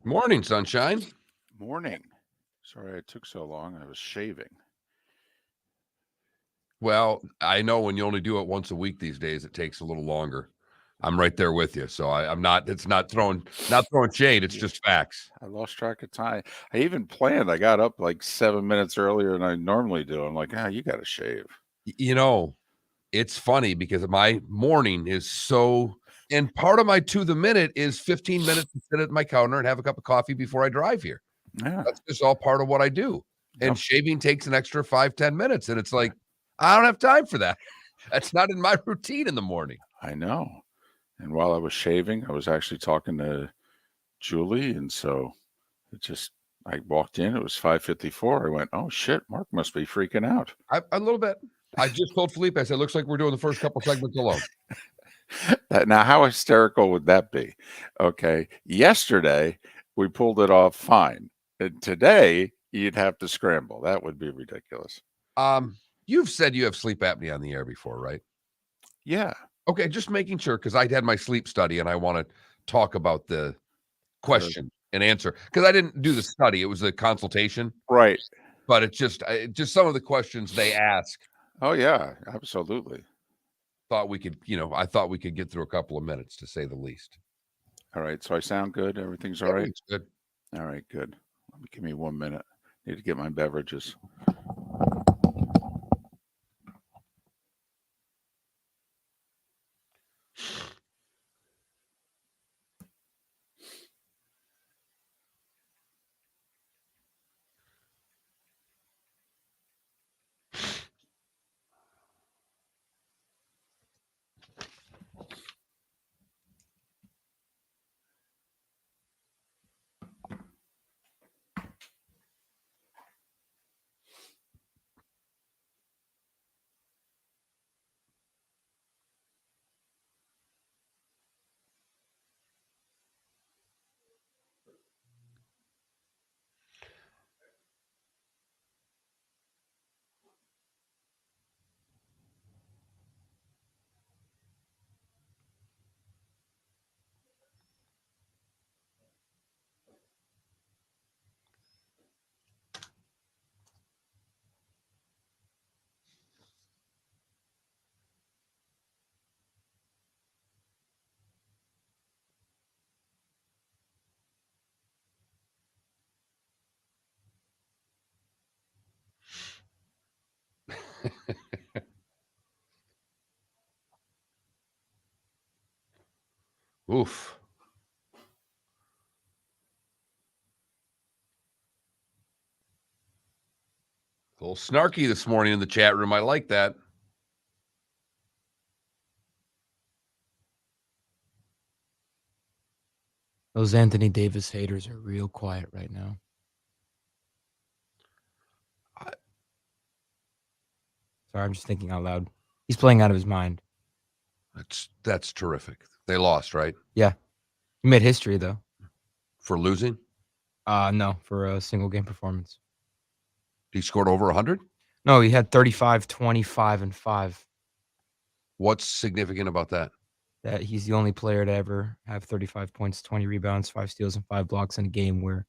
Morning, sunshine. Morning. Sorry it took so long. I was shaving. Well, I know when you only do it once a week these days, it takes a little longer. I'm right there with you. So I'm not. It's not throwing shade. It's Yeah, just facts. I lost track of time. I even planned. I got up like 7 minutes earlier than I normally do. I'm like, you got to shave. You know, it's funny because my morning is so. And part of my to the minute is 15 minutes to sit at my counter and have a cup of coffee before I drive here. Yeah. That's just all part of what I do. And Yep. shaving takes an extra 5-10 minutes, and it's like I don't have time for that. That's not in my routine in the morning. I know. And while I was shaving, I was actually talking to Julie, and so I walked in. It was 5:54. I went, oh shit, Mark must be freaking out. A little bit. I just told Felipe, I said, looks like we're doing the first couple segments alone. Now, how hysterical would that be? Okay. Yesterday, we pulled it off fine. And today, you'd have to scramble. That would be ridiculous. You've said you have sleep apnea on the air before, right? Yeah. Okay, just making sure because I had my sleep study and I want to talk about the question and answer because I didn't do the study; it was a consultation. Right. But it's just some of the questions they ask. Oh yeah, absolutely. I thought we could get through a couple of minutes to say the least. All right. So I sound good. Everything's all right. Everything's good. All right. Good. Give me 1 minute. Need to get my beverages. Oof. A little snarky this morning in the chat room. I like that. Those Anthony Davis haters are real quiet right now. Sorry, I'm just thinking out loud. He's playing out of his mind. That's terrific. They lost, right? Yeah. He made history, though. For losing? No, for a single game performance. He scored over 100? No, he had 35, 25, and 5. What's significant about that? That he's the only player to ever have 35 points, 20 rebounds, 5 steals, and 5 blocks in a game where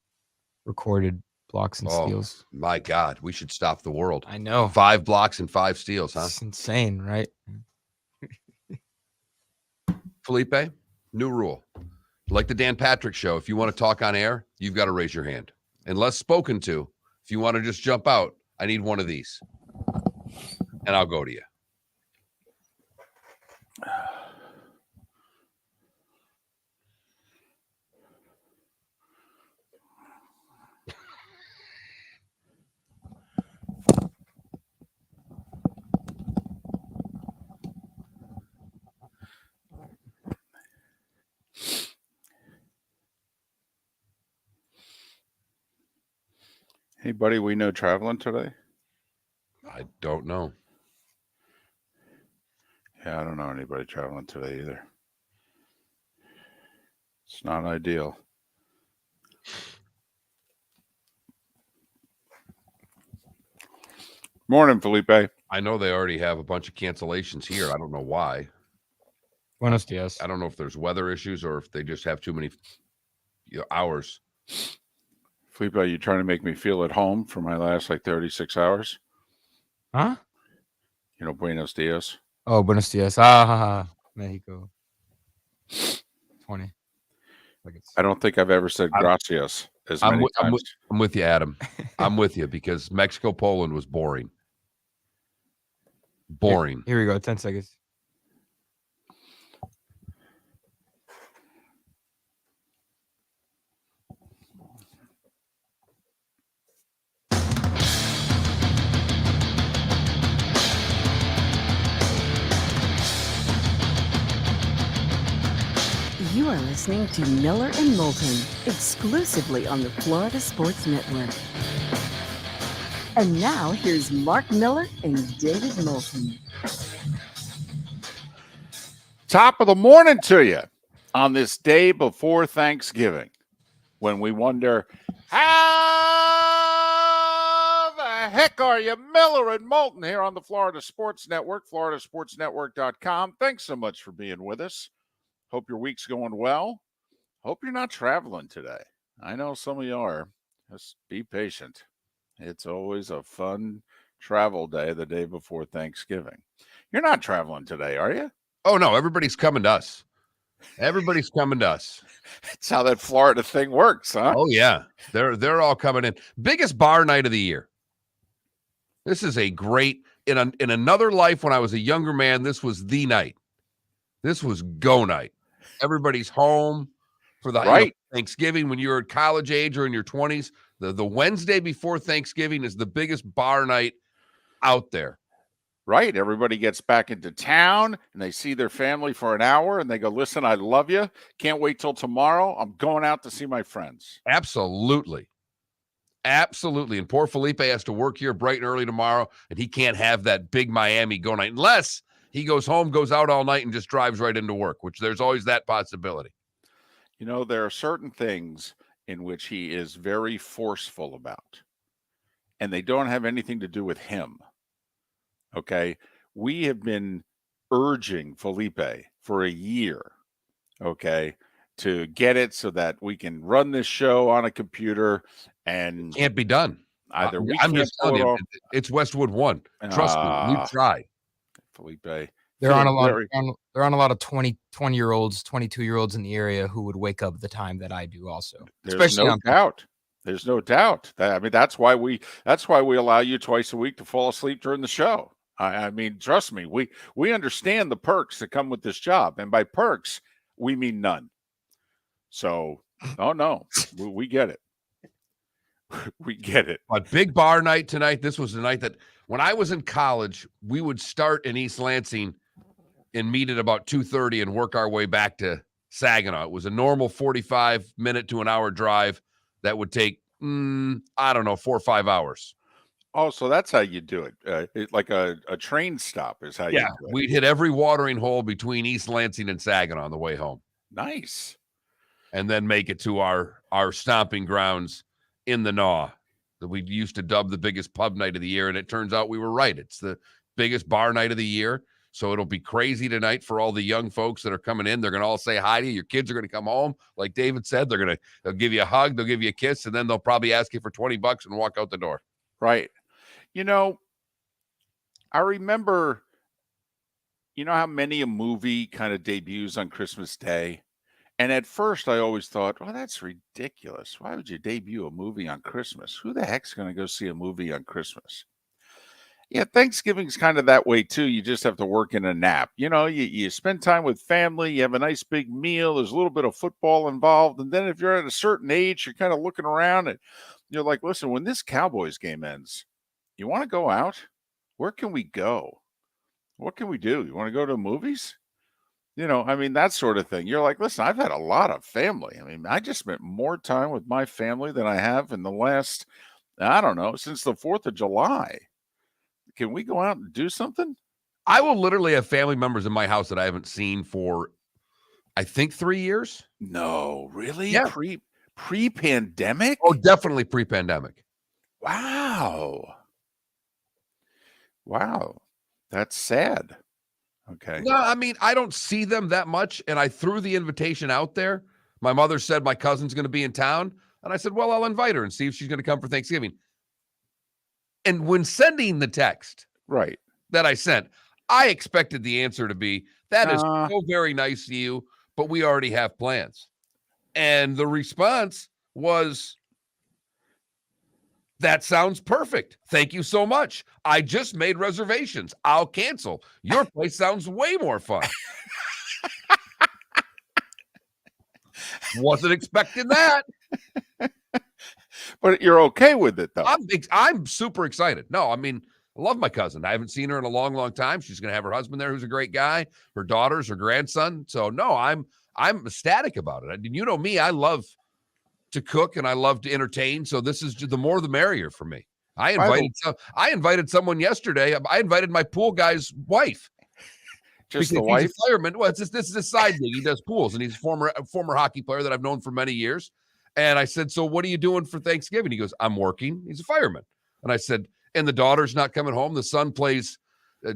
recorded blocks and steals. My God, we should stop the world. I know. 5 blocks and 5 steals, huh? It's insane, right? Felipe, new rule. Like the Dan Patrick Show, if you want to talk on air, you've got to raise your hand. Unless spoken to, if you want to just jump out, I need one of these. And I'll go to you. Anybody we know traveling today? I don't know. Yeah, I don't know anybody traveling today either. It's not ideal. Morning, Felipe. I know they already have a bunch of cancellations here. I don't know why. Buenos dias. I don't know if there's weather issues or if they just have too many hours Felipe, are you trying to make me feel at home for my last 36 hours? Huh? Buenos dias. Oh, buenos dias. Mexico. 20 seconds. I don't think I've ever said gracias as many times. I'm with you, Adam. I'm with you because Mexico-Poland was boring. Boring. Here we go. 10 seconds. You are listening to Miller and Moulton, exclusively on the Florida Sports Network. And now, here's Mark Miller and David Moulton. Top of the morning to you on this day before Thanksgiving, when we wonder, how the heck are you? Miller and Moulton here on the Florida Sports Network, floridasportsnetwork.com. Thanks so much for being with us. Hope your week's going well. Hope you're not traveling today. I know some of you are. Just be patient. It's always a fun travel day the day before Thanksgiving. You're not traveling today, are you? Oh, no. Everybody's coming to us. Everybody's coming to us. That's how that Florida thing works, huh? Oh, yeah. They're all coming in. Biggest bar night of the year. This is a great, in another life when I was a younger man, this was the night. This was go night. Everybody's home for the right. Thanksgiving when you're at college age or in your 20s. The Wednesday before Thanksgiving is the biggest bar night out there. Right. Everybody gets back into town and they see their family for an hour and they go, listen, I love you. Can't wait till tomorrow. I'm going out to see my friends. Absolutely. Absolutely. And poor Felipe has to work here bright and early tomorrow, and he can't have that big Miami go night unless he goes home, goes out all night, and just drives right into work, which there's always that possibility. There are certain things in which he is very forceful about, and they don't have anything to do with him. Okay? We have been urging Felipe for a year, okay, to get it so that we can run this show on a computer, and it can't be done. Either we I'm can't just telling you, off. It's Westwood 1. Trust me, we've tried. Felipe. They're on a lot of 20-year-olds, 22-year-olds in the area who would wake up at the time that I do also. There's no doubt. There's no doubt. That's why we allow you twice a week to fall asleep during the show. I mean, trust me, we understand the perks that come with this job. And by perks, we mean none. So, oh no, we get it. We get it. But big bar night tonight. This was the night that when I was in college, we would start in East Lansing and meet at about 2:30 and work our way back to Saginaw. It was a normal 45-minute to an hour drive that would take, 4 or 5 hours. Oh, so that's how you do it. Like a train stop is how you do it. We'd hit every watering hole between East Lansing and Saginaw on the way home. Nice. And then make it to our stomping grounds in the Gnaw that we used to dub the biggest pub night of the year. And it turns out we were right. It's the biggest bar night of the year. So it'll be crazy tonight for all the young folks that are coming in. They're going to all say hi to you. Your kids are going to come home. Like David said, they'll give you a hug. They'll give you a kiss. And then they'll probably ask you for $20 and walk out the door. Right. I remember, how many a movie kind of debuts on Christmas Day? And at first I always thought, well, that's ridiculous. Why would you debut a movie on Christmas? Who the heck's going to go see a movie on Christmas? Yeah, Thanksgiving's kind of that way too. You just have to work in a nap. You spend time with family, you have a nice big meal, there's a little bit of football involved. And then if you're at a certain age, you're kind of looking around and you're like, listen, when this Cowboys game ends, you want to go out? Where can we go? What can we do? You want to go to movies? That sort of thing. You're like, listen, I've had a lot of family. I just spent more time with my family than I have in the last, since the 4th of July. Can we go out and do something? I will literally have family members in my house that I haven't seen for, I think, 3 years. No, really? Yeah. Pre-pandemic? Oh, definitely pre-pandemic. Wow. That's sad. Okay. No, I don't see them that much, and I threw the invitation out there. My mother said my cousin's going to be in town. And I said, well, I'll invite her and see if she's going to come for Thanksgiving. And when sending the text Right. that I sent, I expected the answer to be, that is Nah. so very nice of you, but we already have plans. And the response was, that sounds perfect. Thank you so much. I just made reservations. I'll cancel. Your place sounds way more fun. Wasn't expecting that. But you're okay with it, though. I'm super excited. No, I mean, I love my cousin. I haven't seen her in a long, long time. She's going to have her husband there, who's a great guy, her daughters, her grandson. So no, I'm ecstatic about it. I mean, you know me, I love to cook and I love to entertain. So this is the more the merrier for me. I invited someone yesterday. I invited my pool guy's wife. Just because the wife? he's a fireman. Well, this is a side gig. He does pools, and he's a former hockey player that I've known for many years. And I said, so what are you doing for Thanksgiving? He goes, I'm working. He's a fireman. And I said, and the daughter's not coming home. The son plays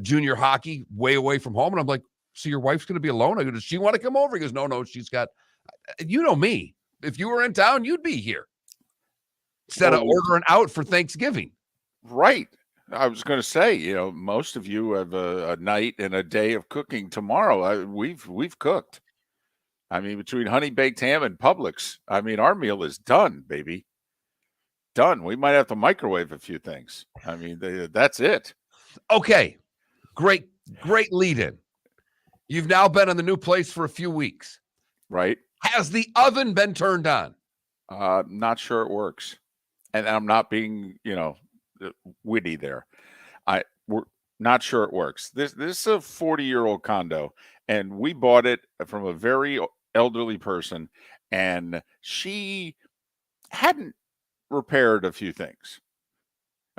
junior hockey way away from home. And I'm like, so your wife's going to be alone? I go, does she want to come over? He goes, no, she's got, you know me. If you were in town, you'd be here. Instead of ordering out for Thanksgiving. Right. I was going to say, most of you have a night and a day of cooking tomorrow. We've cooked. I mean, between honey baked ham and Publix, I mean, our meal is done, baby. Done. We might have to microwave a few things. I mean, that's it. Okay. Great lead in. You've now been in the new place for a few weeks. Right. Has the oven been turned on? Not sure it works. And I'm not being, witty there. We're not sure it works. This is a 40-year-old condo, and we bought it from a very elderly person, and she hadn't repaired a few things.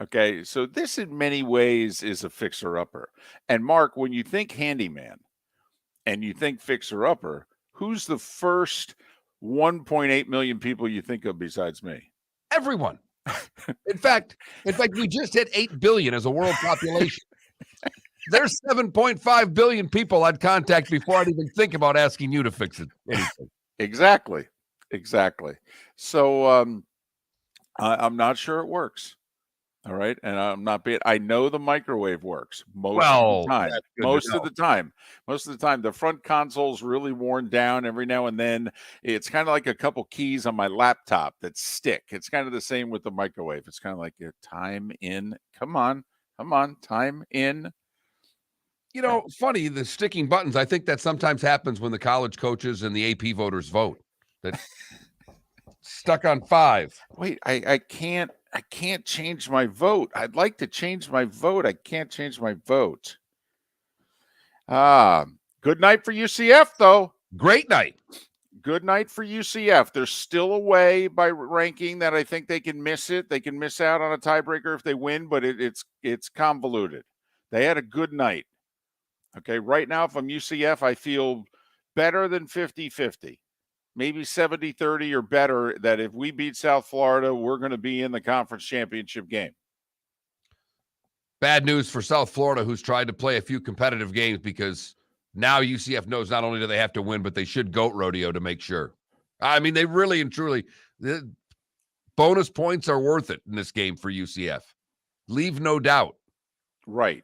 Okay, so this in many ways is a fixer-upper. And Mark, when you think handyman and you think fixer-upper, who's the first 1.8 million people you think of besides me? Everyone. In fact, we just hit 8 billion as a world population. There's 7.5 billion people I'd contact before I'd even think about asking you to fix it. Anything. Exactly. So I'm not sure it works. All right. And I know the microwave works most of the time. Most of the time, the front console's really worn down. Every now and then, it's kind of like a couple keys on my laptop that stick. It's kind of the same with the microwave. It's kind of like a time in. Come on, time in. Funny, the sticking buttons, I think that sometimes happens when the college coaches and the AP voters vote. That stuck on 5. Wait, I can't change my vote. I'd like to change my vote. I can't change my vote. Good night for UCF, though. Great night. Good night for UCF. They're still away by ranking that I think they can miss it. They can miss out on a tiebreaker if they win, but it's convoluted. They had a good night. Okay, right now, if I'm UCF, I feel better than 50-50. Maybe 70-30 or better, that if we beat South Florida, we're going to be in the conference championship game. Bad news for South Florida, who's tried to play a few competitive games, because now UCF knows not only do they have to win, but they should goat rodeo to make sure. I mean, they really and truly, the bonus points are worth it in this game for UCF. Leave no doubt. Right.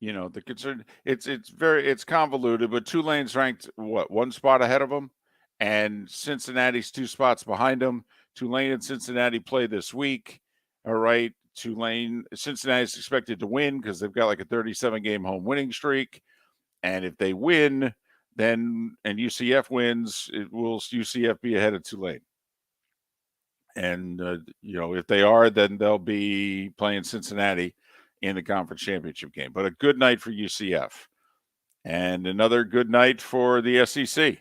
The concern, it's convoluted, but Tulane's ranked, one spot ahead of them? And Cincinnati's 2 spots behind them. Tulane and Cincinnati play this week. All right. Cincinnati's expected to win because they've got like a 37-game home winning streak. And if they win, and UCF wins, will UCF be ahead of Tulane. And, if they are, then they'll be playing Cincinnati in the conference championship game. But a good night for UCF. And another good night for the SEC,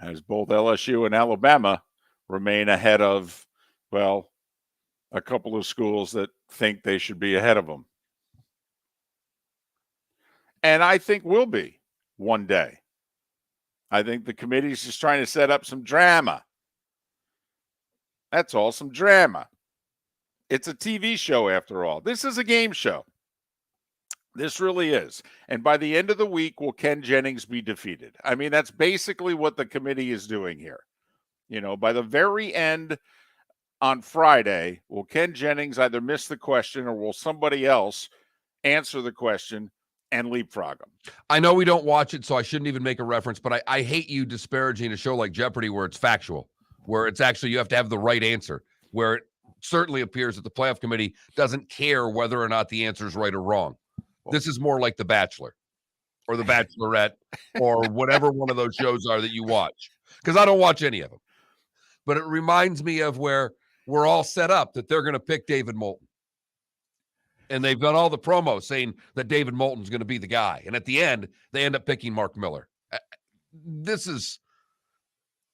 as both LSU and Alabama remain ahead of, a couple of schools that think they should be ahead of them. And I think will be one day. I think the committee's just trying to set up some drama. That's all, some drama. It's a TV show after all. This is a game show. This really is. And by the end of the week, will Ken Jennings be defeated? I mean, that's basically what the committee is doing here. By the very end on Friday, will Ken Jennings either miss the question or will somebody else answer the question and leapfrog him? I know we don't watch it, so I shouldn't even make a reference, but I hate you disparaging a show like Jeopardy where it's factual, where it's actually you have to have the right answer, where it certainly appears that the playoff committee doesn't care whether or not the answer is right or wrong. This is more like The Bachelor or The Bachelorette or whatever one of those shows are that you watch, because I don't watch any of them. But it reminds me of where we're all set up that they're going to pick David Moulton. And they've done all the promos saying that David Moulton's going to be the guy. And at the end, they end up picking Mark Miller. This is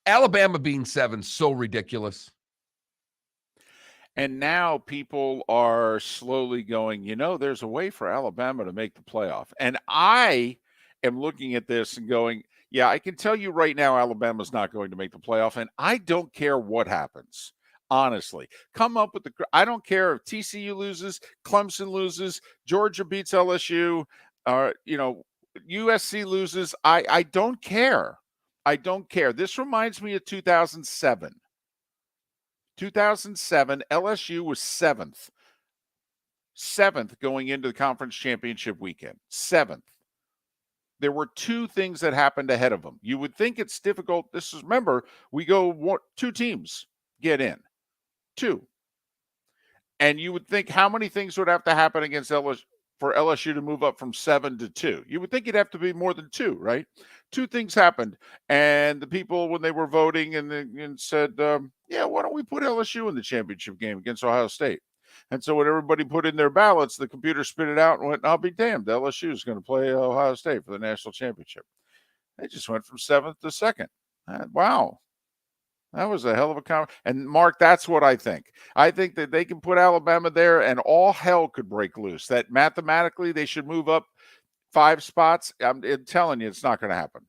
Alabama being 7, so ridiculous. And now people are slowly going, there's a way for Alabama to make the playoff. And I am looking at this and going, yeah, I can tell you right now, Alabama's not going to make the playoff. And I don't care what happens. Honestly, come up with I don't care if TCU loses, Clemson loses, Georgia beats LSU, USC loses. I don't care. I don't care. This reminds me of 2007. 2007, LSU was 7th. 7th going into the conference championship weekend. 7th. There were 2 things that happened ahead of them. You would think it's difficult. Remember, we go 2 teams get in. 2. And you would think how many things would have to happen against LSU for LSU to move up from 7 to 2? You would think it'd have to be more than 2, right? 2 things happened. And the people, when they were voting and said, why don't we put LSU in the championship game against Ohio State? And so when everybody put in their ballots, the computer spit it out and went, I'll be damned. LSU is going to play Ohio State for the national championship. They just went from 7th to 2nd. Wow. That was a hell of a comment. And, Mark, that's what I think. I think that they can put Alabama there and all hell could break loose. That mathematically they should move up 5 spots. I'm telling you, it's not going to happen.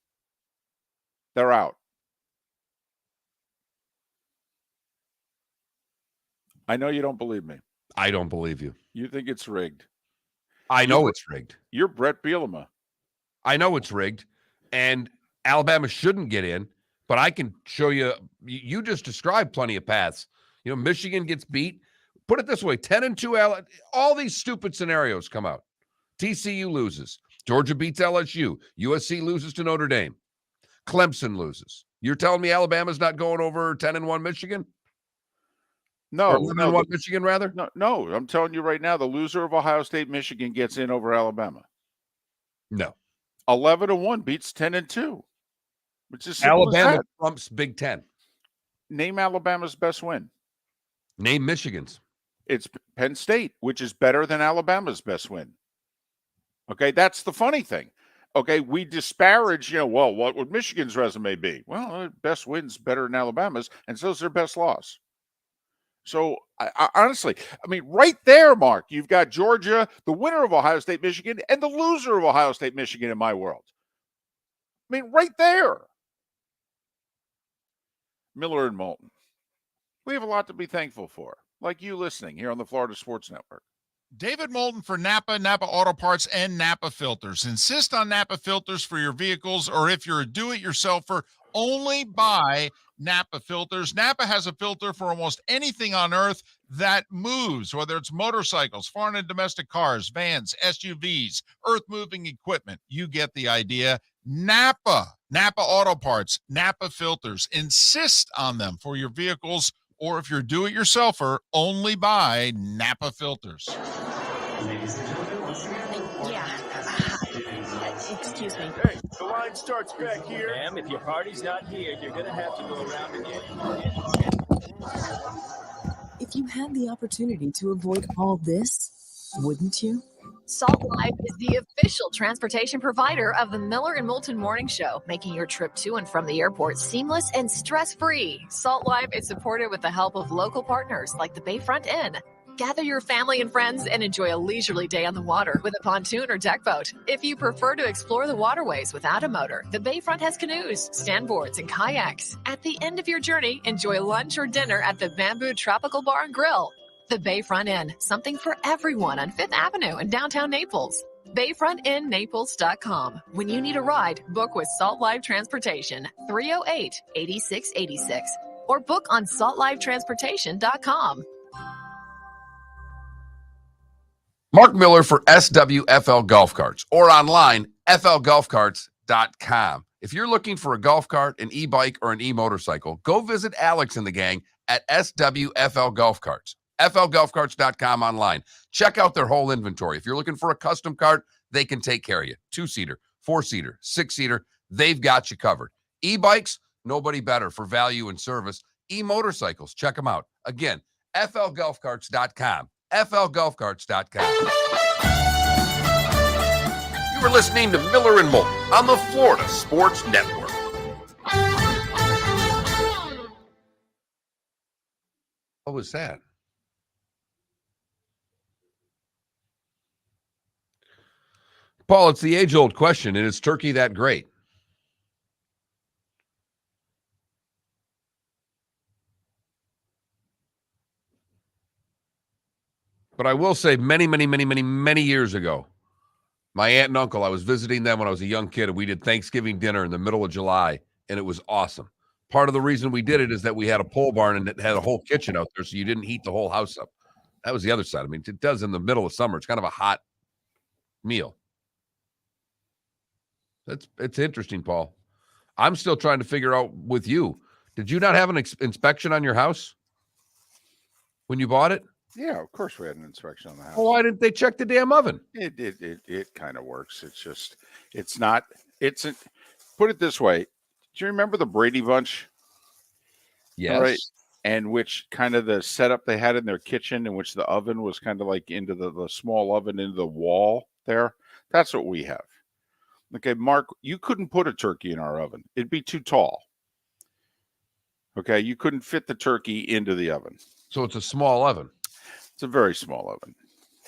They're out. I know you don't believe me. I don't believe you. You think it's rigged. I know it's rigged. You're Brett Bielema. I know it's rigged. And Alabama shouldn't get in. But I can show you, you just described plenty of paths. Michigan gets beat. Put it this way, 10-2, all these stupid scenarios come out. TCU loses. Georgia beats LSU. USC loses to Notre Dame. Clemson loses. You're telling me Alabama's not going over 10-1 Michigan? No. 11-1 Michigan, rather? No, I'm telling you right now, the loser of Ohio State, Michigan gets in over Alabama. No. 11-1 beats 10-2. Which is Alabama trumps Big Ten. Name Alabama's best win. Name Michigan's. It's Penn State, which is better than Alabama's best win. Okay, that's the funny thing. Okay, we disparage, what would Michigan's resume be? Well, best win's better than Alabama's, and so is their best loss. So, I honestly, right there, Mark, you've got Georgia, the winner of Ohio State, Michigan, and the loser of Ohio State, Michigan in my world. Right there. Miller and Moulton. We have a lot to be thankful for, like you listening here on the Florida Sports Network. David Moulton for Napa Auto Parts, and Napa Filters. Insist on Napa Filters for your vehicles, or if you're a do-it-yourselfer, only buy Napa Filters. Napa has a filter for almost anything on earth that moves, whether it's motorcycles, foreign and domestic cars, vans, SUVs, earth-moving equipment. You get the idea. Napa Auto Parts, Napa Filters. Insist on them for your vehicles, or if you're do-it-yourselfer, only buy Napa Filters. Excuse me. Hey, the line starts back here. Ma'am, if your party's not here, you're going to have to go around again. If you had the opportunity to avoid all this, wouldn't you? Salt Life is the official transportation provider of the Miller and Moulton Morning Show, making your trip to and from the airport seamless and stress-free. Salt Life is supported with the help of local partners like the Bayfront Inn. Gather your family and friends and enjoy a leisurely day on the water with a pontoon or deck boat. If you prefer to explore the waterways without a motor, the Bayfront has canoes, standboards, and kayaks. At the end of your journey, enjoy lunch or dinner at the Bamboo Tropical Bar and Grill. The Bayfront Inn, something for everyone on 5th Avenue in downtown Naples. BayfrontInNaples.com. When you need a ride, book with Salt Life Transportation, 308-8686. or book on saltlifetransportation.com. Mark Miller for SWFL Golf Carts or online, flgolfcarts.com. If you're looking for a golf cart, an e-bike, or an e-motorcycle, go visit Alex and the gang at SWFL Golf Carts. flgolfcarts.com online. Check out their whole inventory. If you're looking for a custom cart, they can take care of you. 2-seater, 4-seater, 6-seater, they've got you covered. E-bikes, nobody better for value and service. E-motorcycles, check them out. Again, flgolfcarts.com. flgolfcarts.com. You were listening to Miller and Moulton on the Florida Sports Network. What was that? Paul, it's the age-old question, and is turkey that great? But I will say many years ago, my aunt and uncle, I was visiting them when I was a young kid, and we did Thanksgiving dinner in the middle of July, and it was awesome. Part of the reason we did it is that we had a pole barn and it had a whole kitchen out there, so you didn't heat the whole house up. That was the other side. I mean, it does in the middle of summer. It's kind of a hot meal. It's interesting, Paul. I'm still trying to figure out with you. Did you not have an inspection on your house when you bought it? Yeah, of course we had an inspection on the house. Well, why didn't they check the damn oven? It kind of works. Put it this way. Do you remember the Brady Bunch? Yes. All right. And which kind of the setup they had in their kitchen, in which the oven was kind of like into the small oven into the wall there. That's what we have. Okay, Mark, you couldn't put a turkey in our oven. It'd be too tall. Okay, you couldn't fit the turkey into the oven. So it's a small oven. It's a very small oven.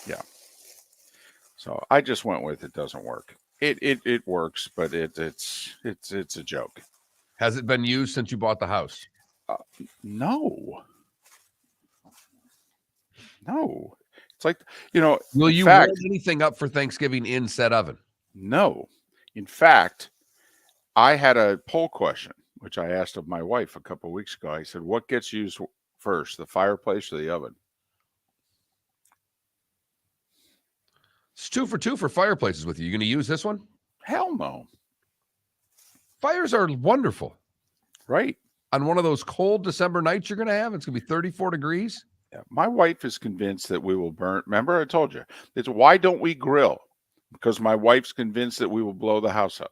Yeah. So I just went with it doesn't work. It works, but it's a joke. Has it been used since you bought the house? No. It's like, Will you warm anything up for Thanksgiving in said oven? No. In fact, I had a poll question, which I asked of my wife a couple of weeks ago. I said, what gets used first, the fireplace or the oven? It's 2 for 2 for fireplaces with you. You going to use this one? Hell no. Fires are wonderful. Right. On one of those cold December nights you're going to have, it's going to be 34 degrees. Yeah. My wife is convinced that we will burn. Remember, I told you, it's why don't we grill? Because my wife's convinced that we will blow the house up.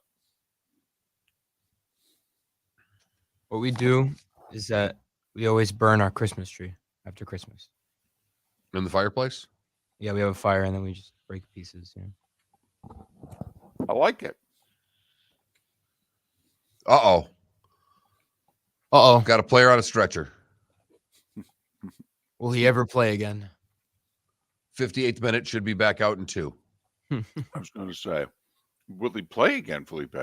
What we do is that we always burn our Christmas tree after Christmas. In the fireplace? Yeah, we have a fire and then we just break pieces. Yeah. I like it. Uh-oh. Got a player on a stretcher. Will he ever play again? 58th minute, should be back out in 2. I was going to say, will he play again, Felipe?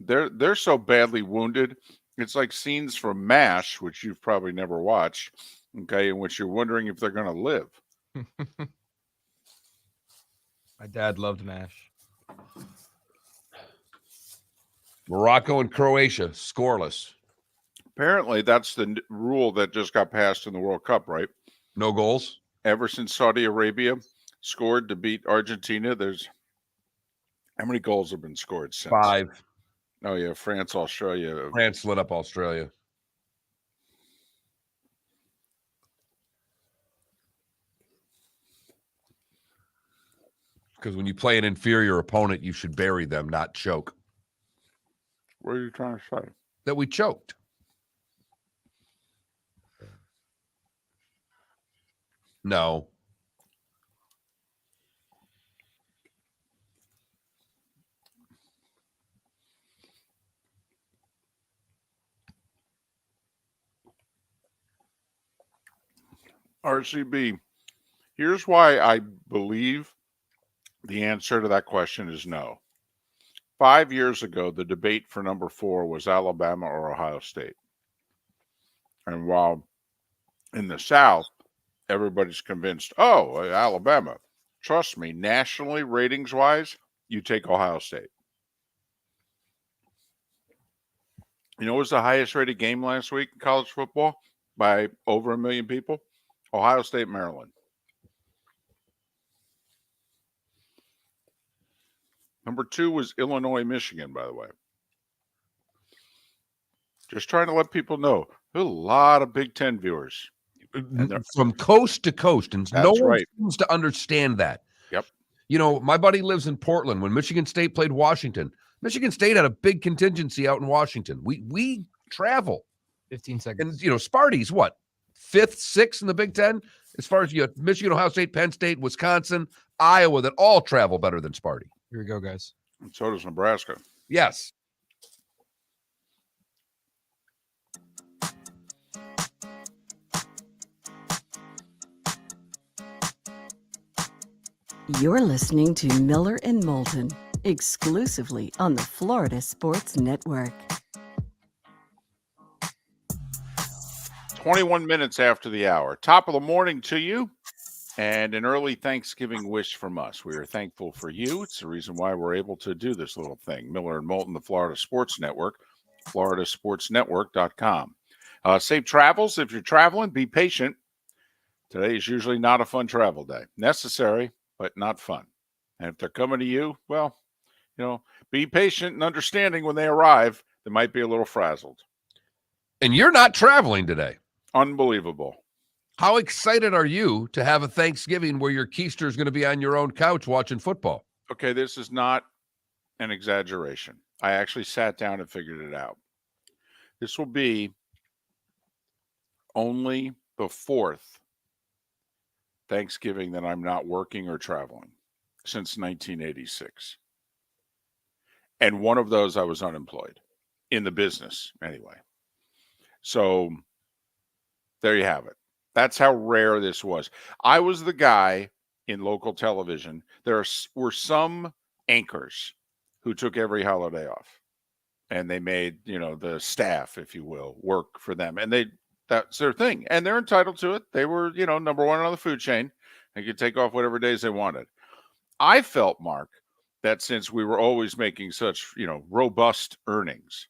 They're so badly wounded. It's like scenes from MASH, which you've probably never watched, okay, in which you're wondering if they're going to live. My dad loved MASH. Morocco and Croatia, scoreless. Apparently, that's the rule that just got passed in the World Cup, right? No goals? Ever since Saudi Arabia scored to beat Argentina, how many goals have been scored since? 5. Oh, yeah, France, Australia. France lit up Australia. Because when you play an inferior opponent, you should bury them, not choke. What are you trying to say? That we choked. No. RCB, here's why I believe the answer to that question is no. 5 years ago, the debate for number 4 was Alabama or Ohio State. And while in the South, everybody's convinced, oh, Alabama. Trust me, nationally, ratings-wise, you take Ohio State. You know what was the highest rated game last week in college football by over 1 million people? Ohio State, Maryland. Number 2 was Illinois, Michigan, by the way. Just trying to let people know. There's a lot of Big Ten viewers. From coast to coast, and no one right. seems to understand that. Yep. You know, my buddy lives in Portland. When Michigan State played Washington, Michigan State had a big contingency out in Washington. We travel. 15 seconds. And, you know, Sparty's what? 5th, 6th in the Big Ten? As far as you have Michigan, Ohio State, Penn State, Wisconsin, Iowa, that all travel better than Sparty. Here we go, guys. And so does Nebraska. Yes. You're listening to Miller and Moulton, exclusively on the Florida Sports Network. 21 minutes after the hour. Top of the morning to you, and an early Thanksgiving wish from us. We are thankful for you. It's the reason why we're able to do this little thing. Miller and Moulton, the Florida Sports Network, floridasportsnetwork.com. Safe travels. If you're traveling, be patient. Today is usually not a fun travel day. Necessary, but not fun. And if they're coming to you, well, you know, be patient and understanding when they arrive. They might be a little frazzled. And you're not traveling today. Unbelievable. How excited are you to have a Thanksgiving where your keister is going to be on your own couch watching football? Okay, this is not an exaggeration. I actually sat down and figured it out. This will be only the 4th Thanksgiving that I'm not working or traveling since 1986. And one of those I was unemployed in the business anyway. So there you have it. That's how rare this was. I was the guy in local television. There were some anchors who took every holiday off, and they made, you know, the staff, if you will, work for them. And that's their thing. And they're entitled to it. They were, you know, number 1 on the food chain. They could take off whatever days they wanted. I felt, Mark, that since we were always making such, you know, robust earnings,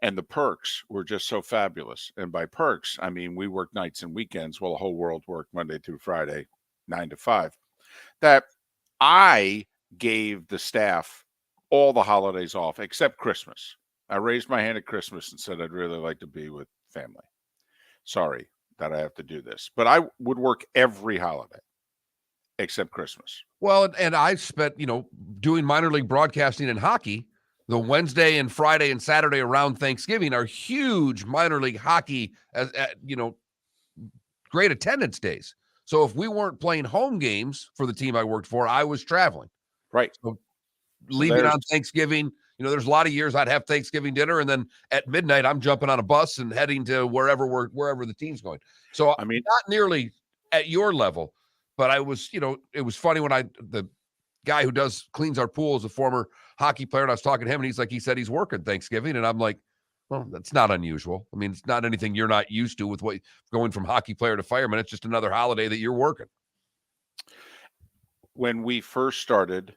and the perks were just so fabulous. And by perks, I mean we worked nights and weekends while the whole world worked Monday through Friday, 9 to 5. That I gave the staff all the holidays off except Christmas. I raised my hand at Christmas and said I'd really like to be with family. Sorry that I have to do this. But I would work every holiday except Christmas. Well, and I spent, you know, doing minor league broadcasting in hockey. The Wednesday and Friday and Saturday around Thanksgiving are huge minor league hockey, you know, great attendance days. So if we weren't playing home games for the team I worked for, I was traveling. Right. So leaving on Thanksgiving, you know, there's a lot of years I'd have Thanksgiving dinner, and then at midnight I'm jumping on a bus and heading to wherever the team's going. So I mean, not nearly at your level, but I was, you know, it was funny when the guy who cleans our pool is a former hockey player, and I was talking to him, and he said he's working Thanksgiving, and I'm like, well, that's not unusual. I mean, it's not anything you're not used to with what going from hockey player to fireman. It's just another holiday that you're working. When we first started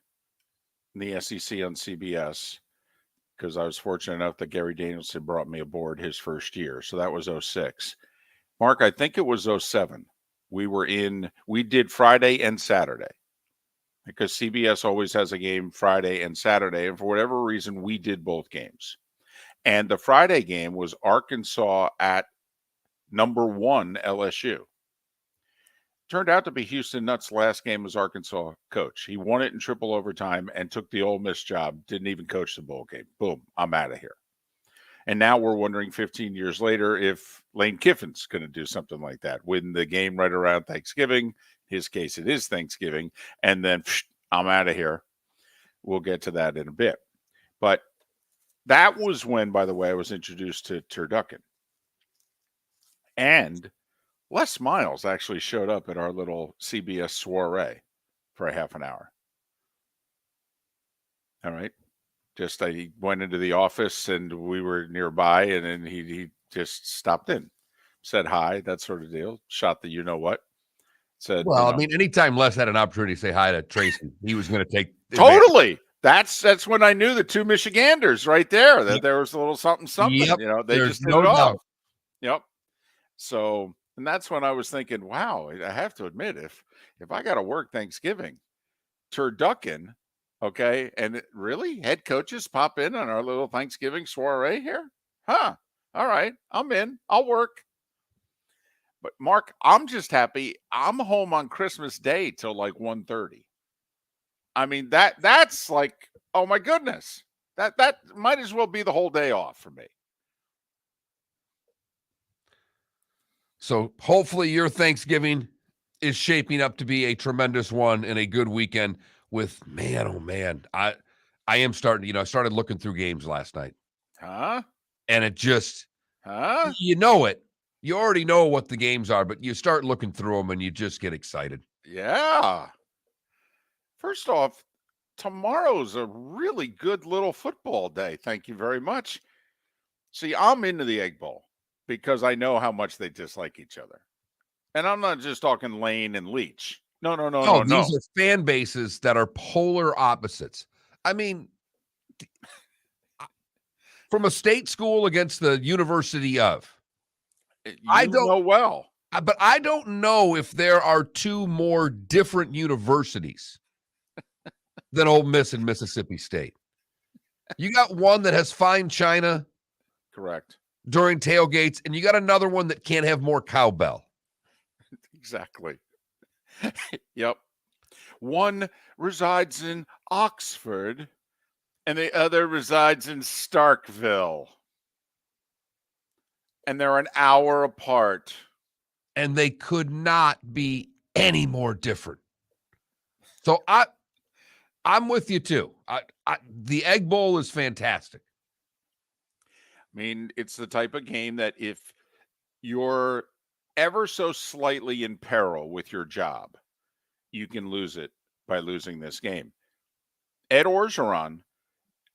the SEC on CBS, because I was fortunate enough that Gary Danielson brought me aboard his first year, so that was 2006. Mark, I think it was 2007. We did Friday and Saturday, because CBS always has a game Friday and Saturday. And for whatever reason, we did both games. And the Friday game was Arkansas at number 1 LSU. Turned out to be Houston Nutt's last game as Arkansas coach. He won it in triple overtime and took the Ole Miss job. Didn't even coach the bowl game. Boom, I'm out of here. And now we're wondering 15 years later if Lane Kiffin's going to do something like that. Win the game right around Thanksgiving. In his case, it is Thanksgiving. And then I'm out of here. We'll get to that in a bit. But that was when, by the way, I was introduced to Turducken. And Les Miles actually showed up at our little CBS soiree for a half an hour. All right. Just I went into the office and we were nearby, and then he just stopped in, said hi, that sort of deal. Shot the you-know-what. Said, well, I mean, anytime Les had an opportunity to say hi to Tracy, he was going to take totally. That's when I knew the two Michiganders right there, that Yep. there was a little something. Yep. You know, they There's just did no it off. doubt. Yep. So, and that's when I was thinking, wow, I have to admit, if I got to work Thanksgiving, turducken, okay, and really head coaches pop in on our little Thanksgiving soiree here, huh? All right, I'm in. I'll work. But Mark, I'm just happy I'm home on Christmas Day till like 1:30. I mean, that's like, oh my goodness. That might as well be the whole day off for me. So hopefully your Thanksgiving is shaping up to be a tremendous one and a good weekend with, man, oh man. I am starting, I started looking through games last night. Huh? And it just, Huh? you know it. You already know what the games are, but you start looking through them and you just get excited. Yeah. First off, tomorrow's a really good little football day. Thank you very much. See, I'm into the Egg Bowl because I know how much they dislike each other. And I'm not just talking Lane and Leach. No. These are fan bases that are polar opposites. I mean, from a state school against the University of. You know well. But I don't know if there are two more different universities than Ole Miss and Mississippi State. You got one that has fine china. Correct. During tailgates, and you got another one that can't have more cowbell. Exactly. Yep. One resides in Oxford, and the other resides in Starkville. And they're an hour apart. And they could not be any more different. So I'm with you too. The Egg Bowl is fantastic. I mean, it's the type of game that if you're ever so slightly in peril with your job, you can lose it by losing this game. Ed Orgeron,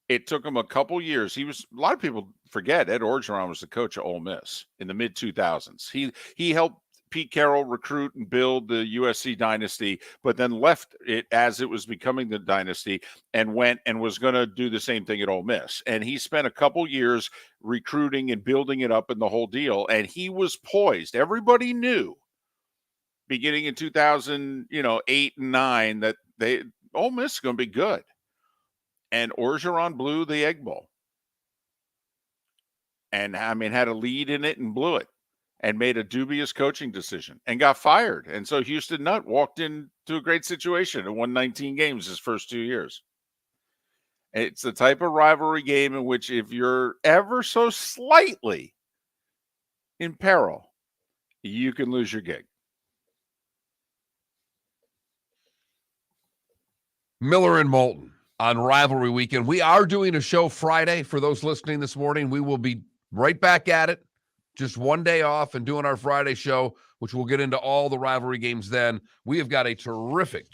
it took him a couple years. A lot of people forget Ed Orgeron was the coach of Ole Miss in the mid 2000s. He helped Pete Carroll recruit and build the USC dynasty, but then left it as it was becoming the dynasty and went and was going to do the same thing at Ole Miss. And he spent a couple years recruiting and building it up and the whole deal. And he was poised. Everybody knew beginning in 2008 and 9 that Ole Miss is going to be good. And Orgeron blew the Egg Bowl. And I mean, had a lead in it and blew it. And made a dubious coaching decision and got fired. And so Houston Nutt walked into a great situation and won 19 games his first 2 years. It's the type of rivalry game in which if you're ever so slightly in peril, you can lose your gig. Miller and Moulton on Rivalry Weekend. We are doing a show Friday for those listening this morning. We will be right back at it. Just one day off and doing our Friday show, which we'll get into all the rivalry games then. We have got a terrific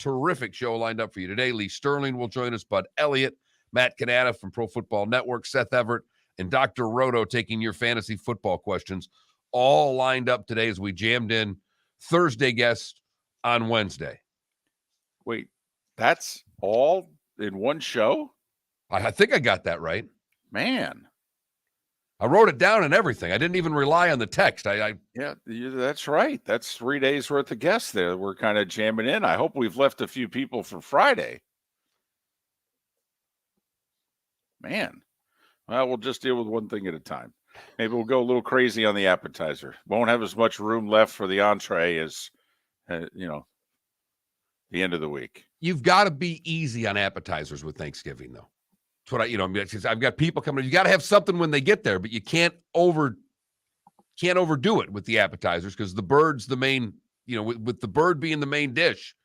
show lined up for you today. Lee Sterling will join us, Bud Elliott, Matt Cannata from Pro Football Network, Seth Everett, and Dr. Roto taking your fantasy football questions, all lined up today as we jammed in Thursday guest on Wednesday. Wait, that's all in one show? I think I got that right. Man. I wrote it down and everything. I didn't even rely on the text. Yeah, that's right. That's 3 days worth of guests there. We're kind of jamming in. I hope we've left a few people for Friday. Man. Well, we'll just deal with one thing at a time. Maybe we'll go a little crazy on the appetizer. Won't have as much room left for the entree as, the end of the week. You've got to be easy on appetizers with Thanksgiving, though. That's what I've got people coming. You got to have something when they get there, but you can't overdo it with the appetizers because the bird's the main. With the bird being the main dish,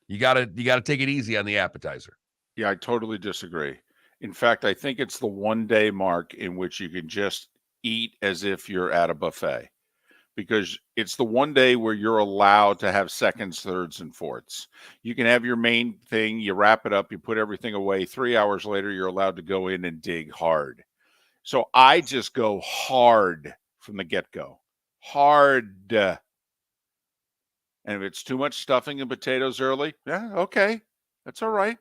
you got to take it easy on the appetizer. Yeah, I totally disagree. In fact, I think it's the 1 day mark in which you can just eat as if you're at a buffet, because it's the 1 day where you're allowed to have seconds, thirds, and fourths. You can have your main thing, you wrap it up, you put everything away. 3 hours later, you're allowed to go in and dig hard. So I just go hard from the get-go. Hard. And if it's too much stuffing and potatoes early, yeah, okay. That's all right.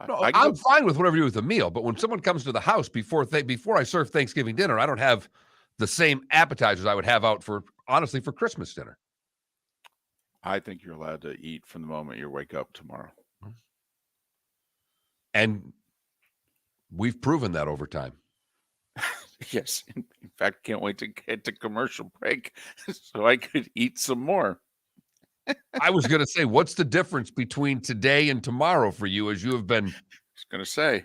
No, I can I'm go- fine with whatever you do with the meal, but when someone comes to the house before I serve Thanksgiving dinner, I don't have the same appetizers I would have out for Christmas dinner. I think you're allowed to eat from the moment you wake up tomorrow. And we've proven that over time. Yes. In fact, can't wait to get to commercial break so I could eat some more. I was going to say, what's the difference between today and tomorrow for you as you have been? I was going to say,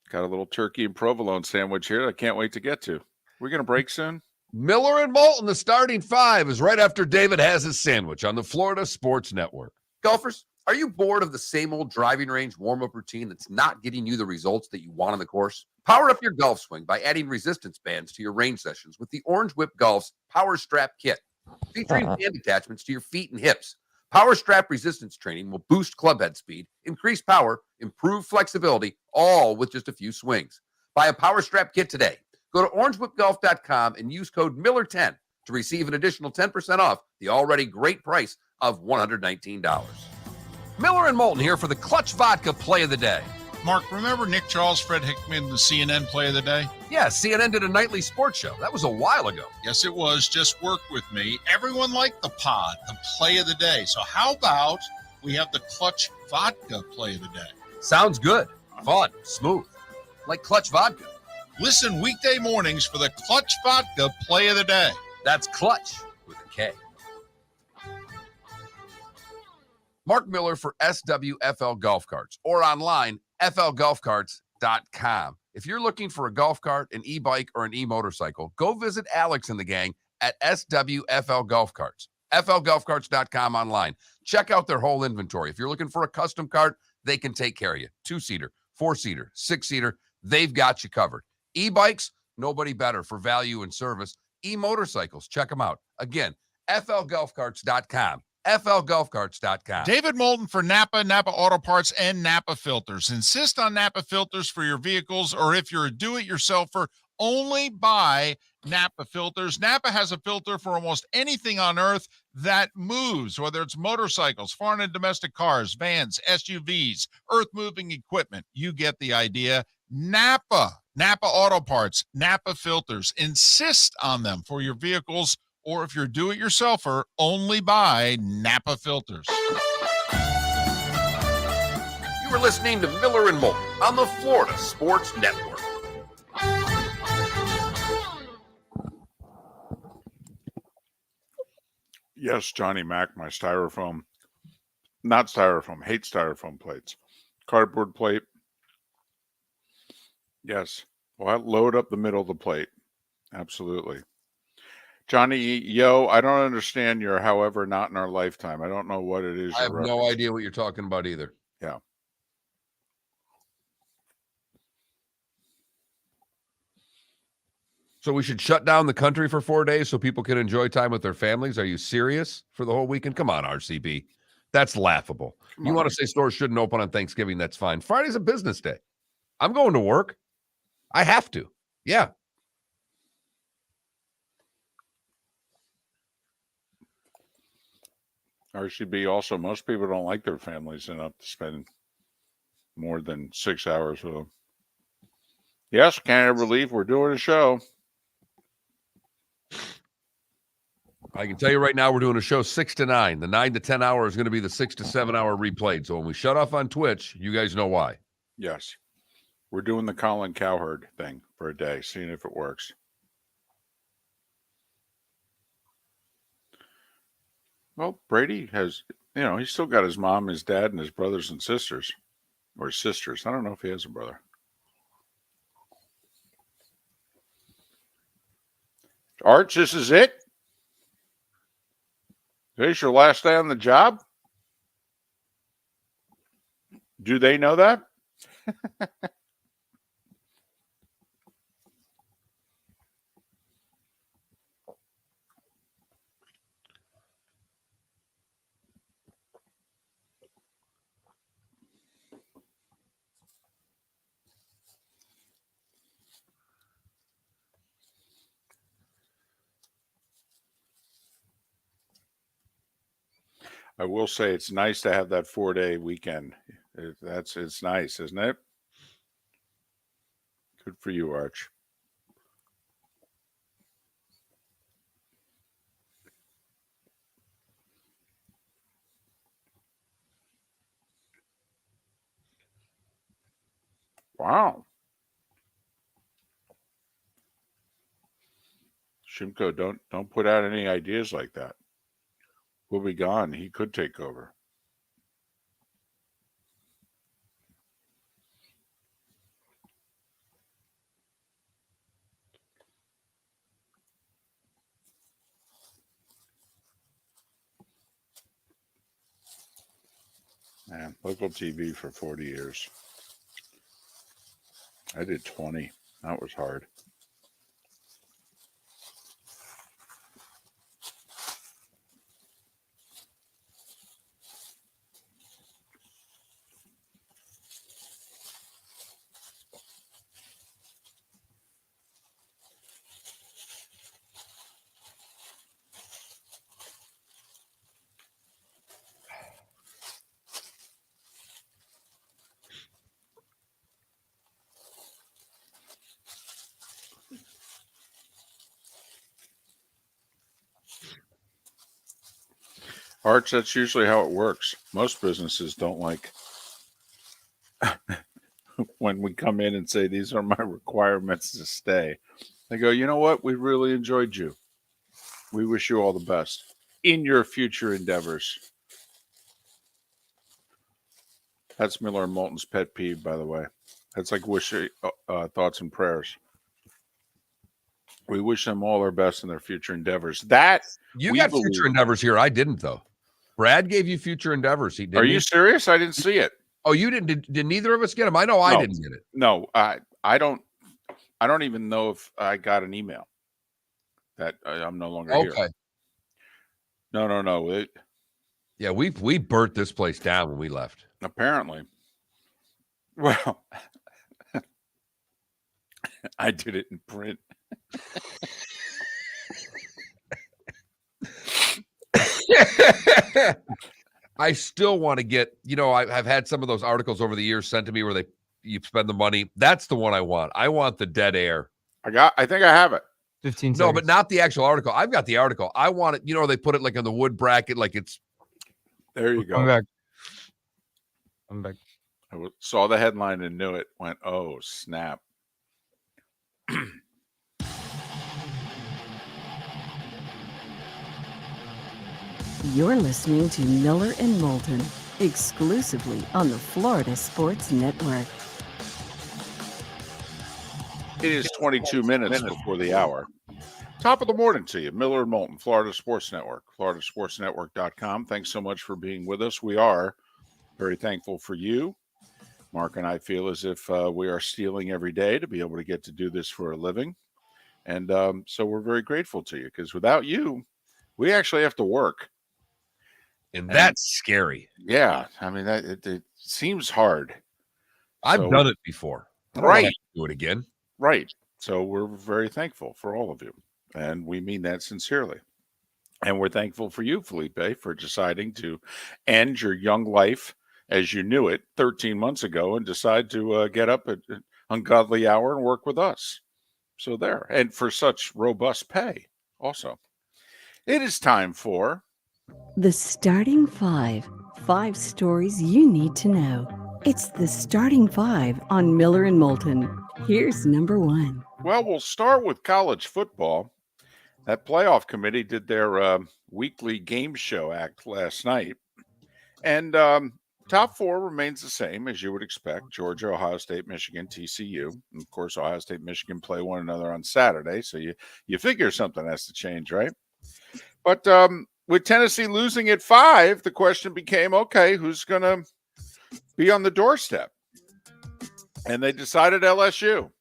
got a little turkey and provolone sandwich here that I can't wait to get to. We're going to break soon? Miller and Moulton, the starting five, is right after David has his sandwich on the Florida Sports Network. Golfers, are you bored of the same old driving range warm-up routine that's not getting you the results that you want on the course? Power up your golf swing by adding resistance bands to your range sessions with the Orange Whip Golf's Power Strap Kit. Featuring band attachments to your feet and hips, Power Strap resistance training will boost club head speed, increase power, improve flexibility, all with just a few swings. Buy a Power Strap Kit today. Go to orangewhipgolf.com and use code Miller10 to receive an additional 10% off the already great price of $119. Miller and Moulton here for the Clutch Vodka Play of the Day. Mark, remember Nick Charles, Fred Hickman, the CNN Play of the Day? Yeah, CNN did a nightly sports show. That was a while ago. Yes, it was. Just work with me. Everyone liked the pod, the Play of the Day. So how about we have the Clutch Vodka Play of the Day? Sounds good. Fun. Smooth. Like Clutch Vodka. Listen weekday mornings for the Clutch Vodka Play of the Day. That's Clutch with a K. Mark Miller for SWFL Golf Carts or online, flgolfcarts.com. If you're looking for a golf cart, an e-bike, or an e-motorcycle, go visit Alex and the gang at SWFL Golf Carts. flgolfcarts.com online. Check out their whole inventory. If you're looking for a custom cart, they can take care of you. 2-seater, 4-seater, 6-seater, they've got you covered. E-bikes, nobody better for value and service. E-motorcycles, check them out. Again, flgolfcarts.com. flgolfcarts.com. David Moulton for Napa, Napa Auto Parts, and Napa Filters. Insist on Napa filters for your vehicles, or if you're a do-it-yourselfer, only buy Napa filters. Napa has a filter for almost anything on earth that moves, whether it's motorcycles, foreign and domestic cars, vans, SUVs, earth-moving equipment. You get the idea. Napa Auto Parts, Napa filters. Insist on them for your vehicles, or if you're do-it-yourselfer, only buy Napa filters. You were listening to Miller and Moulton on the Florida Sports Network. Yes, Johnny Mac, my styrofoam. Not styrofoam, hate styrofoam plates. Cardboard plate. Yes. Well, load up the middle of the plate. Absolutely. Johnny, I don't understand your however not in our lifetime. I don't know what it is. I have no idea what you're talking about either. Yeah. So we should shut down the country for 4 days so people can enjoy time with their families? Are you serious for the whole weekend? Come on, RCB. That's laughable. You want to say stores shouldn't open on Thanksgiving, that's fine. Friday's a business day. I'm going to work. I have to. Yeah. RCB also, most people don't like their families enough to spend more than 6 hours with them. Yes, can't ever leave. We're doing a show. I can tell you right now, we're doing a show 6 to 9. The 9 to 10 hour is going to be the 6 to 7 hour replayed. So when we shut off on Twitch, you guys know why. Yes. We're doing the Colin Cowherd thing for a day, seeing if it works. Well, Brady has, he's still got his mom, his dad, and his brothers and sisters. Or his sisters. I don't know if he has a brother. Arch, this is it? Today's your last day on the job? Do they know that? I will say it's nice to have that 4-day weekend It's nice, isn't it? Good for you, Arch. Wow. Shimko, don't put out any ideas like that. We'll be gone. He could take over. Man, local TV for 40 years. I did 20. That was hard. Arch, that's usually how it works. Most businesses don't like when we come in and say, these are my requirements to stay. They go, you know what? We really enjoyed you. We wish you all the best in your future endeavors. That's Miller and Moulton's pet peeve, by the way. That's like thoughts and prayers. We wish them all their best in their future endeavors. That you got future endeavors here. I didn't, though. Brad gave you future endeavors. He did. Are you serious? I didn't see it. Oh, you didn't? Did neither of us get them? I know I didn't get it. No, I don't even know if I got an email that I'm no longer here. Okay. No. Yeah, we burnt this place down when we left. Apparently. Well, I did it in print. I still want to get, I've had some of those articles over the years sent to me where you spend the money. That's the one I want. I want the dead air. I think I have it. 15 No, seconds. but not the actual article. I've got the article. I want it. They put it like on the wood bracket, like it's. There you go. I'm back. I saw the headline and knew it. Went, oh, snap. You're listening to Miller and Moulton, exclusively on the Florida Sports Network. It is 22 minutes before the hour. Top of the morning to you. Miller and Moulton, Florida Sports Network, floridasportsnetwork.com. Thanks so much for being with us. We are very thankful for you. Mark and I feel as if we are stealing every day to be able to get to do this for a living. And so we're very grateful to you because without you, we actually have to work. And that's scary. Yeah. I mean, it seems hard. I've done it before. I don't Right. want to do it again. Right. So we're very thankful for all of you. And we mean that sincerely. And we're thankful for you, Felipe, for deciding to end your young life as you knew it 13 months ago and decide to get up at an ungodly hour and work with us. So there. And for such robust pay also. It is time for The Starting Five. 5 stories you need to know. It's the Starting Five on Miller and Moulton. Here's number 1. Well, we'll start with college football. That playoff committee did their weekly game show act last night. And top 4 remains the same, as you would expect. Georgia, Ohio State, Michigan, TCU. And of course, Ohio State, Michigan play one another on Saturday. So you figure something has to change, right? But with Tennessee losing at 5, the question became, okay, who's going to be on the doorstep? And they decided LSU.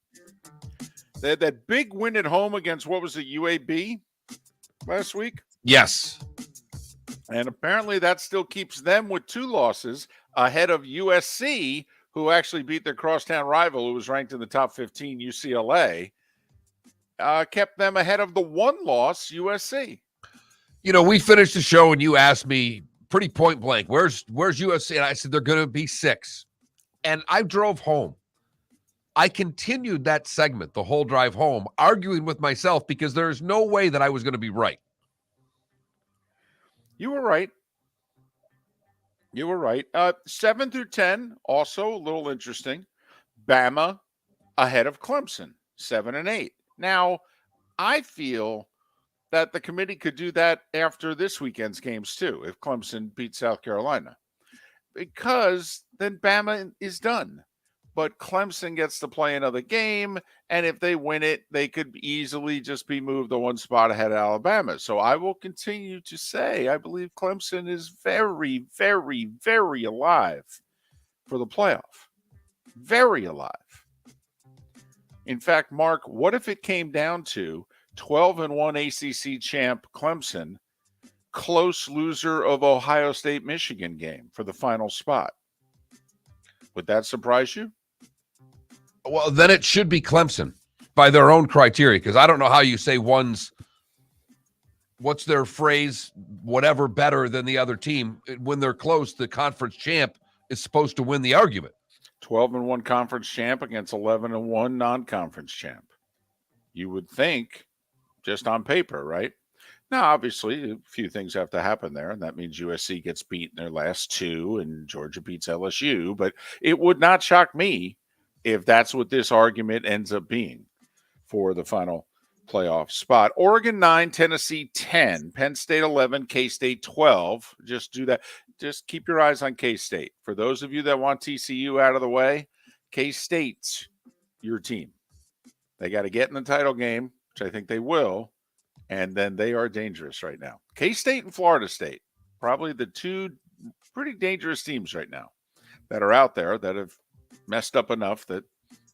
They had that big win at home against, what was it, UAB last week? Yes. And apparently that still keeps them with 2 losses ahead of USC, who actually beat their crosstown rival, who was ranked in the top 15, UCLA. Kept them ahead of the 1-loss USC. We finished the show and you asked me pretty point blank. Where's USC? And I said, they're going to be 6. And I drove home. I continued that segment, the whole drive home, arguing with myself because there's no way that I was going to be right. You were right. You were right. 7 through 10, also a little interesting. Bama ahead of Clemson, 7 and 8. Now, I feel that the committee could do that after this weekend's games too, if Clemson beats South Carolina, because then Bama is done. But Clemson gets to play another game, and if they win it, they could easily just be moved to one spot ahead of Alabama. So I will continue to say I believe Clemson is very, very, very alive for the playoff. Very alive. In fact, Mark, what if it came down to 12-1 ACC champ Clemson, close loser of Ohio State-Michigan game for the final spot? Would that surprise you? Well, then it should be Clemson by their own criteria, because I don't know how you say one's, what's their phrase, whatever better than the other team. When they're close, the conference champ is supposed to win the argument. 12-1 conference champ against 11-1 non-conference champ. You would think, just on paper, right? Now, obviously, a few things have to happen there, and that means USC gets beat in their last 2 and Georgia beats LSU. But it would not shock me if that's what this argument ends up being for the final playoff spot. Oregon 9, Tennessee 10, Penn State 11, K-State 12. Just do that. Just keep your eyes on K-State. For those of you that want TCU out of the way, K-State's your team. They got to get in the title game, which I think they will, and then they are dangerous right now. K-State and Florida State, probably the 2 pretty dangerous teams right now that are out there that have messed up enough that,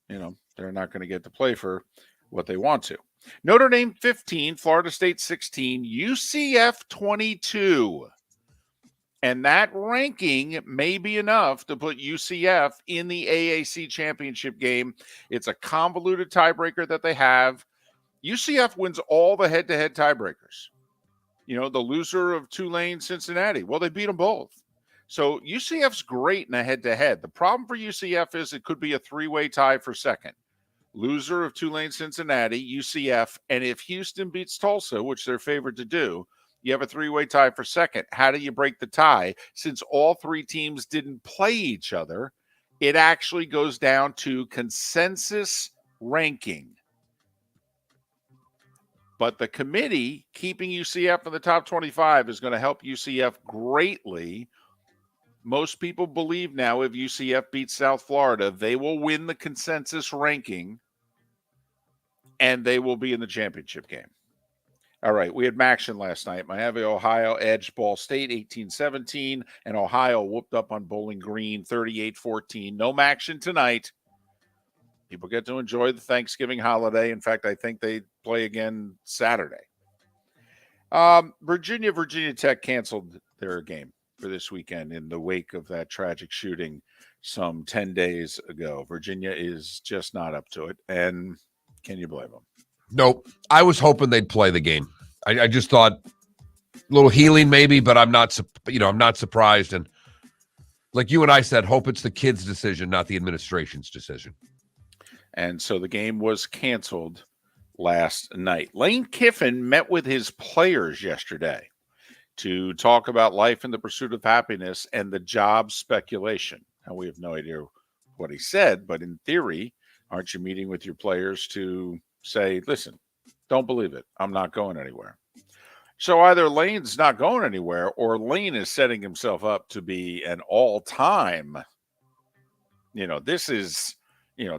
they're not going to get to play for what they want to. Notre Dame 15, Florida State 16, UCF 22. And that ranking may be enough to put UCF in the AAC championship game. It's a convoluted tiebreaker that they have. UCF wins all the head-to-head tiebreakers. The loser of Tulane, Cincinnati. Well, they beat them both. So UCF's great in a head-to-head. The problem for UCF is it could be a 3-way tie for second. Loser of Tulane, Cincinnati, UCF, and if Houston beats Tulsa, which they're favored to do, you have a 3-way tie for second. How do you break the tie? Since all 3 teams didn't play each other, it actually goes down to consensus ranking. But the committee keeping UCF in the top 25 is going to help UCF greatly. Most people believe now if UCF beats South Florida, they will win the consensus ranking and they will be in the championship game. All right, we had Maction last night. Miami, Ohio edged Ball State 18-17, and Ohio whooped up on Bowling Green 38-14. No Maction tonight. People get to enjoy the Thanksgiving holiday. In fact, I think they play again Saturday. Virginia Tech canceled their game for this weekend in the wake of that tragic shooting some 10 days ago. Virginia is just not up to it. And can you blame them? Nope. I was hoping they'd play the game. I just thought a little healing maybe, but I'm not surprised. And like you and I said, hope it's the kids' decision, not the administration's decision. And so the game was canceled last night. Lane Kiffin met with his players yesterday to talk about life in the pursuit of happiness and the job speculation. Now, we have no idea what he said, but in theory, aren't you meeting with your players to say, listen, don't believe it. I'm not going anywhere. So either Lane's not going anywhere or Lane is setting himself up to be an all-time, this is,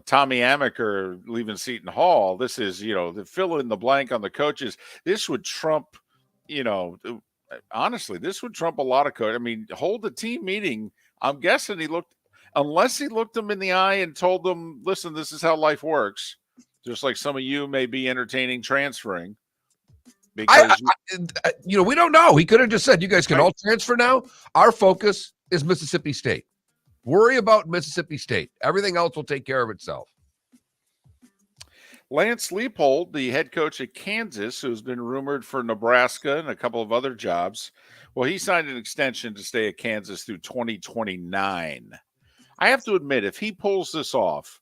Tommy Amaker leaving Seton Hall. This is, the fill in the blank on the coaches. This would trump, honestly, this would trump a lot of coaches. I mean, hold the team meeting. I'm guessing unless he looked them in the eye and told them, listen, this is how life works. Just like some of you may be entertaining transferring. Because we don't know. He could have just said, you guys can all transfer now. Our focus is Mississippi State. Worry about Mississippi State. Everything else will take care of itself. Lance Leipold, the head coach at Kansas, who's been rumored for Nebraska and a couple of other jobs, well, he signed an extension to stay at Kansas through 2029. I have to admit, if he pulls this off,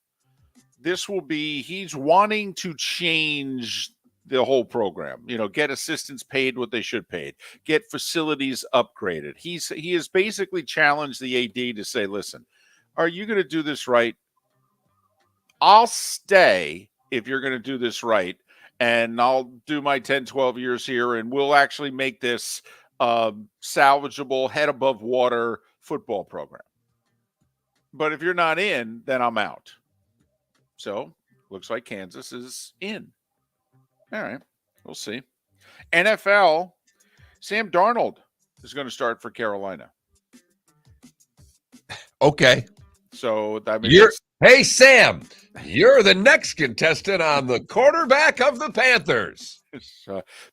he's wanting to change the whole program, get assistants paid what they should pay, get facilities upgraded. He has basically challenged the AD to say, listen, are you going to do this right? I'll stay if you're going to do this right, and I'll do my 10, 12 years here, and we'll actually make this salvageable, head above water football program. But if you're not in, then I'm out. So looks like Kansas is in. All right, we'll see. NFL, Sam Darnold is going to start for Carolina. Okay. So that means hey, Sam, you're the next contestant on the quarterback of the Panthers.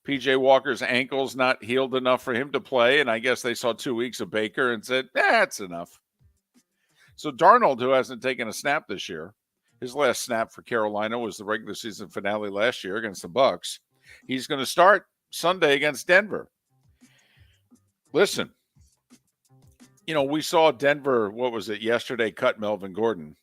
PJ Walker's ankle's not healed enough for him to play, and I guess they saw 2 weeks of Baker and said, that's enough. So Darnold, who hasn't taken a snap this year, his last snap for Carolina was the regular season finale last year against the Bucs. He's going to start Sunday against Denver. Listen, we saw Denver, yesterday, cut Melvin Gordon.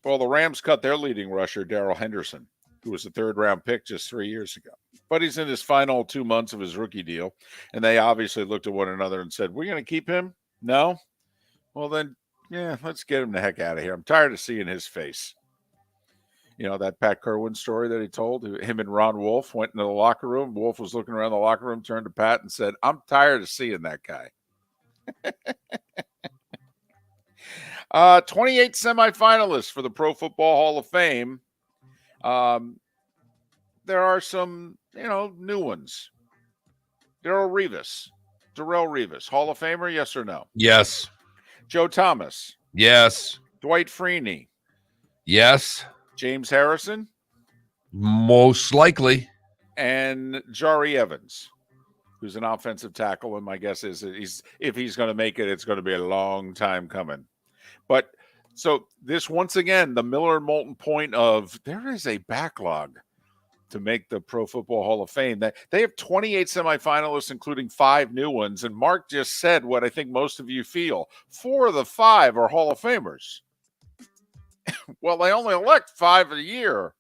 Well, the Rams cut their leading rusher, Darrell Henderson, who was a third-round pick just 3 years ago. But he's in his final 2 months of his rookie deal, and they obviously looked at one another and said, we're going to keep him? No? Well, then, let's get him the heck out of here. I'm tired of seeing his face. That Pat Kerwin story that he told, him and Ron Wolf went into the locker room. Wolf was looking around the locker room, turned to Pat and said, I'm tired of seeing that guy. 28 semifinalists for the Pro Football Hall of Fame. There are some, new ones. Darrelle Revis, Hall of Famer, yes or no? Yes. Joe Thomas. Yes. Dwight Freeney. Yes. James Harrison. Most likely. And Jari Evans, who's an offensive tackle, and my guess is that if he's going to make it, it's going to be a long time coming. But so this, once again, the Miller and Moulton point of there is a backlog to make the Pro Football Hall of Fame. That they have 28 semifinalists, including 5 new ones. And Mark just said what I think most of you feel. 4 of the 5 are Hall of Famers. Well, they only elect 5 a year.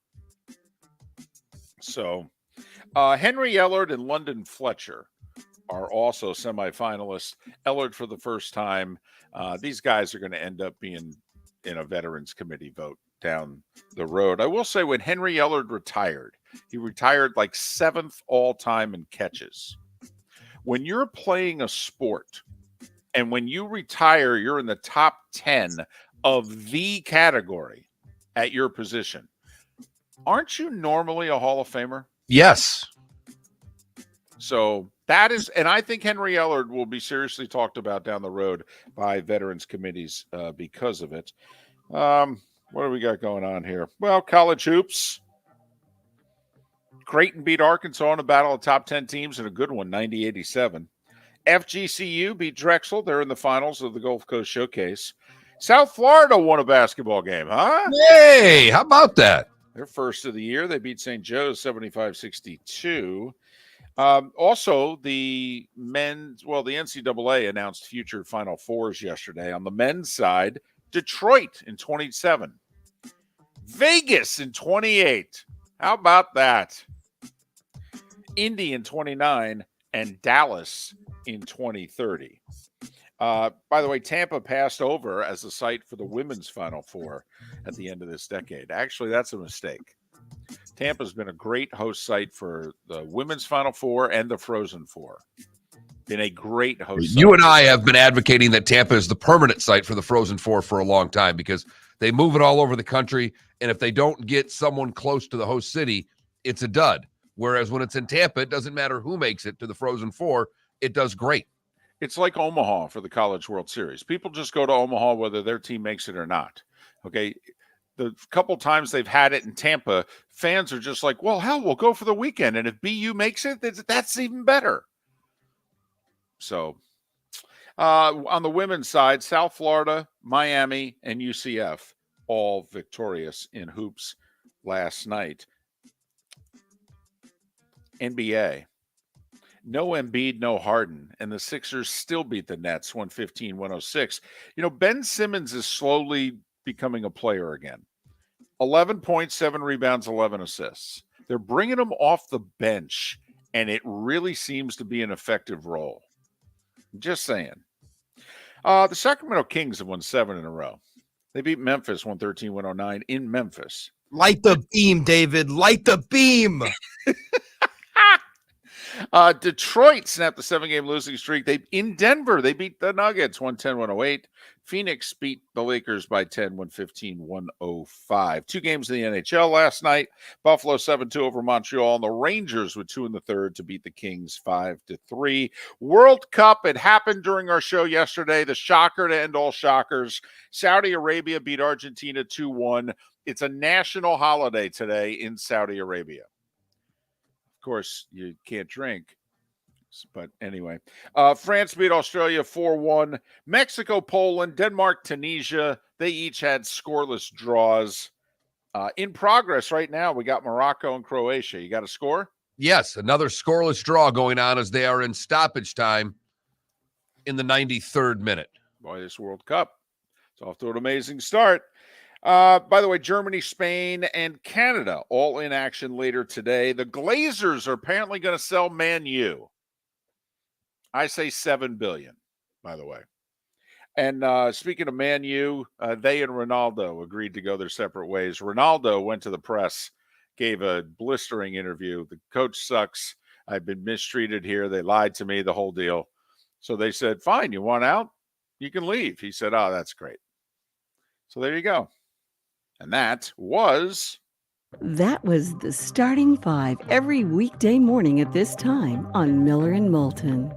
So Henry Elliott and London Fletcher are also semifinalists. Elliott for the first time. These guys are going to end up being in a Veterans Committee vote down the road. I will say when Henry Elliott retired, he retired like 7th all-time in catches. When you're playing a sport and when you retire, you're in the top 10 of the category at your position. Aren't you normally a Hall of Famer? Yes. So that is, and I think Henry Elliott will be seriously talked about down the road by veterans committees because of it. What do we got going on here? Well, college hoops. Creighton beat Arkansas in a battle of top 10 teams in a good one, 90-87. FGCU beat Drexel. They're in the finals of the Gulf Coast Showcase. South Florida won a basketball game, huh? Hey, how about that? Their first of the year. They beat St. Joe's 75-62. Also, the NCAA announced future Final Fours yesterday. On the men's side, Detroit in 27. Vegas in 28. How about that? Indy in 29 and Dallas in 2030. By the way, Tampa passed over as the site for the women's Final Four at the end of this decade. Actually, that's a mistake. Tampa's been a great host site for the women's Final Four and the Frozen Four. Been a great host site. You and I have been advocating that Tampa is the permanent site for the Frozen Four for a long time because they move it all over the country, and if they don't get someone close to the host city, it's a dud. Whereas when it's in Tampa, it doesn't matter who makes it to the Frozen Four. It does great. It's like Omaha for the College World Series. People just go to Omaha whether their team makes it or not. Okay. The couple times they've had it in Tampa, fans are just like, well, hell, we'll go for the weekend. And if BU makes it, that's even better. So on the women's side, South Florida, Miami, and UCF all victorious in hoops last night. NBA. No Embiid, no Harden, and the Sixers still beat the Nets 115-106. Ben Simmons is slowly becoming a player again. 11 points, 7 rebounds, 11 assists. They're bringing him off the bench, and it really seems to be an effective role. Just saying. The Sacramento Kings have won 7 in a row. They beat Memphis 113-109 in Memphis. Light the beam, David. Light the beam. Detroit snapped the 7-game losing streak. In Denver, they beat the Nuggets 110-108. Phoenix beat the Lakers by 10, 115-105. 2 games in the NHL last night. Buffalo 7-2 over Montreal, and the Rangers with 2 in the third to beat the Kings 5-3. World Cup, it happened during our show yesterday. The shocker to end all shockers. Saudi Arabia beat Argentina 2-1. It's a national holiday today in Saudi Arabia. Of course, you can't drink. But anyway, France beat Australia 4-1. Mexico, Poland, Denmark, Tunisia, they each had scoreless draws. In progress right now, we got Morocco and Croatia. You got a score? Yes, another scoreless draw going on as they are in stoppage time in the 93rd minute. Boy, this World Cup, it's off to an amazing start. By the way, Germany, Spain, and Canada all in action later today. The Glazers are apparently going to sell Man U. I say $7 billion, by the way. And speaking of Man U, they and Ronaldo agreed to go their separate ways. Ronaldo went to the press, gave a blistering interview. The coach sucks. I've been mistreated here. They lied to me, the whole deal. So they said, fine, you want out? You can leave. He said, oh, that's great. So there you go. And that was the Starting 5 every weekday morning at this time on Miller and Moulton.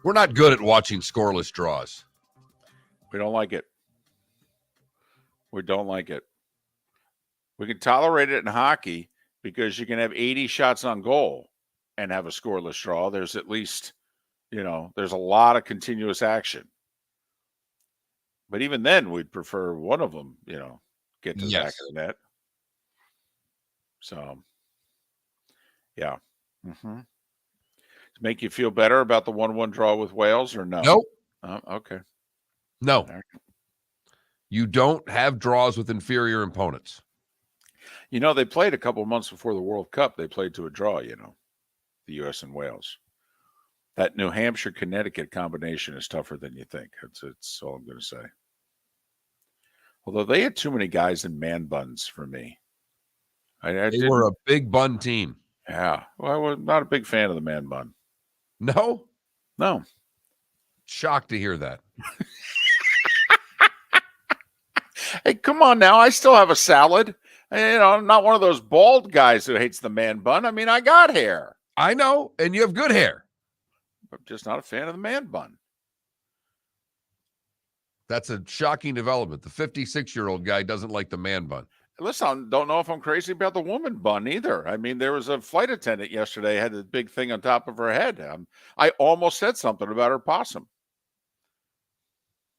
We're not good at watching scoreless draws. We don't like it. We don't like it. We can tolerate it in hockey because you can have 80 shots on goal and have a scoreless draw. There's at least, there's a lot of continuous action. But even then, we'd prefer one of them, get to the back of the net. So, yeah. Mm-hmm. To make you feel better about the 1-1 draw with Wales or no? Nope. Okay. No. You don't have draws with inferior opponents. They played a couple of months before the World Cup. They played to a draw, the U.S. and Wales. That New Hampshire-Connecticut combination is tougher than you think. That's all I'm going to say. Although they had too many guys in man buns for me. They were a big bun team. Yeah. Well, I was not a big fan of the man bun. No? No. Shocked to hear that. Hey, come on now. I still have a salad. I'm not one of those bald guys who hates the man bun. I mean, I got hair. I know, and you have good hair. I'm just not a fan of the man bun. That's a shocking development. The 56-year-old guy doesn't like the man bun. Listen, I don't know if I'm crazy about the woman bun either. I mean, there was a flight attendant yesterday had a big thing on top of her head. I almost said something about her possum.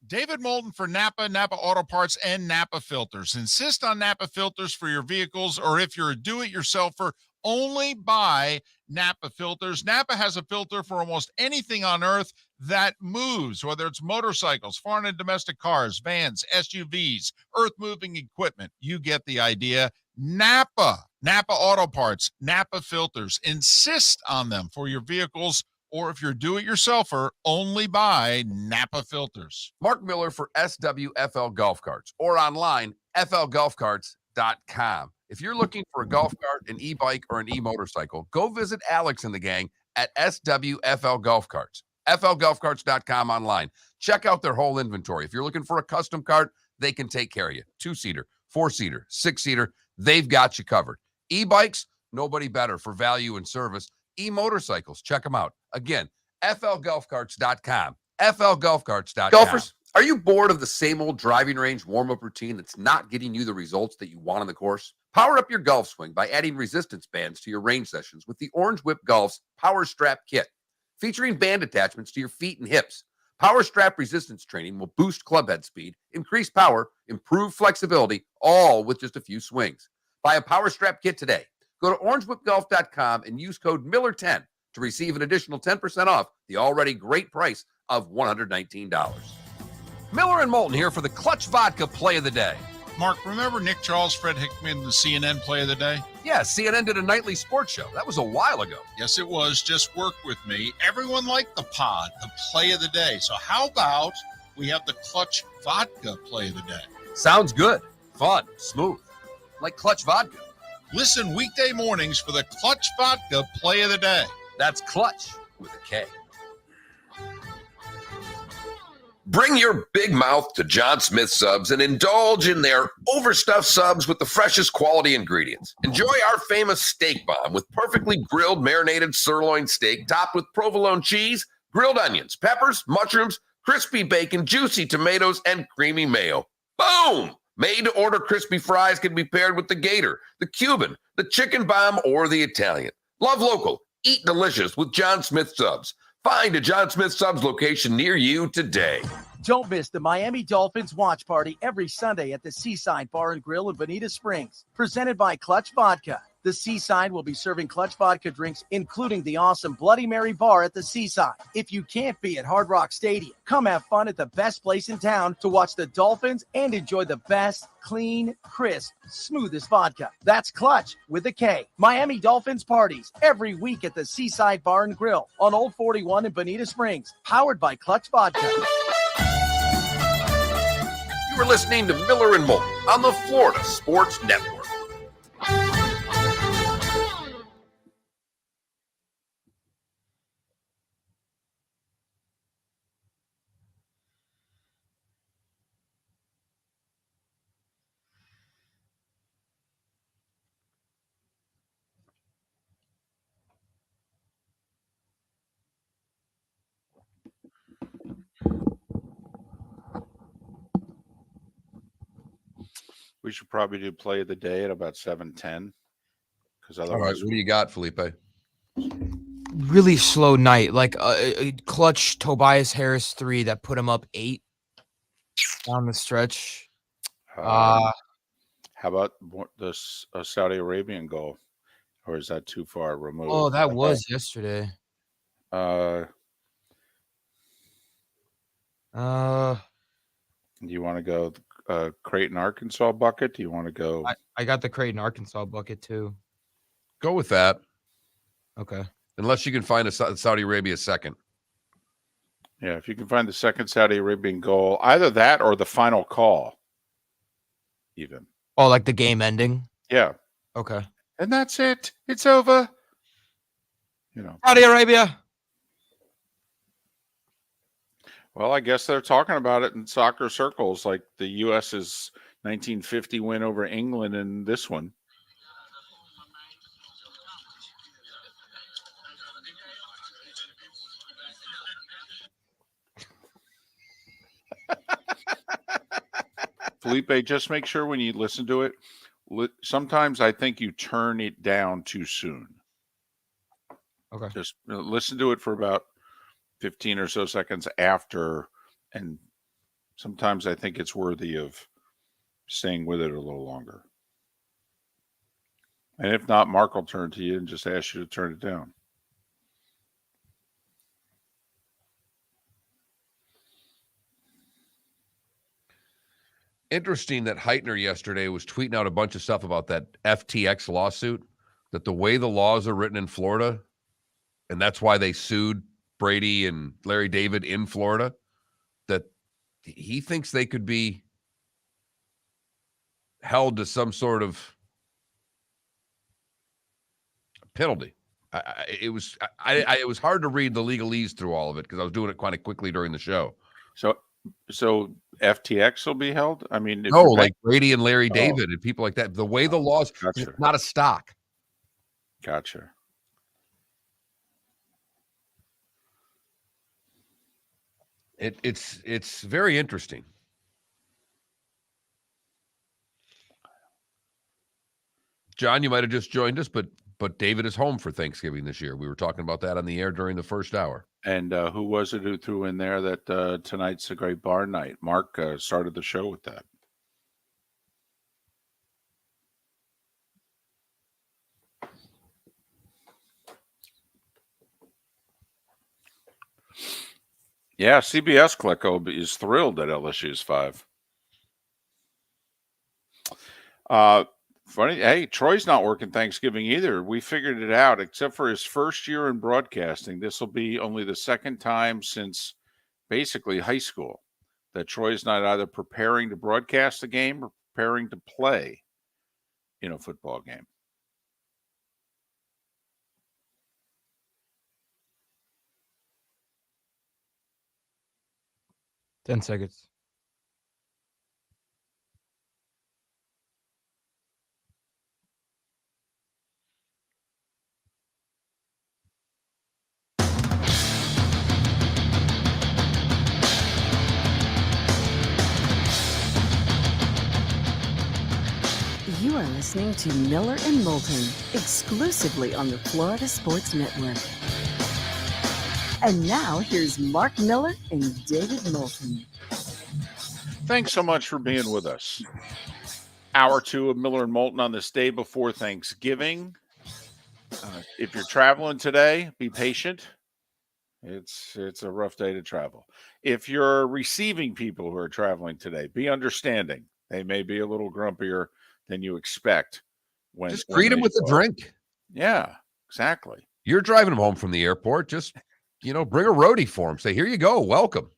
David Moulton for Napa, Napa Auto Parts, and Napa Filters. Insist on Napa filters for your vehicles, or if you're a do-it-yourselfer, only buy Napa filters. Napa has a filter for almost anything on earth that moves, whether it's motorcycles, foreign and domestic cars, vans, SUVs, earth-moving equipment. You get the idea. Napa Auto Parts, Napa filters. Insist on them for your vehicles, or if you're a do-it-yourselfer, only buy Napa filters. Mark Miller for SWFL Golf Carts, or online, flgolfcarts.com. If you're looking for a golf cart, an e-bike, or an e-motorcycle, go visit Alex and the gang at SWFL Golf Carts. flgolfcarts.com online. Check out their whole inventory. If you're looking for a custom cart, they can take care of you. 2-seater, 4-seater, 6-seater, they've got you covered. E-bikes, nobody better for value and service. E-motorcycles, check them out. Again, flgolfcarts.com. flgolfcarts.com. Golfers, are you bored of the same old driving range warm-up routine that's not getting you the results that you want on the course? Power up your golf swing by adding resistance bands to your range sessions with the Orange Whip Golf's Power Strap Kit. Featuring band attachments to your feet and hips, Power Strap resistance training will boost club head speed, increase power, improve flexibility, all with just a few swings. Buy a Power Strap kit today. Go to orangewhipgolf.com and use code Miller10 to receive an additional 10% off the already great price of $119. Miller and Moulton here for the Clutch Vodka Play of the Day. Mark, remember Nick Charles, Fred Hickman, the CNN Play of the Day? Yeah, CNN did a nightly sports show. That was a while ago. Yes, it was. Just work with me. Everyone liked the pod, the Play of the Day. So how about we have the Clutch Vodka Play of the Day? Sounds good. Fun. Smooth. Like Clutch Vodka. Listen weekday mornings for the Clutch Vodka Play of the Day. That's Clutch with a K. Bring your big mouth to John Smith Subs and indulge in their overstuffed subs with the freshest quality ingredients. Enjoy our famous steak bomb with perfectly grilled marinated sirloin steak topped with provolone cheese, grilled onions, peppers, mushrooms, crispy bacon, juicy tomatoes, and creamy mayo. Boom! Made-to-order crispy fries can be paired with the Gator, the Cuban, the chicken bomb, or the Italian. Love local. Eat delicious with John Smith Subs. Find a John Smith Subs location near you today. Don't miss the Miami Dolphins watch party every Sunday at the Seaside Bar and Grill in Bonita Springs. Presented by Clutch Vodka. The Seaside will be serving Clutch Vodka drinks, including the awesome Bloody Mary bar at the Seaside. If you can't be at Hard Rock Stadium, come have fun at the best place in town to watch the Dolphins and enjoy the best, clean, crisp, smoothest vodka. That's Clutch with a K. Miami Dolphins parties every week at the Seaside Bar and Grill on Old 41 in Bonita Springs. Powered by Clutch Vodka. You are listening to Miller and Moulton on the Florida Sports Network. We should probably do Play of the Day at about 7:10. Because All right, otherwise, what do you got, Felipe? Really slow night. Like a clutch Tobias Harris 3 that put him up 8 down the stretch. how about the Saudi Arabian goal? Or is that too far removed? Oh, that was yesterday. Do Uh, you want to go Creighton, Arkansas bucket? Do you want to go? I got the Creighton, Arkansas bucket too. Go with that. Okay. Unless you can find a Saudi Arabia second. Yeah, if you can find the second Saudi Arabian goal, either that or the final call. Even. Oh, like the game ending? Yeah. Okay. And that's it. It's over. You know. Saudi Arabia. Well, I guess they're talking about it in soccer circles, like the U.S.'s 1950 win over England and this one. Felipe, just make sure when you listen to it, sometimes I think you turn it down too soon. Okay. Just listen to it for about 15 or so seconds after, and sometimes I think it's worthy of staying with it a little longer. And if not, Mark will turn to you and just ask you to turn it down. Interesting that Heitner yesterday was tweeting out a bunch of stuff about that FTX lawsuit, that the way the laws are written in Florida, and that's why they sued Brady and Larry David in Florida, that he thinks they could be held to some sort of penalty. It was hard to read the legalese through all of it because I was doing it quite quickly during the show. So FTX will be held? I mean, no, like Brady and Larry David and people like that. The way the laws, gotcha. It's not a stock. Gotcha. It's very interesting. John, you might have just joined us, but but David is home for Thanksgiving this year. We were talking about that on the air during the first hour. And who was it who threw in there that tonight's a great bar night? Mark started the show with that. Yeah, CBS Klecko is thrilled that LSU's 5. Funny, hey, Troy's not working Thanksgiving either. We figured it out, except for his first year in broadcasting. This will be only the second time since basically high school that Troy's not either preparing to broadcast a game or preparing to play in a football game. Ten seconds. You are listening to Miller and Moulton, exclusively on the Florida Sports Network. And now here's Mark Miller and David Moulton. Thanks so much for being with us. Hour 2 of Miller and Moulton on this day before Thanksgiving. If you're traveling today, be patient. It's a rough day to travel. If you're receiving people who are traveling today, be understanding. They may be a little grumpier than you expect. Just greet them with a drink. Yeah, exactly. You're driving them home from the airport. Just, bring a roadie for them. Say, here you go. Welcome.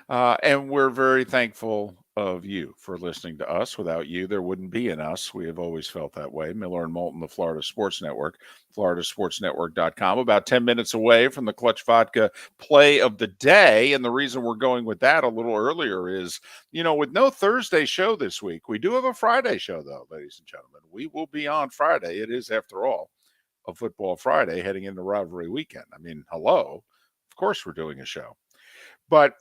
And we're very thankful of you for listening to us. Without you, there wouldn't be an us. We have always felt that way. Miller and Moulton, the Florida Sports Network, floridasportsnetwork.com. About 10 minutes away from the Clutch Vodka play of the day. And the reason we're going with that a little earlier is, with no Thursday show this week, we do have a Friday show, though, ladies and gentlemen. We will be on Friday. It is, after all, a football Friday heading into rivalry weekend. I mean, hello. Of course we're doing a show. But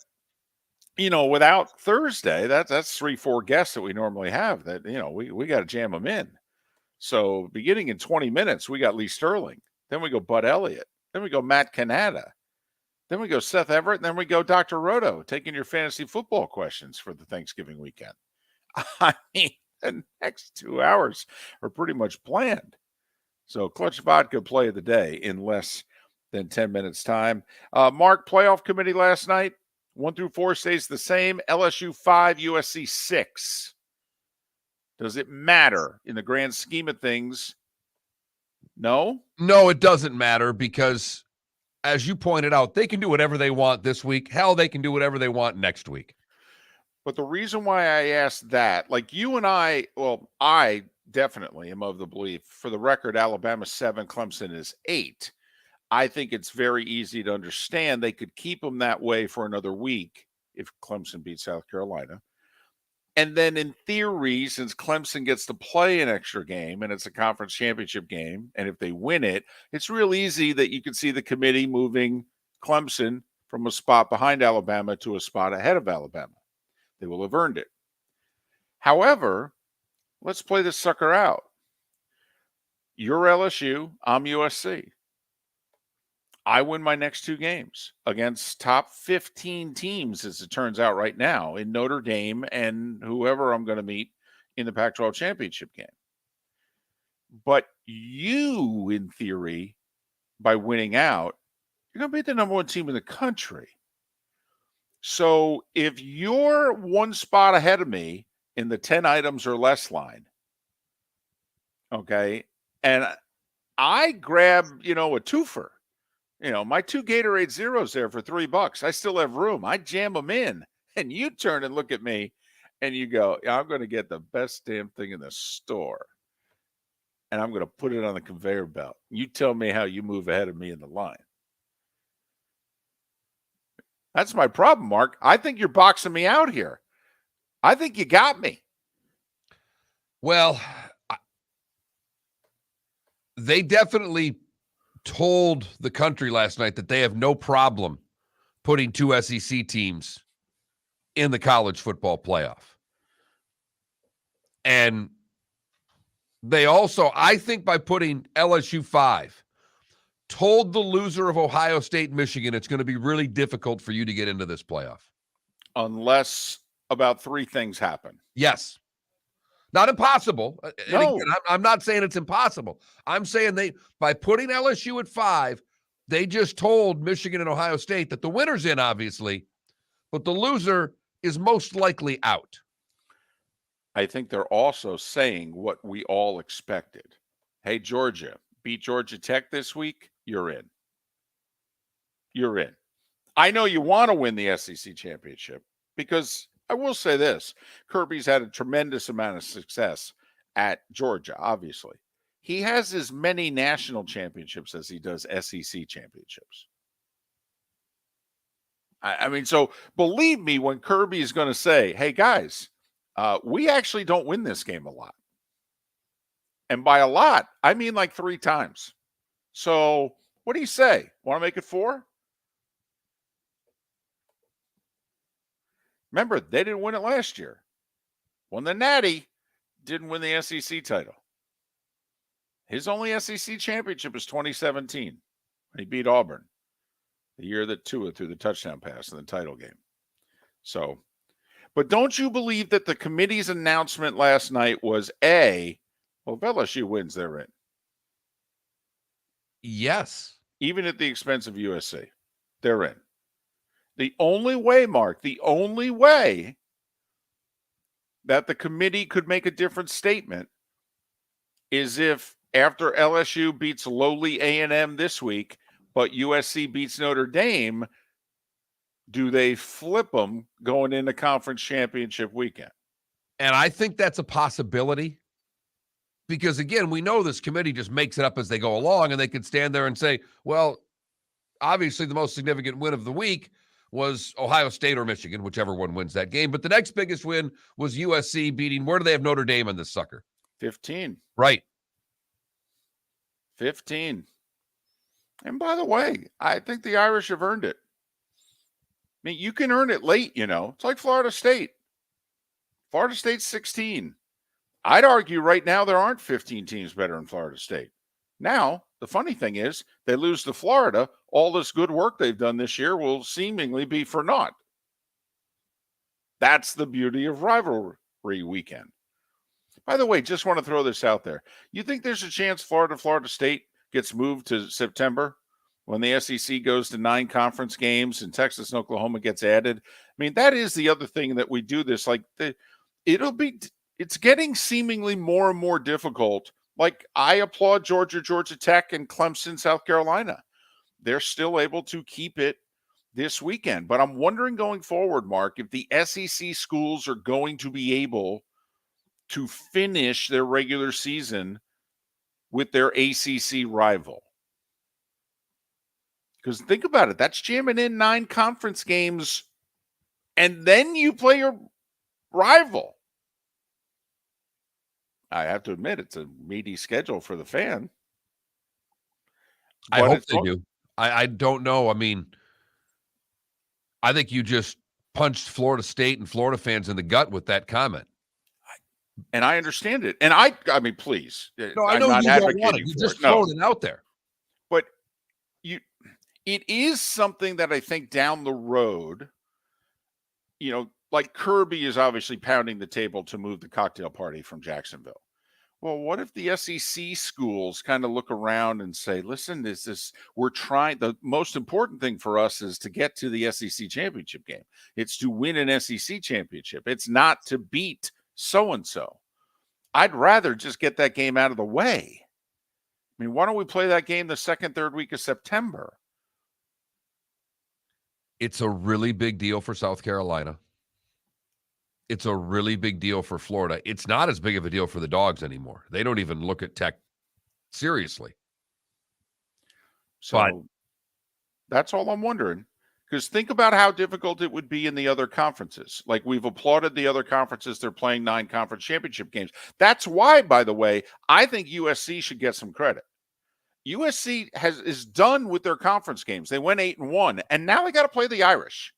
without Thursday, that's 3-4 guests that we normally have that, we got to jam them in. So beginning in 20 minutes, we got Lee Sterling. Then we go Bud Elliott. Then we go Matt Cannata. Then we go Seth Everett. And then we go Dr. Roto, taking your fantasy football questions for the Thanksgiving weekend. I mean, the next 2 hours are pretty much planned. So Clutch Vodka play of the day in less than 10 minutes time. Mark, playoff committee last night. 1 through 4 stays the same. LSU 5, USC 6. Does it matter in the grand scheme of things? No? No, it doesn't matter because, as you pointed out, they can do whatever they want this week. Hell, they can do whatever they want next week. But the reason why I asked that, like you and I definitely am of the belief, for the record, Alabama 7, Clemson is 8. I think it's very easy to understand they could keep them that way for another week if Clemson beats South Carolina. And then in theory, since Clemson gets to play an extra game and it's a conference championship game, and if they win it, it's real easy that you can see the committee moving Clemson from a spot behind Alabama to a spot ahead of Alabama. They will have earned it. However, let's play this sucker out. You're LSU, I'm USC. I win my next 2 games against top 15 teams, as it turns out right now, in Notre Dame and whoever I'm going to meet in the Pac-12 championship game. But you, in theory, by winning out, you're going to be the number 1 team in the country. So if you're 1 spot ahead of me in the 10 items or less line, okay, and I grab, a twofer. My 2 Gatorade Zeros there for $3. I still have room. I jam them in. And you turn and look at me and you go, I'm going to get the best damn thing in the store. And I'm going to put it on the conveyor belt. You tell me how you move ahead of me in the line. That's my problem, Mark. I think you're boxing me out here. I think you got me. Well, they definitely told the country last night that they have no problem putting 2 SEC teams in the college football playoff. And They also, I think by putting LSU 5, told the loser of Ohio State and Michigan it's going to be really difficult for you to get into this playoff. Unless about 3 things happen. Yes. Not impossible. And No. again, I'm not saying it's impossible. I'm saying by putting LSU at 5, they just told Michigan and Ohio State that the winner's in, obviously, but the loser is most likely out. I think they're also saying what we all expected. Hey, Georgia, beat Georgia Tech this week, you're in. You're in. I know you want to win the SEC championship because I will say this, Kirby's had a tremendous amount of success at Georgia, obviously. He has as many national championships as he does SEC championships. I mean, so believe me when Kirby is going to say, hey, guys, we actually don't win this game a lot. And by a lot, I mean like 3 times. So what do you say? Want to make it 4? Remember, they didn't win it last year. Won the Natty, didn't win the SEC title. His only SEC championship is 2017 when he beat Auburn, the year that Tua threw the touchdown pass in the title game. So, but don't you believe that the committee's announcement last night was if LSU wins, they're in? Yes. Even at the expense of USC, they're in. The only way, Mark, the only way that the committee could make a different statement is if after LSU beats lowly A&M this week, but USC beats Notre Dame, do they flip them going into conference championship weekend? And I think that's a possibility because, again, we know this committee just makes it up as they go along, and they could stand there and say, well, obviously the most significant win of the week was Ohio State or Michigan, whichever one wins that game. But the next biggest win was USC beating, where do they have Notre Dame in this sucker? 15. Right. 15. And by the way, I think the Irish have earned it. I mean, you can earn it late, you know. It's like Florida State. Florida State's 16. I'd argue right now there aren't 15 teams better than Florida State. Now, the funny thing is, they lose to Florida. All this good work they've done this year will seemingly be for naught. That's the beauty of rivalry weekend. By the way, just want to throw this out there. You think there's a chance Florida State gets moved to September when the SEC goes to 9 conference games and Texas and Oklahoma gets added? I mean, that is the other thing that we do this. Like, it's getting seemingly more and more difficult. Like, I applaud Georgia Tech, and Clemson, South Carolina. They're still able to keep it this weekend. But I'm wondering going forward, Mark, if the SEC schools are going to be able to finish their regular season with their ACC rival. Because think about it, that's jamming in 9 conference games, and then you play your rival. I have to admit, it's a meaty schedule for the fan. I hope they do. I don't know. I mean, I think you just punched Florida State and Florida fans in the gut with that comment. And I understand it. And I mean, please. No, I know you don't want it. You just throwing it out there. But it is something that I think down the road, you know, like Kirby is obviously pounding the table to move the cocktail party from Jacksonville. Well, what if the SEC schools kind of look around and say, listen, we're trying, the most important thing for us is to get to the SEC championship game. It's to win an SEC championship. It's not to beat so-and-so. I'd rather just get that game out of the way. I mean, why don't we play that game the second, third week of September? It's a really big deal for South Carolina. It's a really big deal for Florida. It's not as big of a deal for the Dogs anymore. They don't even look at Tech seriously. So that's all I'm wondering. Because think about how difficult it would be in the other conferences. Like, we've applauded the other conferences. They're playing 9 conference championship games. That's why, by the way, I think USC should get some credit. USC is done with their conference games. They went 8-1, and now they got to play the Irish.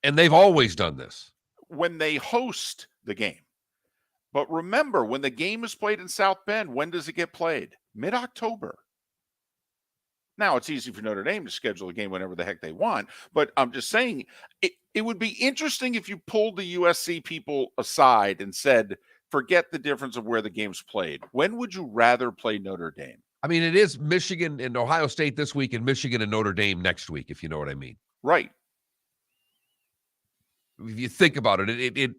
And they've always done this. When they host the game. But remember, when the game is played in South Bend, when does it get played? Mid-October. Now, it's easy for Notre Dame to schedule a game whenever the heck they want, but I'm just saying it would be interesting if you pulled the USC people aside and said, forget the difference of where the game's played. When would you rather play Notre Dame? I mean, it is Michigan and Ohio State this week and Michigan and Notre Dame next week, if you know what I mean. Right. If you think about it,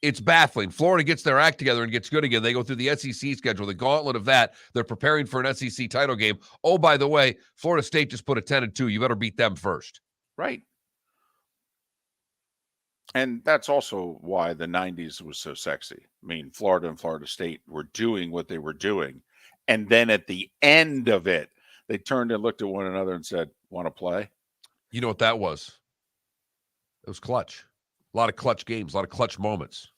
it's baffling. Florida gets their act together and gets good again. They go through the SEC schedule, the gauntlet of that. They're preparing for an SEC title game. Oh, by the way, Florida State just put a 10-2. You better beat them first. Right. And that's also why the 90s was so sexy. I mean, Florida and Florida State were doing what they were doing. And then at the end of it, they turned and looked at one another and said, want to play? You know what that was? It was clutch. A lot of clutch games, a lot of clutch moments.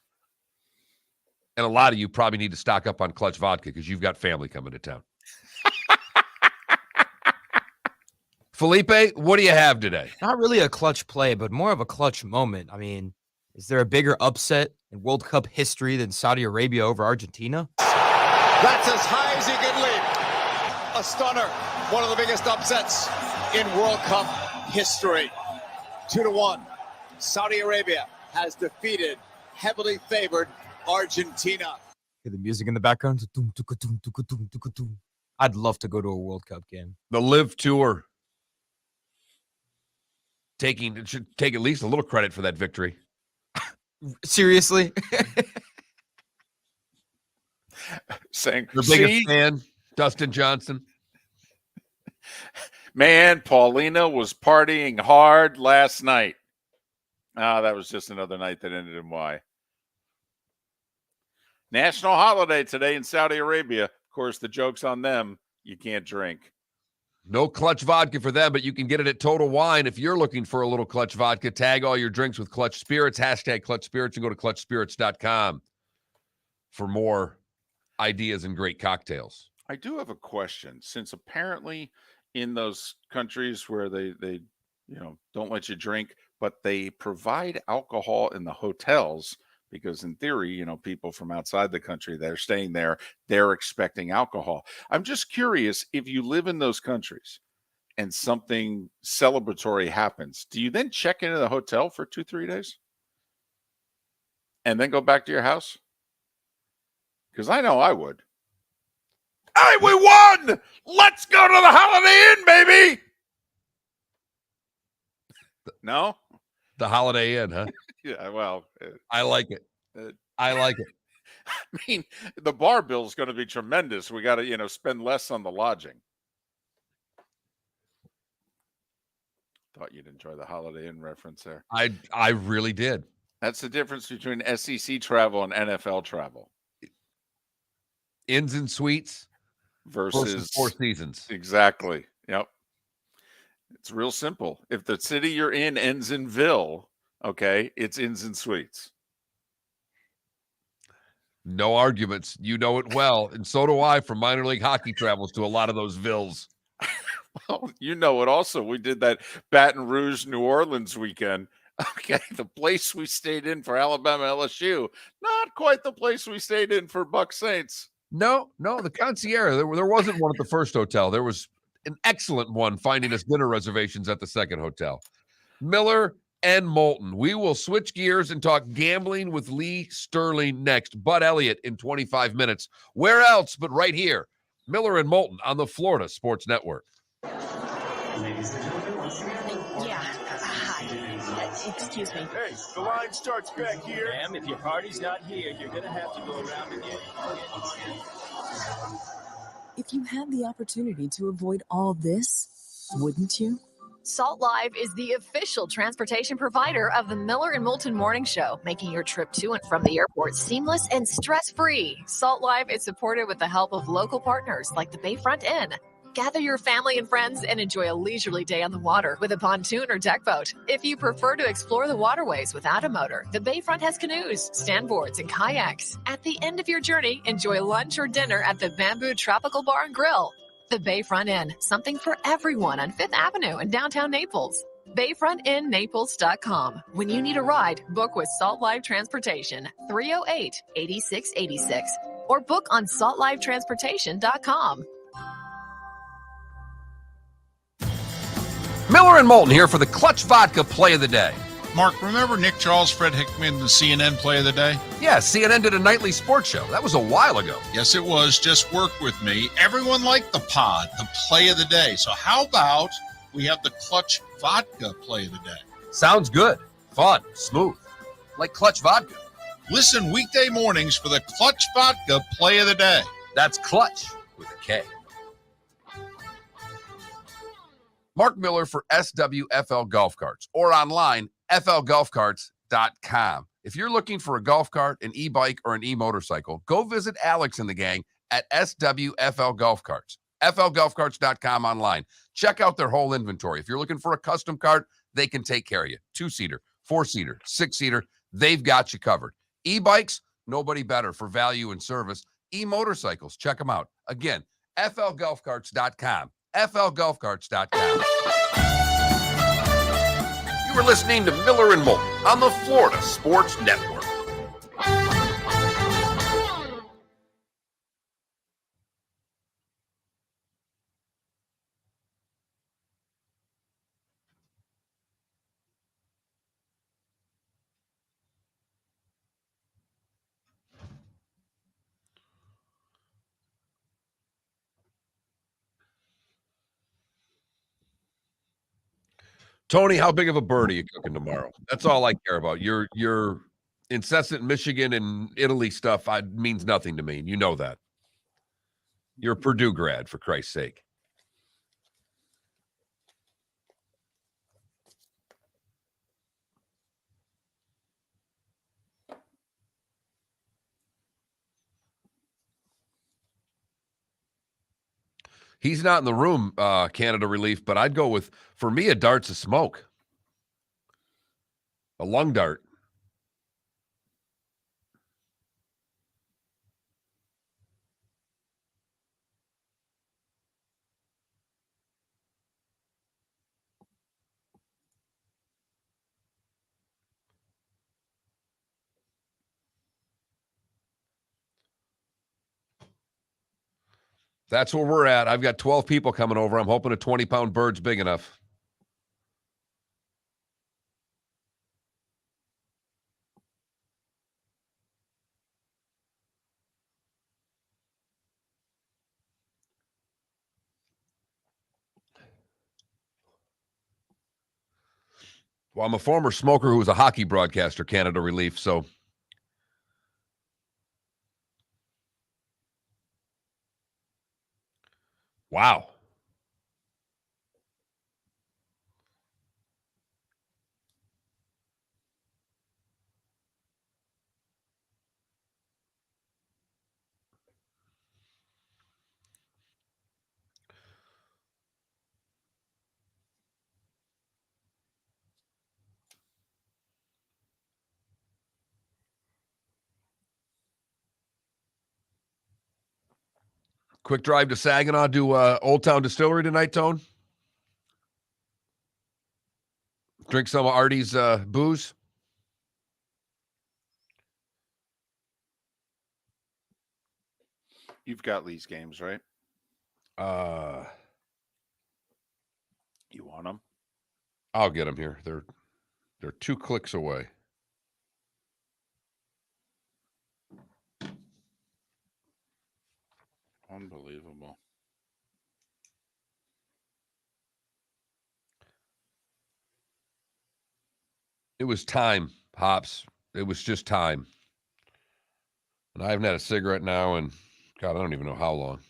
And a lot of you probably need to stock up on clutch vodka because you've got family coming to town. Felipe, what do you have today? Not really a clutch play, but more of a clutch moment. I mean, is there a bigger upset in World Cup history than Saudi Arabia over Argentina? That's as high as he can leap. A stunner. One of the biggest upsets in World Cup history. 2-1. Saudi Arabia has defeated heavily favored Argentina. Hear the music in the background. I'd love to go to a World Cup game. The Live Tour. It should take at least a little credit for that victory. Seriously? Saying, the biggest fan, Dustin Johnson. Man, Paulina was partying hard last night. That was just another night that ended in Y. National holiday today in Saudi Arabia. Of course, the joke's on them. You can't drink. No clutch vodka for them, but you can get it at Total Wine. If you're looking for a little clutch vodka, tag all your drinks with Clutch Spirits, hashtag Clutch Spirits, and go to clutchspirits.com for more ideas and great cocktails. I do have a question, since apparently in those countries where they don't let you drink, but they provide alcohol in the hotels because in theory, people from outside the country that are staying there, they're expecting alcohol. I'm just curious, if you live in those countries and something celebratory happens, do you then check into the hotel for 2-3 days and then go back to your house? Because I know I would. Hey, we won! Let's go to the Holiday Inn, baby! No? The Holiday Inn, huh? Yeah, well. I like it. I like it. I mean, the bar bill is going to be tremendous. We got to, spend less on the lodging. Thought you'd enjoy the Holiday Inn reference there. I really did. That's the difference between SEC travel and NFL travel. Inns and suites versus Four Seasons. Exactly. Yep. It's real simple. If the city you're in ends in Ville, okay, it's Inns and Suites. No arguments. You know it well. And so do I from minor league hockey travels to a lot of those Villes. Well, you know it also. We did that Baton Rouge, New Orleans weekend. Okay, the place we stayed in for Alabama LSU, not quite the place we stayed in for Buck Saints. No, the concierge. There wasn't one at the first hotel. There was an excellent one finding us dinner reservations at the second hotel. Miller and Moulton. We will switch gears and talk gambling with Lee Sterling next. Bud Elliott in 25 minutes. Where else but right here? Miller and Moulton on the Florida Sports Network. Ladies and gentlemen, once again. Yeah. Hi. Excuse me. Hey, the line starts back here. Ma'am, if your party's not here, you're going to have to go around again. If you had the opportunity to avoid all this, wouldn't you? Salt Live is the official transportation provider of the Miller and Moulton Morning Show, making your trip to and from the airport seamless and stress-free. Salt Live is supported with the help of local partners like the Bayfront Inn. Gather your family and friends and enjoy a leisurely day on the water with a pontoon or deck boat. If you prefer to explore the waterways without a motor, the Bayfront has canoes, standboards, and kayaks. At the end of your journey, enjoy lunch or dinner at the Bamboo Tropical Bar and Grill. The Bayfront Inn, something for everyone on 5th Avenue in downtown Naples. BayfrontInNaples.com. When you need a ride, book with Salt Life Transportation, 308-8686, or book on saltlifetransportation.com. Miller and Moulton here for the Clutch Vodka Play of the Day. Mark, remember Nick Charles, Fred Hickman, the CNN Play of the Day? Yeah, CNN did a nightly sports show. That was a while ago. Yes, it was. Just work with me. Everyone liked the pod, the Play of the Day. So how about we have the Clutch Vodka Play of the Day? Sounds good. Fun. Smooth. Like Clutch Vodka. Listen weekday mornings for the Clutch Vodka Play of the Day. That's Clutch with a K. Mark Miller for SWFL Golf Carts or online, flgolfcarts.com. If you're looking for a golf cart, an e-bike, or an e-motorcycle, go visit Alex and the gang at SWFL Golf Carts. flgolfcarts.com online. Check out their whole inventory. If you're looking for a custom cart, they can take care of you. 2-seater, 4-seater, 6-seater, they've got you covered. E-bikes, nobody better for value and service. E-motorcycles, check them out. Again, flgolfcarts.com. flgolfcarts.com. You were listening to Miller and Moulton on the Florida Sports Network. Tony, how big of a bird are you cooking tomorrow? That's all I care about. Your incessant Michigan and Italy stuff means nothing to me. You know that. You're a Purdue grad, for Christ's sake. He's not in the room, Canada Relief, but I'd go with, for me, a dart's a smoke. A lung dart. That's where we're at. I've got 12 people coming over. I'm hoping a 20-pound bird's big enough. Well, I'm a former smoker who was a hockey broadcaster, Canada Relief, so wow. Quick drive to Saginaw, do Old Town Distillery tonight, Tone. Drink some of Artie's booze. You've got Lee's games, right? You want them? I'll get them here. They're 2 clicks away. Unbelievable. It was time, Hops. It was just time. And I haven't had a cigarette now in, God, I don't even know how long.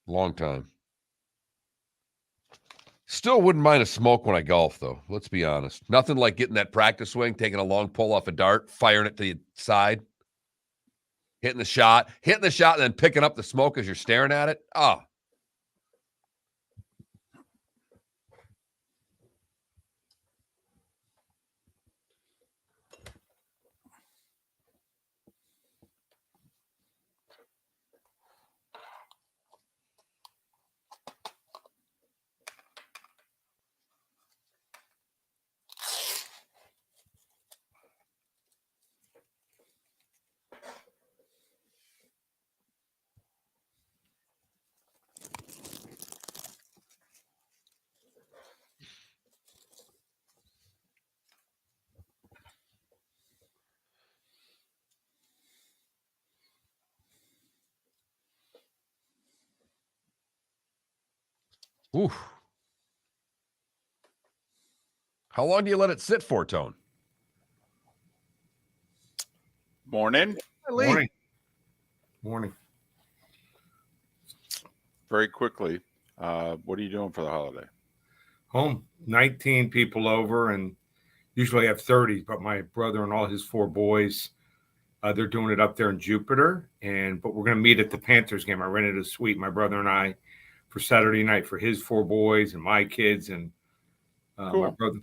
Long time. Still wouldn't mind a smoke when I golf, though. Let's be honest. Nothing like getting that practice swing, taking a long pull off a dart, firing it to the side, hitting the shot, and then picking up the smoke as you're staring at it. Oh. Oof. How long do you let it sit for, Tone? Morning. Morning. Morning. Very quickly, what are you doing for the holiday? Home. 19 people over, and usually have 30, but my brother and all his 4 boys, they're doing it up there in Jupiter. But we're going to meet at the Panthers game. I rented a suite, my brother and I, for Saturday night for his 4 boys and my kids and Cool. my brother.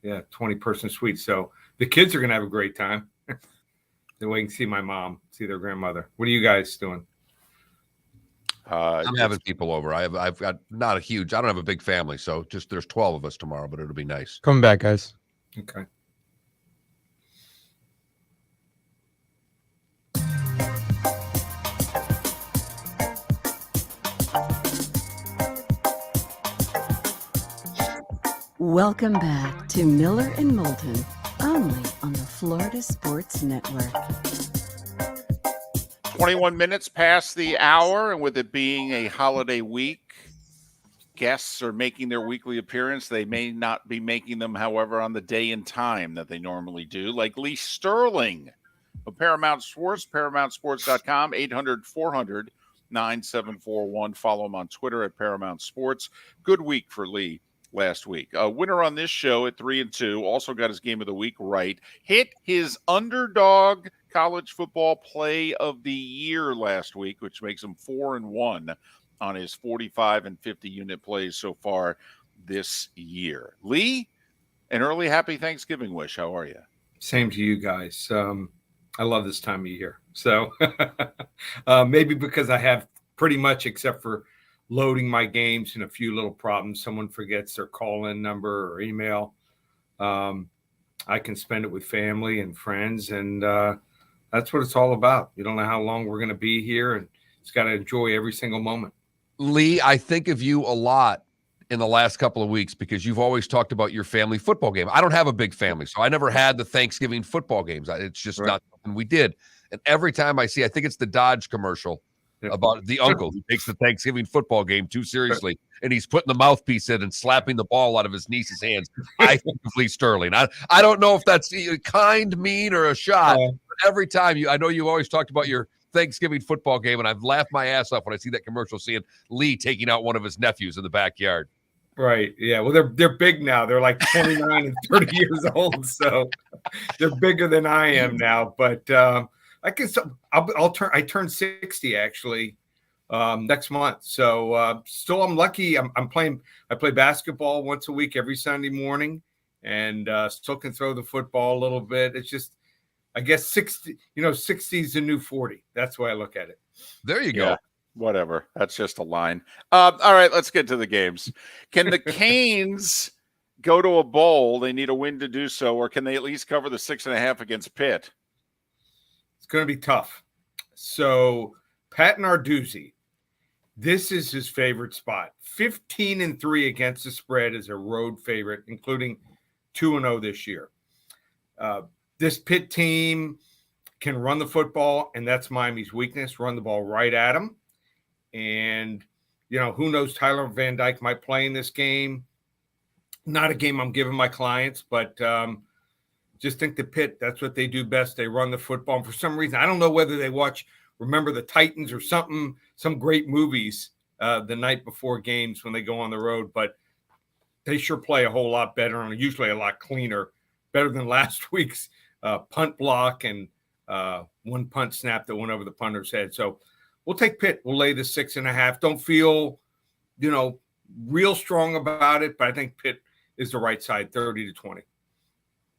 Yeah, 20-person suite. So the kids are going to have a great time. Then we can see my mom, see their grandmother. What are you guys doing? I'm having people over. I've got not a huge. I don't have a big family, so just there's 12 of us tomorrow, but it'll be nice. Come back, guys. Okay. Welcome back to Miller and Moulton, only on the Florida Sports Network. 21 minutes past the hour, and with it being a holiday week, guests are making their weekly appearance. They may not be making them, however, on the day and time that they normally do, like Lee Sterling of Paramount Sports, ParamountSports.com, 800-400-9741. Follow him on Twitter at Paramount Sports. Good week for Lee last week. A winner on this show at 3-2, also got his game of the week right. Hit his underdog college football play of the year last week, which makes him 4-1 on his 45 and 50 unit plays so far this year. Lee, an early happy Thanksgiving wish. How are you? Same to you guys. I love this time of year. So maybe because I have pretty much, except for loading my games and a few little problems, someone forgets their call-in number or email, I can spend it with family and friends, and that's what it's all about. You don't know how long we're going to be here, and it's got to enjoy every single moment. Lee, I think of you a lot in the last couple of weeks because you've always talked about your family football game. I don't have a big family, so I never had the Thanksgiving football games. It's just not something we did. And every time I see, I think it's the Dodge commercial about the uncle who takes the Thanksgiving football game too seriously, and he's putting the mouthpiece in and slapping the ball out of his niece's hands. I think of Lee Sterling. I don't know if that's kind, mean, or a shot. But every time I know you always talked about your Thanksgiving football game, and I've laughed my ass off when I see that commercial, seeing Lee taking out one of his nephews in the backyard. Right. Yeah. Well, they're big now. They're like 29 and 30 years old, so they're bigger than I am now. But I turn 60 actually next month. So still, I'm lucky. I play basketball once a week every Sunday morning, and still can throw the football a little bit. It's just, I guess 60 is the new 40. That's the way I look at it. There you go. Yeah, whatever. That's just a line. All right, let's get to the games. Can the Canes go to a bowl? They need a win to do so, or can they at least cover the 6.5 against Pitt? It's going to be tough. So Pat Narduzzi, this is his favorite spot. 15-3 against the spread as a road favorite, including 2-0 this year. This Pitt team can run the football, and that's Miami's weakness. Run the ball right at them. And, who knows, Tyler Van Dyke might play in this game. Not a game I'm giving my clients, but just think the Pitt, that's what they do best. They run the football. And for some reason, I don't know whether they watch Remember the Titans or something, some great movies the night before games when they go on the road, but they sure play a whole lot better and usually a lot cleaner, better than last week's punt block and one punt snap that went over the punter's head. So we'll take Pitt. We'll lay the 6.5. Don't feel, real strong about it, but I think Pitt is the right side, 30-20.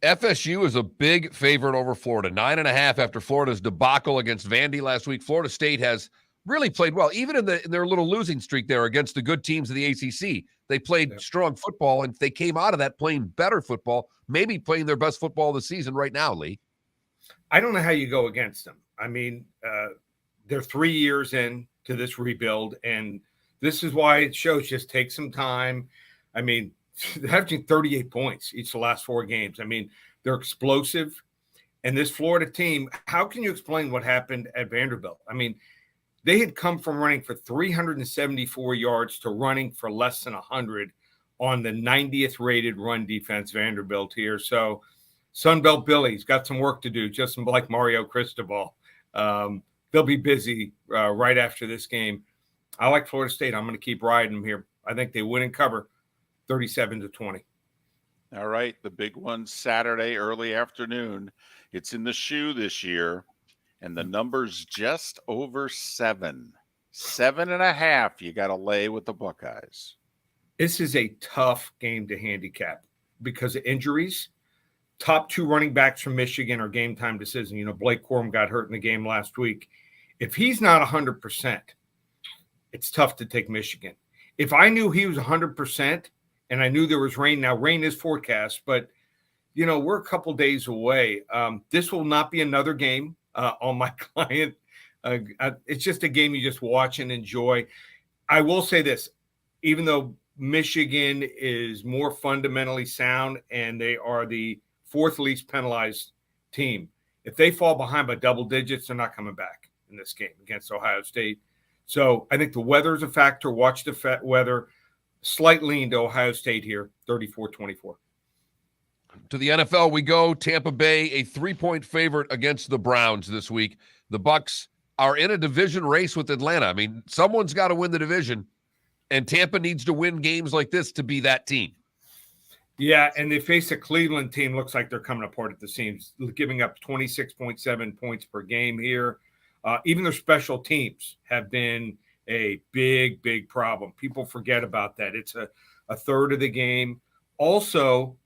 FSU is a big favorite over Florida, 9.5 after Florida's debacle against Vandy last week. Florida State has really played well, even in their little losing streak there against the good teams of the ACC. They played strong football, and they came out of that playing better football, maybe playing their best football of the season right now, Lee. I don't know how you go against them. I mean, they're 3 years in to this rebuild, and this is why it shows just take some time. I mean, they're averaging 38 points each of the last 4 games. I mean, they're explosive. And this Florida team, how can you explain what happened at Vanderbilt? I mean, They had come from running for 374 yards to running for less than 100 on the 90th rated run defense, Vanderbilt here. So Sunbelt Billy's got some work to do, just like Mario Cristobal. They'll be busy right after this game. I like Florida State. I'm going to keep riding them here. I think they win and cover 37-20. All right, the big one Saturday, early afternoon. It's in the shoe this year, and the number's just over 7. 7.5 you got to lay with the Buckeyes. This is a tough game to handicap because of injuries. Top 2 running backs from Michigan are game time decision. You know, Blake Corum got hurt in the game last week. If he's not 100%, it's tough to take Michigan. If I knew he was 100% and I knew there was rain, now rain is forecast, but, you know, we're a couple days away. This will not be another game on my client. It's just a game you just watch and enjoy. I will say this, even though Michigan is more fundamentally sound and they are the 4th least penalized team, if they fall behind by double digits, they're not coming back in this game against Ohio State. So I think the weather is a factor. Watch the weather. Slight lean to Ohio State here, 34-24. To the NFL we go. Tampa Bay, a 3-point favorite against the Browns this week. The Bucs are in a division race with Atlanta. I mean, someone's got to win the division, and Tampa needs to win games like this to be that team. Yeah, and they face a Cleveland team. Looks like they're coming apart at the seams, giving up 26.7 points per game here. Even their special teams have been a big, big problem. People forget about that. It's a third of the game. Also,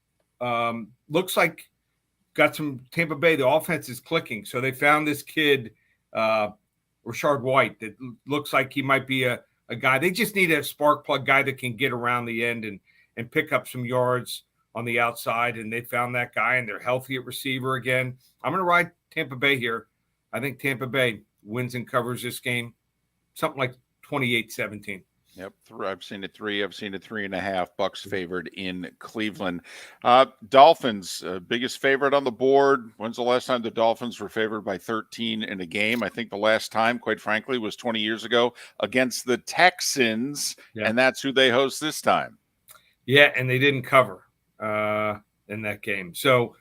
looks like got some Tampa Bay. The offense is clicking. So they found this kid, Rashard White, that looks like he might be a guy. They just need a spark plug guy that can get around the end and pick up some yards on the outside. And they found that guy, and they're healthy at receiver again. I'm going to ride Tampa Bay here. I think Tampa Bay wins and covers this game, something like 28-17. Yep, I've seen it 3. I've seen it 3.5. Bucks favored in Cleveland. Dolphins, biggest favorite on the board. When's the last time the Dolphins were favored by 13 in a game? I think the last time, quite frankly, was 20 years ago against the Texans, and that's who they host this time. Yeah, and they didn't cover in that game. So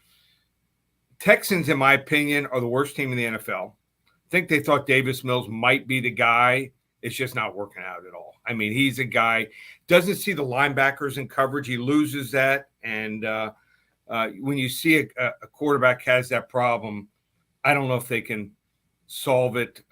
Texans, in my opinion, are the worst team in the NFL. I think they thought Davis Mills might be the guy. It's just not working out at all. I mean, he's a guy, doesn't see the linebackers in coverage. He loses that. And when you see a quarterback has that problem, I don't know if they can solve it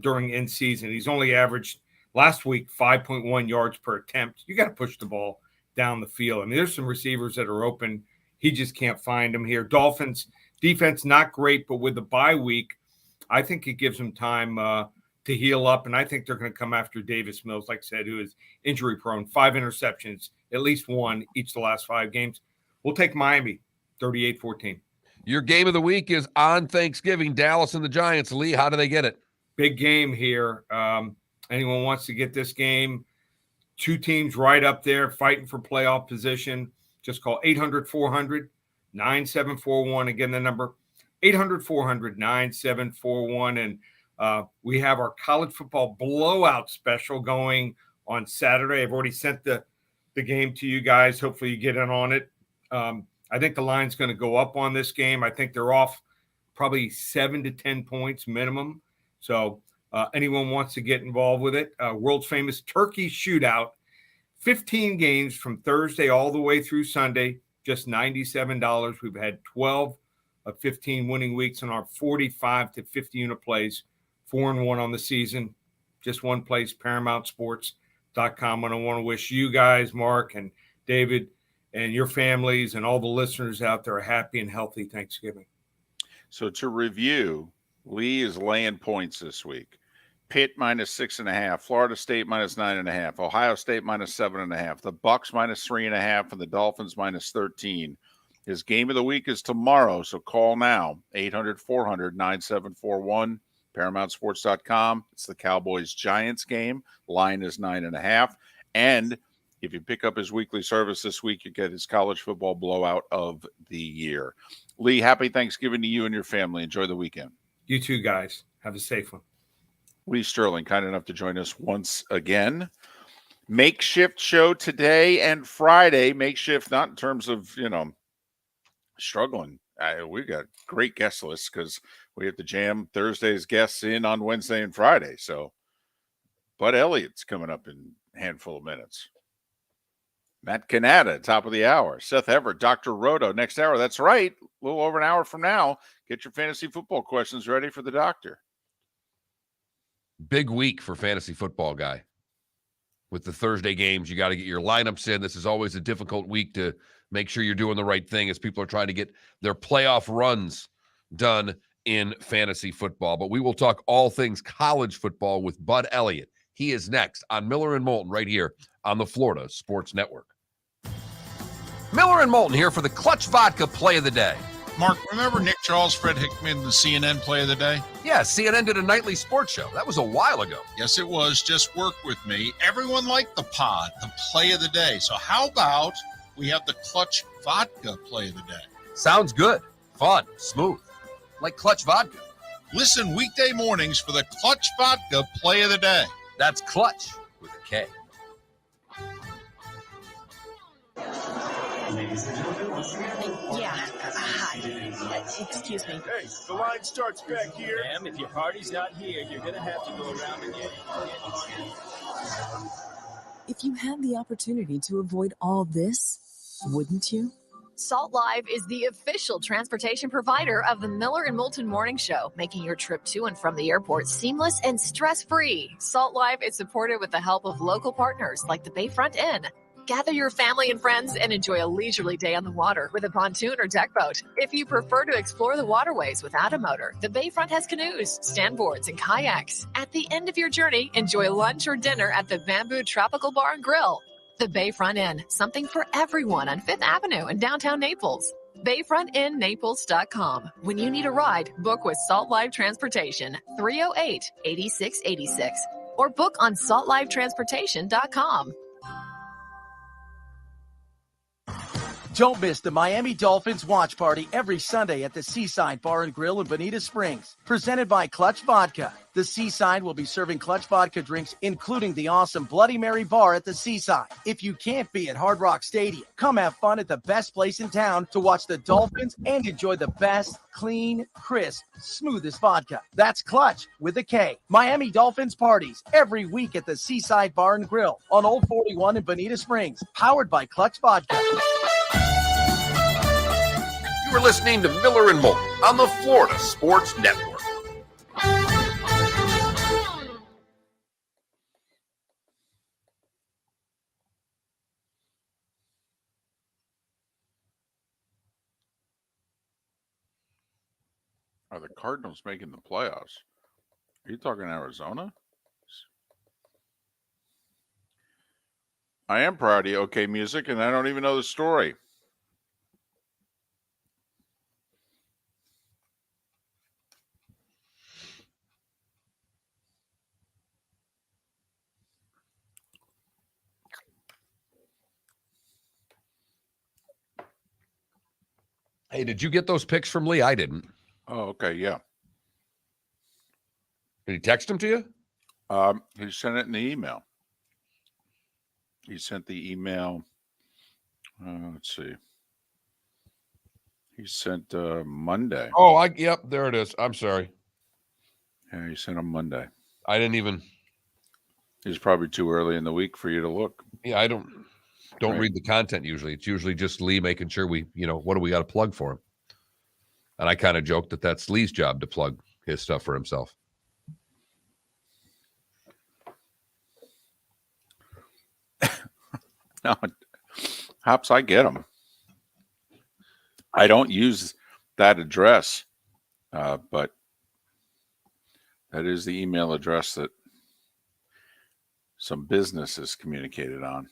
during in season. He's only averaged last week 5.1 yards per attempt. You got to push the ball down the field. I mean, there's some receivers that are open. He just can't find them here. Dolphins defense, not great, but with the bye week, I think it gives them time to heal up, and I think they're going to come after Davis Mills, like I said, who is injury prone. 5 interceptions, at least 1 each of the last 5 games. We'll take Miami, 38-14. Your game of the week is on Thanksgiving, Dallas and the Giants. Lee, how do they get it? Big game here. Anyone wants to get this game, 2 teams right up there fighting for playoff position. Just call 800-400-9741. Again, the number 800-400-9741. And we have our college football blowout special going on Saturday. I've already sent the game to you guys. Hopefully you get in on it. I think the line's going to go up on this game. I think they're off probably 7 to 10 points minimum. So anyone wants to get involved with it. World's famous turkey shootout. 15 games from Thursday all the way through Sunday, just $97. We've had 12 of 15 winning weeks on our 45 to 50 unit plays, 4-1 on the season. Just one place, ParamountSports.com. And I want to wish you guys, Mark and David, and your families and all the listeners out there a happy and healthy Thanksgiving. So to review, Lee is laying points this week. Pitt -6.5, Florida State -9.5, Ohio State -7.5, the Bucks -3.5, and the Dolphins -13. His game of the week is tomorrow, so call now, 800-400-9741, ParamountSports.com. It's the Cowboys-Giants game. Line is 9.5. And if you pick up his weekly service this week, you get his college football blowout of the year. Lee, happy Thanksgiving to you and your family. Enjoy the weekend. You too, guys. Have a safe one. Lee Sterling, kind enough to join us once again. Makeshift show today and Friday. Makeshift, not in terms of, struggling. We got great guest lists because we have to jam Thursday's guests in on Wednesday and Friday. So, Bud Elliott's coming up in a handful of minutes. Matt Cannata, top of the hour. Seth Everett, Dr. Roto, next hour. That's right. A little over an hour from now. Get your fantasy football questions ready for the doctor. Big week for fantasy football guy. With the Thursday games, you got to get your lineups in. This is always a difficult week to make sure you're doing the right thing as people are trying to get their playoff runs done in fantasy football. But we will talk all things college football with Bud Elliott. He is next on Miller and Moulton right here on the Florida Sports Network. Miller and Moulton here for the Clutch Vodka Play of the Day. Mark, remember Nick Charles, Fred Hickman, the CNN Play of the Day? Yeah, CNN did a nightly sports show. That was a while ago. Yes, it was. Just work with me. Everyone liked the pod, the Play of the Day. So how about we have the Clutch Vodka Play of the Day? Sounds good. Fun. Smooth. Like Clutch Vodka. Listen weekday mornings for the Clutch Vodka Play of the Day. That's Clutch with a K. Yeah. Hi. Excuse me. Hey, the line starts back here. Ma'am, if your party's not here, you're going to have to go around and get it. If you had the opportunity to avoid all this, wouldn't you? Salt Live is the official transportation provider of the Miller and Moulton Morning Show, making your trip to and from the airport seamless and stress-free. Salt Live is supported with the help of local partners like the Bayfront Inn. Gather your family and friends and enjoy a leisurely day on the water with a pontoon or deck boat. If you prefer to explore the waterways without a motor, the Bayfront has canoes, standboards, and kayaks. At the end of your journey, enjoy lunch or dinner at the Bamboo Tropical Bar and Grill. The Bayfront Inn, something for everyone on 5th Avenue in downtown Naples. BayfrontInNaples.com. When you need a ride, book with Salt Live Transportation, 308-8686, or book on saltlivetransportation.com. Don't miss the Miami Dolphins watch party every Sunday at the Seaside Bar and Grill in Bonita Springs. Presented by Clutch Vodka. The Seaside will be serving Clutch Vodka drinks, including the awesome Bloody Mary bar at the Seaside. If you can't be at Hard Rock Stadium, come have fun at the best place in town to watch the Dolphins and enjoy the best, clean, crisp, smoothest vodka. That's Clutch with a K. Miami Dolphins parties every week at the Seaside Bar and Grill on Old 41 in Bonita Springs. Powered by Clutch Vodka. You are listening to Miller and Moulton on the Florida Sports Network. Are the Cardinals making the playoffs? Are you talking Arizona? I am proud of you, OK Music, and I don't even know the story. Hey, did you get those picks from Lee? I didn't. Oh, okay, yeah. Did he text them to you? He sent it in the email. He sent the email. Let's see. He sent Monday. Oh, yep, there it is. I'm sorry. Yeah, he sent him Monday. I didn't even. It's probably too early in the week for you to look. Yeah, I don't read the content usually. It's usually just Lee making sure we, what do we got to plug for him? And I kind of joked that that's Lee's job to plug his stuff for himself. No, Hops, I get them. I don't use that address, but that is the email address that some business is communicated on.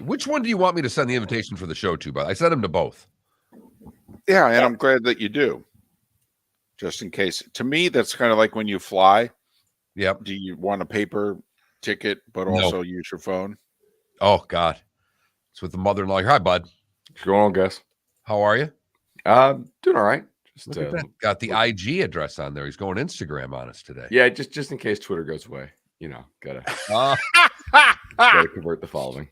Which one do you want me to send the invitation for the show to? But I sent them to both. Yeah, and I'm glad that you do. Just in case. To me, that's kind of like when you fly. Yep. Do you want a paper ticket, but also use your phone? Oh, God. It's with the mother-in-law. Hi, bud. What's going on, guys? How are you? Doing all right. Just, Look at that. Got the IG address on there. He's going Instagram on us today. Yeah, just in case Twitter goes away. Gotta convert the following.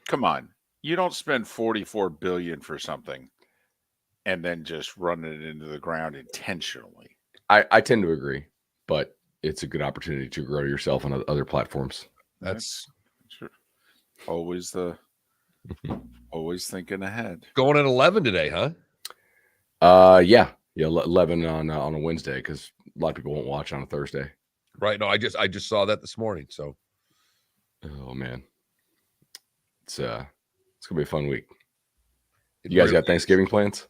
Come on. You don't spend $44 billion for something and then just run it into the ground intentionally. I tend to agree, but it's a good opportunity to grow yourself on other platforms. That's always thinking ahead. Going at 11 today, huh? Yeah, 11 on a Wednesday because a lot of people won't watch on a Thursday. Right. No, I just saw that this morning. So, oh man, it's gonna be a fun week. You guys got Thanksgiving plans?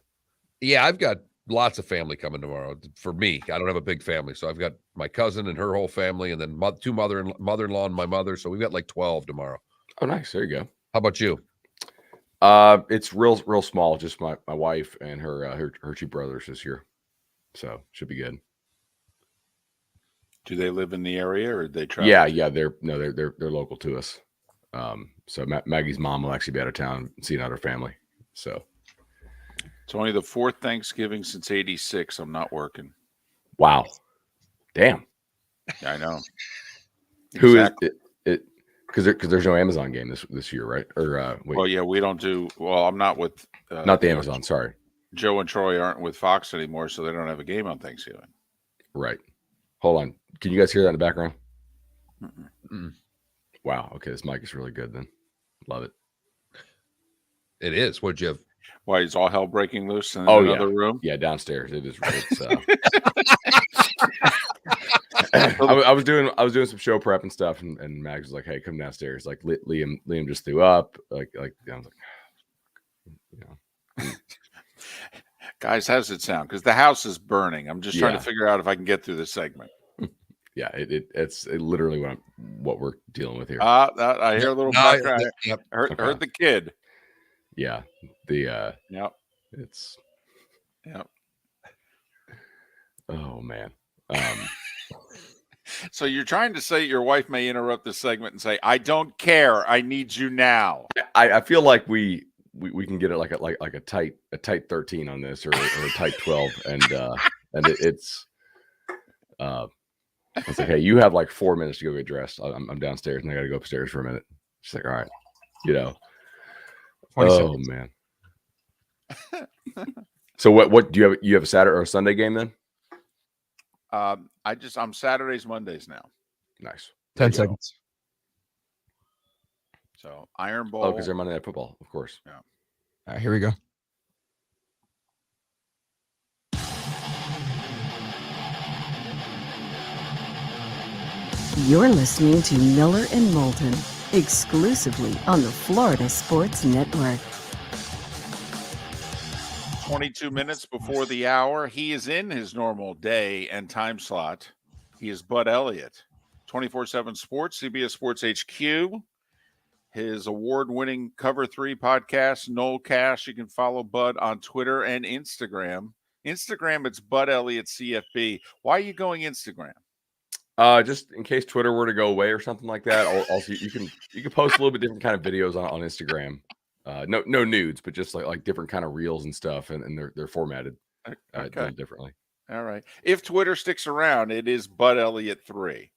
Yeah, I've got lots of family coming tomorrow. For me, I don't have a big family, so I've got my cousin and her whole family, and then two mother-in-law and my mother. So we've got like 12 tomorrow. Oh, nice. There you go. How about you? It's real small. Just my wife and her two brothers this year, so should be good. Do they live in the area or they travel? Yeah. They're local to us. So Maggie's mom will actually be out of town seeing out her family. So it's only the fourth Thanksgiving since '86. I'm not working. Wow, damn. I know. Who is it? Because there's no Amazon game this year, right? Or wait. Well, yeah, we don't do. Well, I'm not with. Not the Amazon. Sorry. Joe and Troy aren't with Fox anymore, so they don't have a game on Thanksgiving. Right. Hold on. Can you guys hear that in the background? Mm-mm. Wow. Okay, this mic is really good then. Love it. It is. What'd you have? Why is all hell breaking loose in another room? Yeah, downstairs. It is. I was doing some show prep and stuff, and Mags was like, "Hey, come downstairs." Like Liam just threw up. Like I was like, Guys, how does it sound? Because the house is burning. I'm just trying to figure out if I can get through this segment. Yeah, it's literally what we're dealing with here. I hear a little background. Yep. Heard the kid. Yeah. Yep. It's. Yep. Oh man. So you're trying to say your wife may interrupt this segment and say, "I don't care. I need you now." I feel like we can get it like a tight 13 on this or a tight 12, and it's. I was like, hey, you have like 4 minutes to go get dressed. I'm downstairs and I got to go upstairs for a minute. She's like, all right, 27. Oh man. So what do you have a Saturday or a Sunday game then? I'm Saturdays, Mondays now. Nice. 10 seconds. So Iron Bowl. Oh, because they're Monday Night Football, of course. Yeah. All right, here we go. You're listening to Miller and Moulton, exclusively on the Florida Sports Network. 22 minutes before the hour. He is in his normal day and time slot. He is Bud Elliott, 24/7 Sports, CBS Sports HQ. His award-winning Cover 3 podcast, Noel Cash. You can follow Bud on Twitter and Instagram. Instagram, it's Bud Elliott CFB. Why are you going Instagram? Just in case Twitter were to go away or something like that. Also, you can post a little bit different kind of videos on Instagram. No nudes, but just like different kind of reels and stuff, and they're formatted done differently. All right. If Twitter sticks around, it is Bud Elliott 3.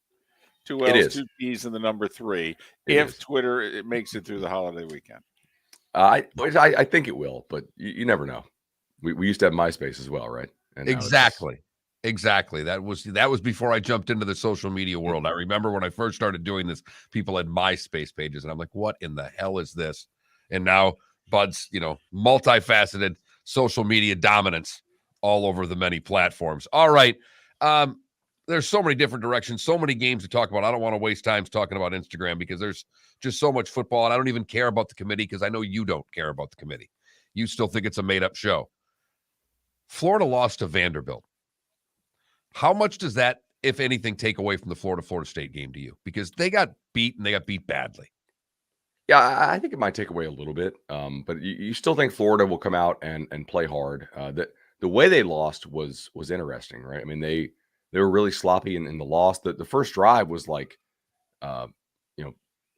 2 L's, 2 P's, and the number 3. If Twitter it makes it through the holiday weekend, I think it will, but you never know. We used to have MySpace as well, right? And exactly. That was before I jumped into the social media world. I remember when I first started doing this, people had MySpace pages, and I'm like, what in the hell is this? And now Bud's, multifaceted social media dominance all over the many platforms. All right. There's so many different directions, so many games to talk about. I don't want to waste time talking about Instagram because there's just so much football, and I don't even care about the committee because I know you don't care about the committee. You still think it's a made-up show. Florida lost to Vanderbilt. How much does that, if anything, take away from the Florida State game to you? Because they got beat, and they got beat badly. Yeah, I think it might take away a little bit, but you still think Florida will come out and play hard. The way they lost was interesting, right? I mean, they were really sloppy in the loss. The first drive was like,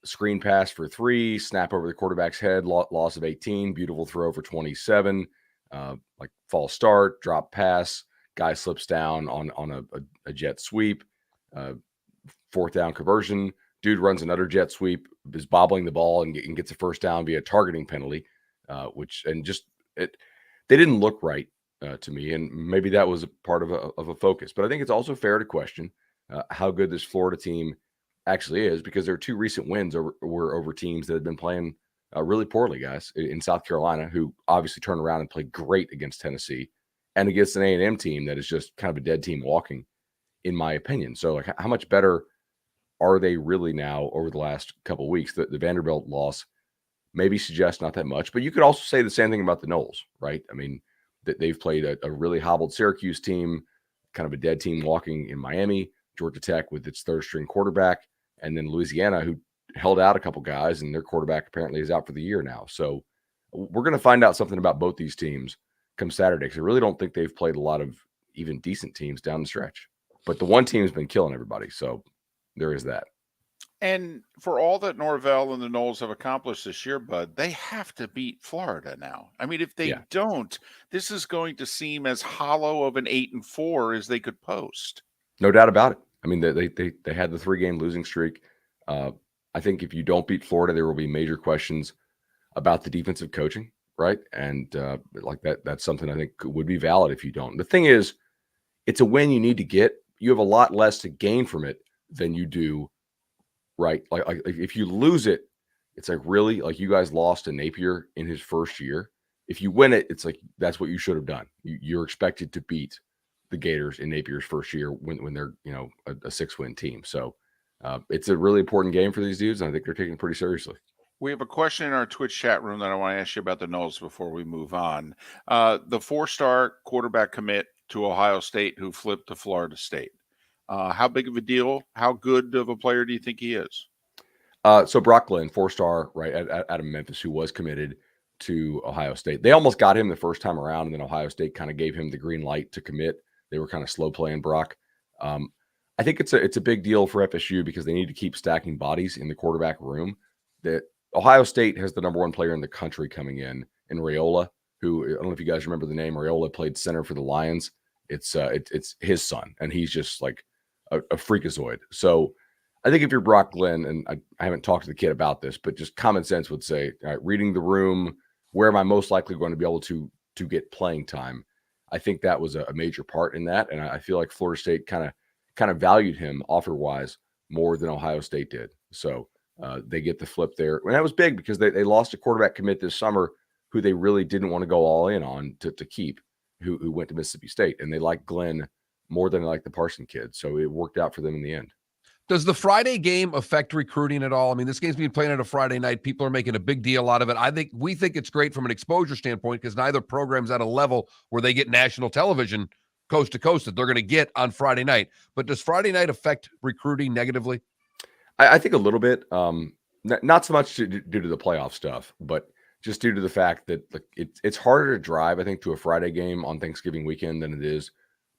screen pass for 3, snap over the quarterback's head, loss of 18, beautiful throw for 27. like false start, drop pass, guy slips down on a jet sweep, fourth down conversion, dude runs another jet sweep, is bobbling the ball and gets a first down via targeting penalty, they didn't look right to me, and maybe that was a part of a focus. But I think it's also fair to question how good this Florida team actually is, because there are two recent wins over teams that have been playing really poorly, guys, in South Carolina, who obviously turned around and played great against Tennessee, and against an A&M team that is just kind of a dead team walking, in my opinion. So, like, how much better are they really now over the last couple of weeks? The Vanderbilt loss maybe suggests not that much, but you could also say the same thing about the Noles, right? I mean, that they've played a really hobbled Syracuse team, kind of a dead team walking in Miami, Georgia Tech with its third string quarterback, and then Louisiana, who held out a couple guys, and their quarterback apparently is out for the year now. So we're going to find out something about both these teams come Saturday, because I really don't think they've played a lot of even decent teams down the stretch. But the one team's been killing everybody, so there is that. And for all that Norvell and the Noles have accomplished this year, Bud, they have to beat Florida now. I mean, if they don't, this is going to seem as hollow of an 8-4 as they could post. No doubt about it. I mean, they had the 3-game losing streak. I think if you don't beat Florida, there will be major questions about the defensive coaching, right? And that's something I think would be valid if you don't. The thing is, it's a win you need to get. You have a lot less to gain from it than you do, right? Like if you lose it, it's like, really, like, you guys lost to Napier in his first year. If you win it, it's like, that's what you should have done. You're expected to beat the Gators in Napier's first year when they're, a 6-win team. So it's a really important game for these dudes, and I think they're taking it pretty seriously. We have a question in our Twitch chat room that I want to ask you about the Noles before we move on. The 4-star quarterback commit to Ohio State who flipped to Florida State. How big of a deal? How good of a player do you think he is? So Brock Glenn, 4-star, right, out of Memphis, who was committed to Ohio State. They almost got him the first time around, and then Ohio State kind of gave him the green light to commit. They were kind of slow playing Brock. I think it's a big deal for FSU because they need to keep stacking bodies in the quarterback room. That Ohio State has the number 1 player in the country coming in Raiola, who, I don't know if you guys remember the name. Raiola played center for the Lions. It's his son, and he's just like a freakazoid. So I think if you're Brock Glenn, and I haven't talked to the kid about this, but just common sense would say, all right, reading the room, where am I most likely going to be able to get playing time? I think that was a major part in that, and I feel like Florida State kind of valued him offer-wise more than Ohio State did. So they get the flip there. And that was big because they lost a quarterback commit this summer who they really didn't want to go all in on to keep, who went to Mississippi State. And they liked Glenn more than they liked the Parson kid. So it worked out for them in the end. Does the Friday game affect recruiting at all? I mean, this game's being played on a Friday night. People are making a big deal out of it. We think it's great from an exposure standpoint because neither program's at a level where they get national television coast to coast that they're going to get on Friday night. But does Friday night affect recruiting negatively? I think a little bit. Not so much due to the playoff stuff, but just due to the fact that it's harder to drive, I think, to a Friday game on Thanksgiving weekend than it is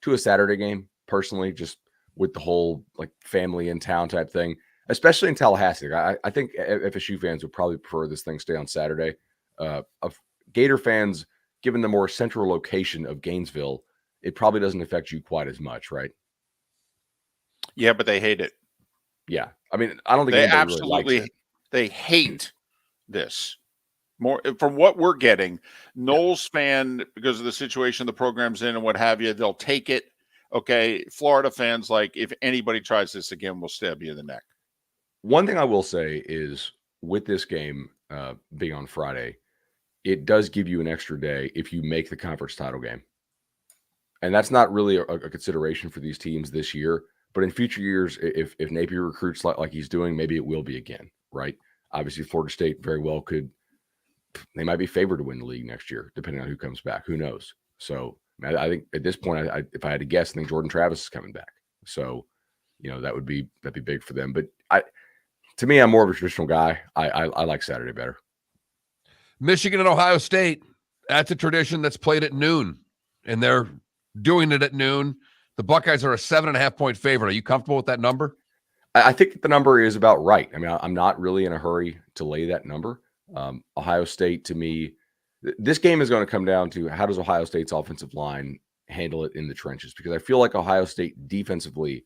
to a Saturday game, personally, just with the whole family in town type thing, especially in Tallahassee. I think FSU fans would probably prefer this thing stay on Saturday. Of Gator fans, given the more central location of Gainesville, it probably doesn't affect you quite as much, right? Yeah, but they hate it. Yeah. I mean, I don't think they anybody absolutely really likes it. They hate this. More from what we're getting, Noles fan, because of the situation the program's in and what have you, they'll take it. Okay, Florida fans, if anybody tries this again, we'll stab you in the neck. One thing I will say is with this game being on Friday, it does give you an extra day if you make the conference title game. And that's not really a consideration for these teams this year. But in future years, if Napier recruits like he's doing, maybe it will be again, right? Obviously, Florida State very well they might be favored to win the league next year, depending on who comes back. Who knows? So I think at this point, if I had to guess, I think Jordan Travis is coming back. So, that'd be big for them. But to me, I'm more of a traditional guy. I like Saturday better. Michigan and Ohio State, that's a tradition that's played at noon, and they're doing it at noon. The Buckeyes are a 7.5-point favorite. Are you comfortable with that number? I think the number is about right. I mean, I'm not really in a hurry to lay that number. Ohio State, to me, This game is going to come down to how does Ohio State's offensive line handle it in the trenches, because I feel like Ohio State defensively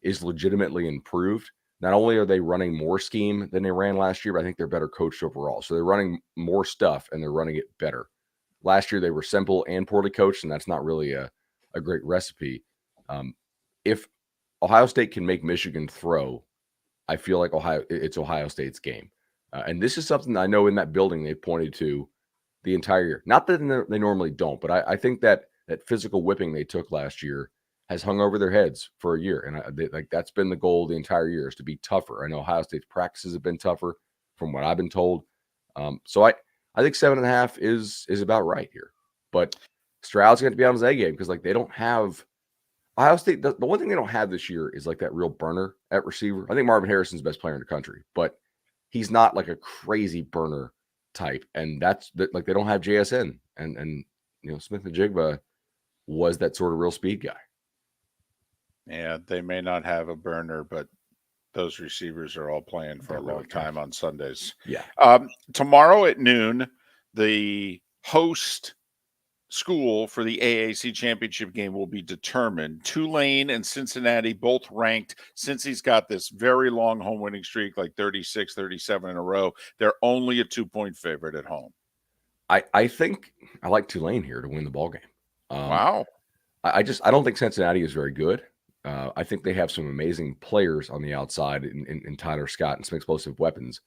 is legitimately improved. Not only are they running more scheme than they ran last year, but I think they're better coached overall. So they're running more stuff and they're running it better. Last year they were simple and poorly coached, and that's not really a great recipe. If Ohio State can make Michigan throw, I feel like it's Ohio State's game. And this is something I know in that building they pointed to the entire year. Not that they normally don't, but I think that physical whipping they took last year has hung over their heads for a year. And that's been the goal the entire year, is to be tougher. I know Ohio State's practices have been tougher from what I've been told. So I think 7.5 is about right here. But Stroud's going to be on his A game, because they don't have Ohio State. The one thing they don't have this year is that real burner at receiver. I think Marvin Harrison's the best player in the country, but he's not a crazy burner type. And that's they don't have JSN and Smith and Jigba was that sort of real speed guy. Yeah, they may not have a burner, but those receivers are all playing for a long time on Sundays. Yeah. Tomorrow at noon, the host school for the AAC championship game will be determined. Tulane and Cincinnati both ranked. Cincy's got this very long home winning streak, 36, 37 in a row. They're only a 2-point favorite at home. I think I like Tulane here to win the ball game. Wow. I don't think Cincinnati is very good. I think they have some amazing players on the outside in Tyler Scott and some explosive weapons,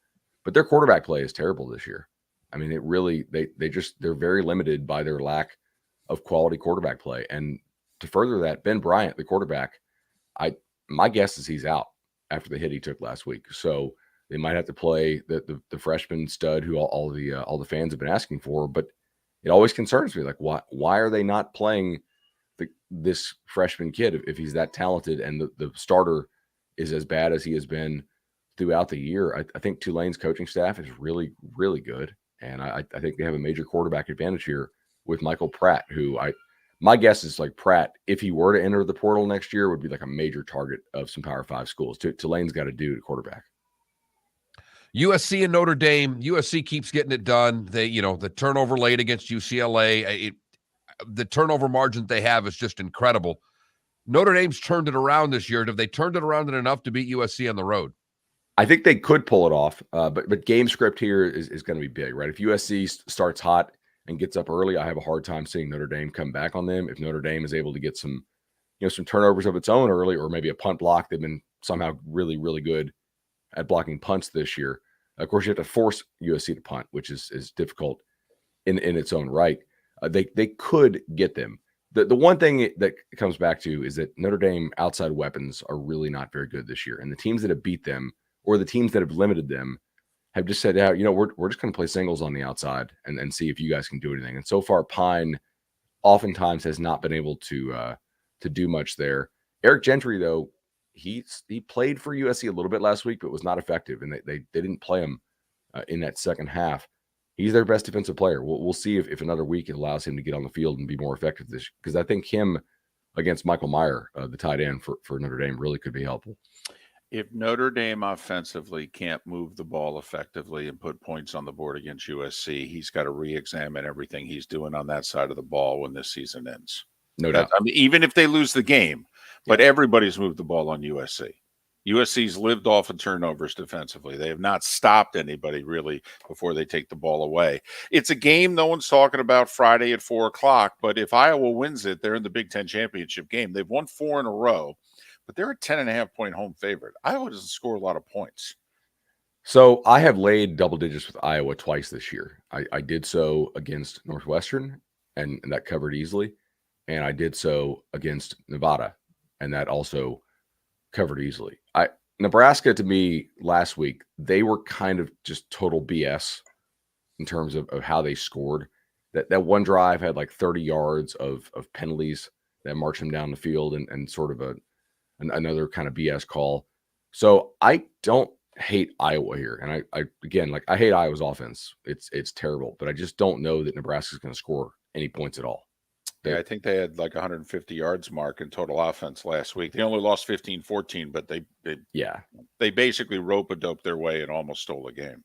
but their quarterback play is terrible this year. I mean, it really, they're very limited by their lack of quality quarterback play. And to further that, Ben Bryant, the quarterback, my guess is he's out after the hit he took last week. So they might have to play the freshman stud who all the fans have been asking for. But it always concerns me, why are they not playing this freshman kid if he's that talented and the starter is as bad as he has been throughout the year? I think Tulane's coaching staff is really, really good. And I think they have a major quarterback advantage here with Michael Pratt, who my guess is Pratt, if he were to enter the portal next year, would be a major target of some Power 5 schools. Tulane's got a dude at quarterback. USC and Notre Dame. USC keeps getting it done. They, the turnover late against UCLA, the turnover margin they have is just incredible. Notre Dame's turned it around this year. Have they turned it around enough to beat USC on the road? I think they could pull it off, but game script here is going to be big, right? If USC starts hot and gets up early, I have a hard time seeing Notre Dame come back on them. If Notre Dame is able to get some turnovers of its own early, or maybe a punt block, they've been somehow really, really good at blocking punts this year. Of course, you have to force USC to punt, which is difficult in its own right. They could get them. The one thing that comes back to is that Notre Dame outside weapons are really not very good this year, and the teams that have beat them, or the teams that have limited them, have just said, we're just going to play singles on the outside and see if you guys can do anything. And so far, Pine oftentimes has not been able to do much there. Eric Gentry, though, he played for USC a little bit last week, but was not effective, and they didn't play him in that second half. He's their best defensive player. We'll see if another week it allows him to get on the field and be more effective because I think him against Michael Meyer, the tight end for Notre Dame, really could be helpful. If Notre Dame offensively can't move the ball effectively and put points on the board against USC, he's got to re-examine everything he's doing on that side of the ball when this season ends. No doubt. I mean, even if they lose the game, but everybody's moved the ball on USC. USC's lived off of turnovers defensively. They have not stopped anybody really before they take the ball away. It's a game no one's talking about Friday at 4:00, but if Iowa wins it, they're in the Big Ten championship game. They've won 4 in a row. But they're a 10.5-point home favorite. Iowa doesn't score a lot of points. So I have laid double digits with Iowa twice this year. I did so against Northwestern, and that covered easily. And I did so against Nevada, and that also covered easily. Nebraska, to me, last week, they were kind of just total BS in terms of how they scored. That one drive had 30 yards of penalties that marched them down the field and sort of another kind of BS call. So I don't hate Iowa here. And I hate Iowa's offense. It's terrible, but I just don't know that Nebraska's going to score any points at all. Yeah, I think they had 150 yards mark in total offense last week. They only lost 15-14, but they basically rope-a-dope their way and almost stole the game.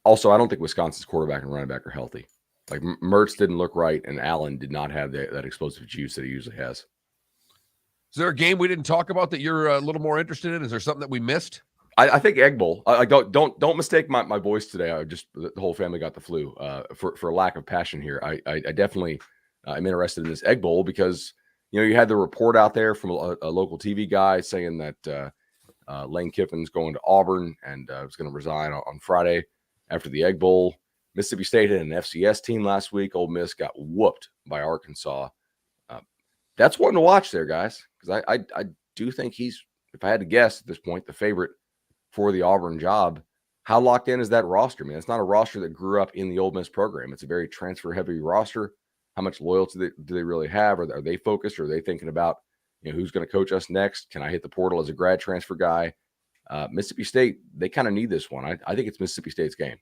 Also, I don't think Wisconsin's quarterback and running back are healthy. Like Mertz didn't look right, and Allen did not have that explosive juice that he usually has. Is there a game we didn't talk about that you're a little more interested in? Is there something that we missed? I think Egg Bowl. I don't mistake my voice today. The whole family got the flu for lack of passion here. I definitely am interested in this Egg Bowl because you had the report out there from a local TV guy saying that Lane Kiffin's going to Auburn and was going to resign on Friday after the Egg Bowl. Mississippi State had an FCS team last week. Ole Miss got whooped by Arkansas. That's one to watch there, guys, because I do think he's, if I had to guess at this point, the favorite for the Auburn job. How locked in is that roster, man? It's not a roster that grew up in the Ole Miss program. It's a very transfer-heavy roster. How much loyalty do they really have? Are they focused? Or are they thinking about who's going to coach us next? Can I hit the portal as a grad transfer guy? Mississippi State, they kind of need this one. I think it's Mississippi State's game.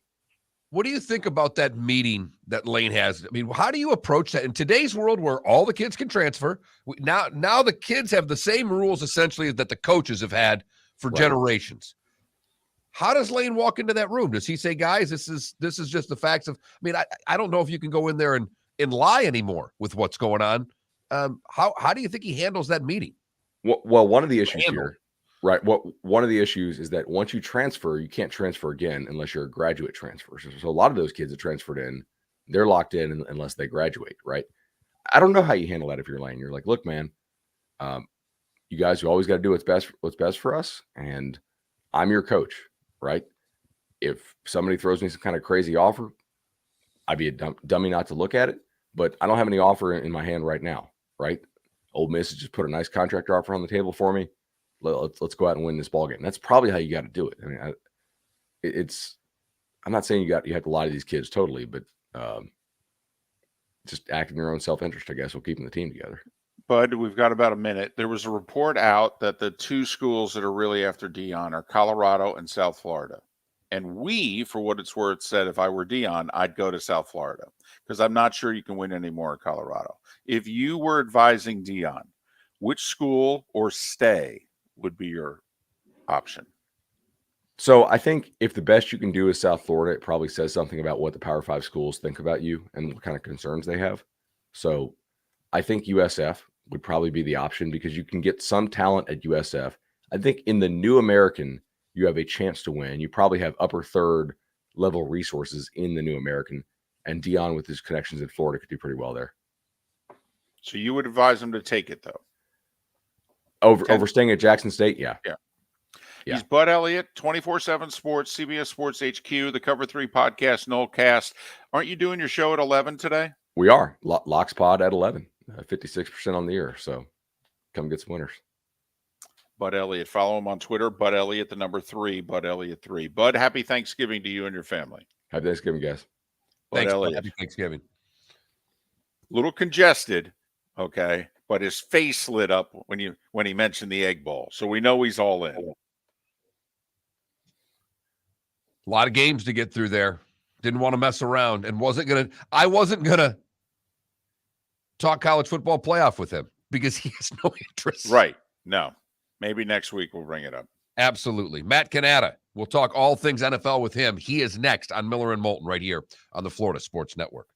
What do you think about that meeting that Lane has? I mean, how do you approach that in today's world where all the kids can transfer? Now the kids have the same rules essentially that the coaches have had for generations. How does Lane walk into that room? Does he say, guys, this is just the facts of, I mean, I don't know if you can go in there and lie anymore with what's going on. How do you think he handles that meeting? Well, one of the issues here, right? One of the issues is that once you transfer, you can't transfer again unless you're a graduate transfer. So a lot of those kids that transferred in, they're locked in unless they graduate, right? I don't know how you handle that if you're Lane. You're like, look, man, you guys, you always got to do what's best for us, and I'm your coach. Right? If somebody throws me some kind of crazy offer, I'd be a dummy not to look at it, but I don't have any offer in my hand right now, right? Ole Miss has just put a nice contract offer on the table for me. Let's go out and win this ballgame. That's probably how you got to do it. I mean, I'm not saying you have to lie to these kids totally, but just act in your own self-interest, I guess, while keeping the team together. Bud, we've got about a minute. There was a report out that the two schools that are really after Deion are Colorado and South Florida. And we, for what it's worth, said if I were Deion, I'd go to South Florida because I'm not sure you can win any more in Colorado. If you were advising Deion, which school or stay would be your option? So I think if the best you can do is South Florida, it probably says something about what the Power 5 schools think about you and what kind of concerns they have. So I think USF would probably be the option because you can get some talent at USF. I think in the New American, you have a chance to win. You probably have upper third level resources in the New American, and Deion with his connections in Florida could do pretty well there. So you would advise him to take it, though? Over staying at Jackson State? Yeah. He's Bud Elliott, 24/7 Sports, CBS Sports HQ, the Cover 3 podcast, Nolecast. Aren't you doing your show at 11 today? We are. Locks Pod at 11. 56% on the year. So come get some winners. Bud Elliott. Follow him on Twitter. Bud Elliott, 3. Bud Elliott 3. Bud, happy Thanksgiving to you and your family. Happy Thanksgiving, guys. Thanks, Bud. Happy Thanksgiving. Little congested, okay, but his face lit up when he mentioned the Egg Bowl. So we know he's all in. A lot of games to get through there. Didn't want to mess around and I wasn't gonna talk college football playoff with him because he has no interest. Right. No. Maybe next week we'll bring it up. Absolutely. Matt Cannata. We'll talk all things NFL with him. He is next on Miller and Moulton right here on the Florida Sports Network.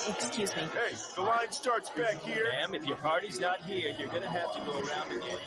Excuse me. Hey, the line starts back here. Ma'am, if your party's not here, you're going to have to go around and get it.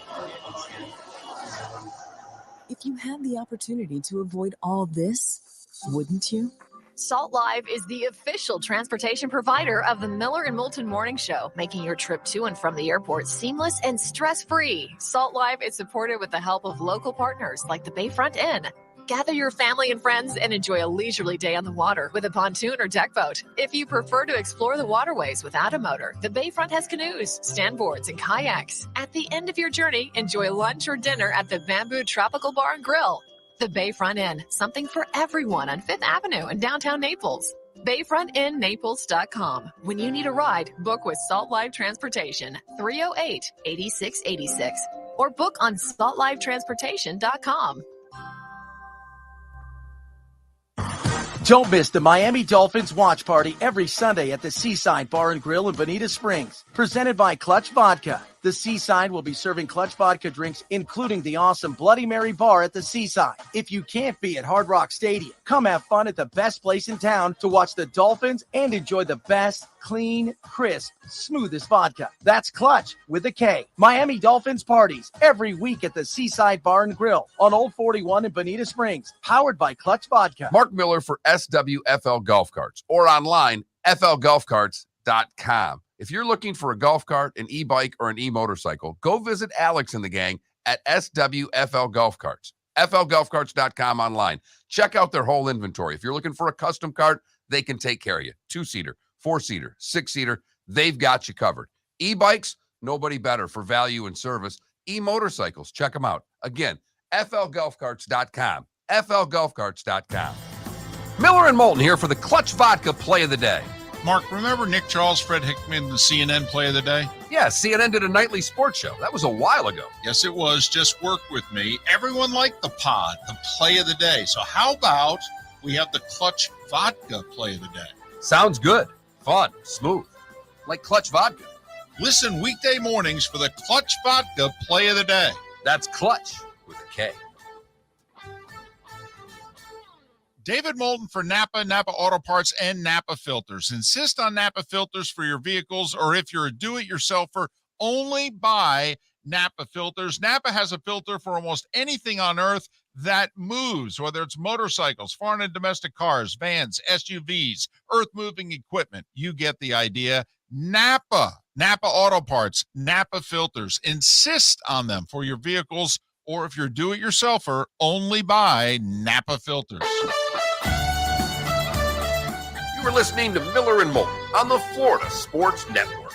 If you had the opportunity to avoid all this, wouldn't you? Salt Live is the official transportation provider of the Miller and Moulton Morning Show, making your trip to and from the airport seamless and stress-free. Salt Live is supported with the help of local partners like the Bayfront Inn. Gather your family and friends and enjoy a leisurely day on the water with a pontoon or deck boat. If you prefer to explore the waterways without a motor, the Bayfront has canoes, standboards, and kayaks. At the end of your journey, enjoy lunch or dinner at the Bamboo Tropical Bar and Grill. The Bayfront Inn, something for everyone on 5th Avenue in downtown Naples. BayfrontInNaples.com. When you need a ride, book with Salt Live Transportation, 308-8686, or book on saltlivetransportation.com. Don't miss the Miami Dolphins watch party every Sunday at the Seaside Bar and Grill in Bonita Springs, presented by Clutch Vodka. The Seaside will be serving Clutch Vodka drinks, including the awesome Bloody Mary bar at the Seaside. If you can't be at Hard Rock Stadium, come have fun at the best place in town to watch the Dolphins and enjoy the best, clean, crisp, smoothest vodka. That's Clutch with a K. Miami Dolphins parties every week at the Seaside Bar and Grill on Old 41 in Bonita Springs, powered by Clutch Vodka. Mark Miller for SWFL Golf Carts or online, flgolfcarts.com. If you're looking for a golf cart, an e-bike, or an e-motorcycle, go visit Alex and the gang at SWFL Golf Carts. flgolfcarts.com online. Check out their whole inventory. If you're looking for a custom cart, they can take care of you. 2-seater, 4-seater, 6-seater, they've got you covered. E-bikes, nobody better for value and service. E-motorcycles, check them out. Again, flgolfcarts.com. flgolfcarts.com. Miller and Moulton here for the Clutch Vodka Play of the Day. Mark, remember Nick Charles, Fred Hickman, the CNN Play of the Day? Yeah, CNN did a nightly sports show. That was a while ago. Yes, it was. Just work with me. Everyone liked the pod, the Play of the Day. So how about we have the Clutch Vodka Play of the Day? Sounds good. Fun. Smooth. Like Clutch Vodka. Listen weekday mornings for the Clutch Vodka Play of the Day. That's Clutch with a K. David Moulton for Napa, Napa Auto Parts, and Napa Filters. Insist on Napa filters for your vehicles, or if you're a do-it-yourselfer, only buy Napa filters. Napa has a filter for almost anything on earth that moves, whether it's motorcycles, foreign and domestic cars, vans, SUVs, earth-moving equipment. You get the idea. Napa Auto Parts, Napa filters. Insist on them for your vehicles, or if you're a do-it-yourselfer, only buy Napa filters. You were listening to Miller and Moulton on the Florida Sports Network.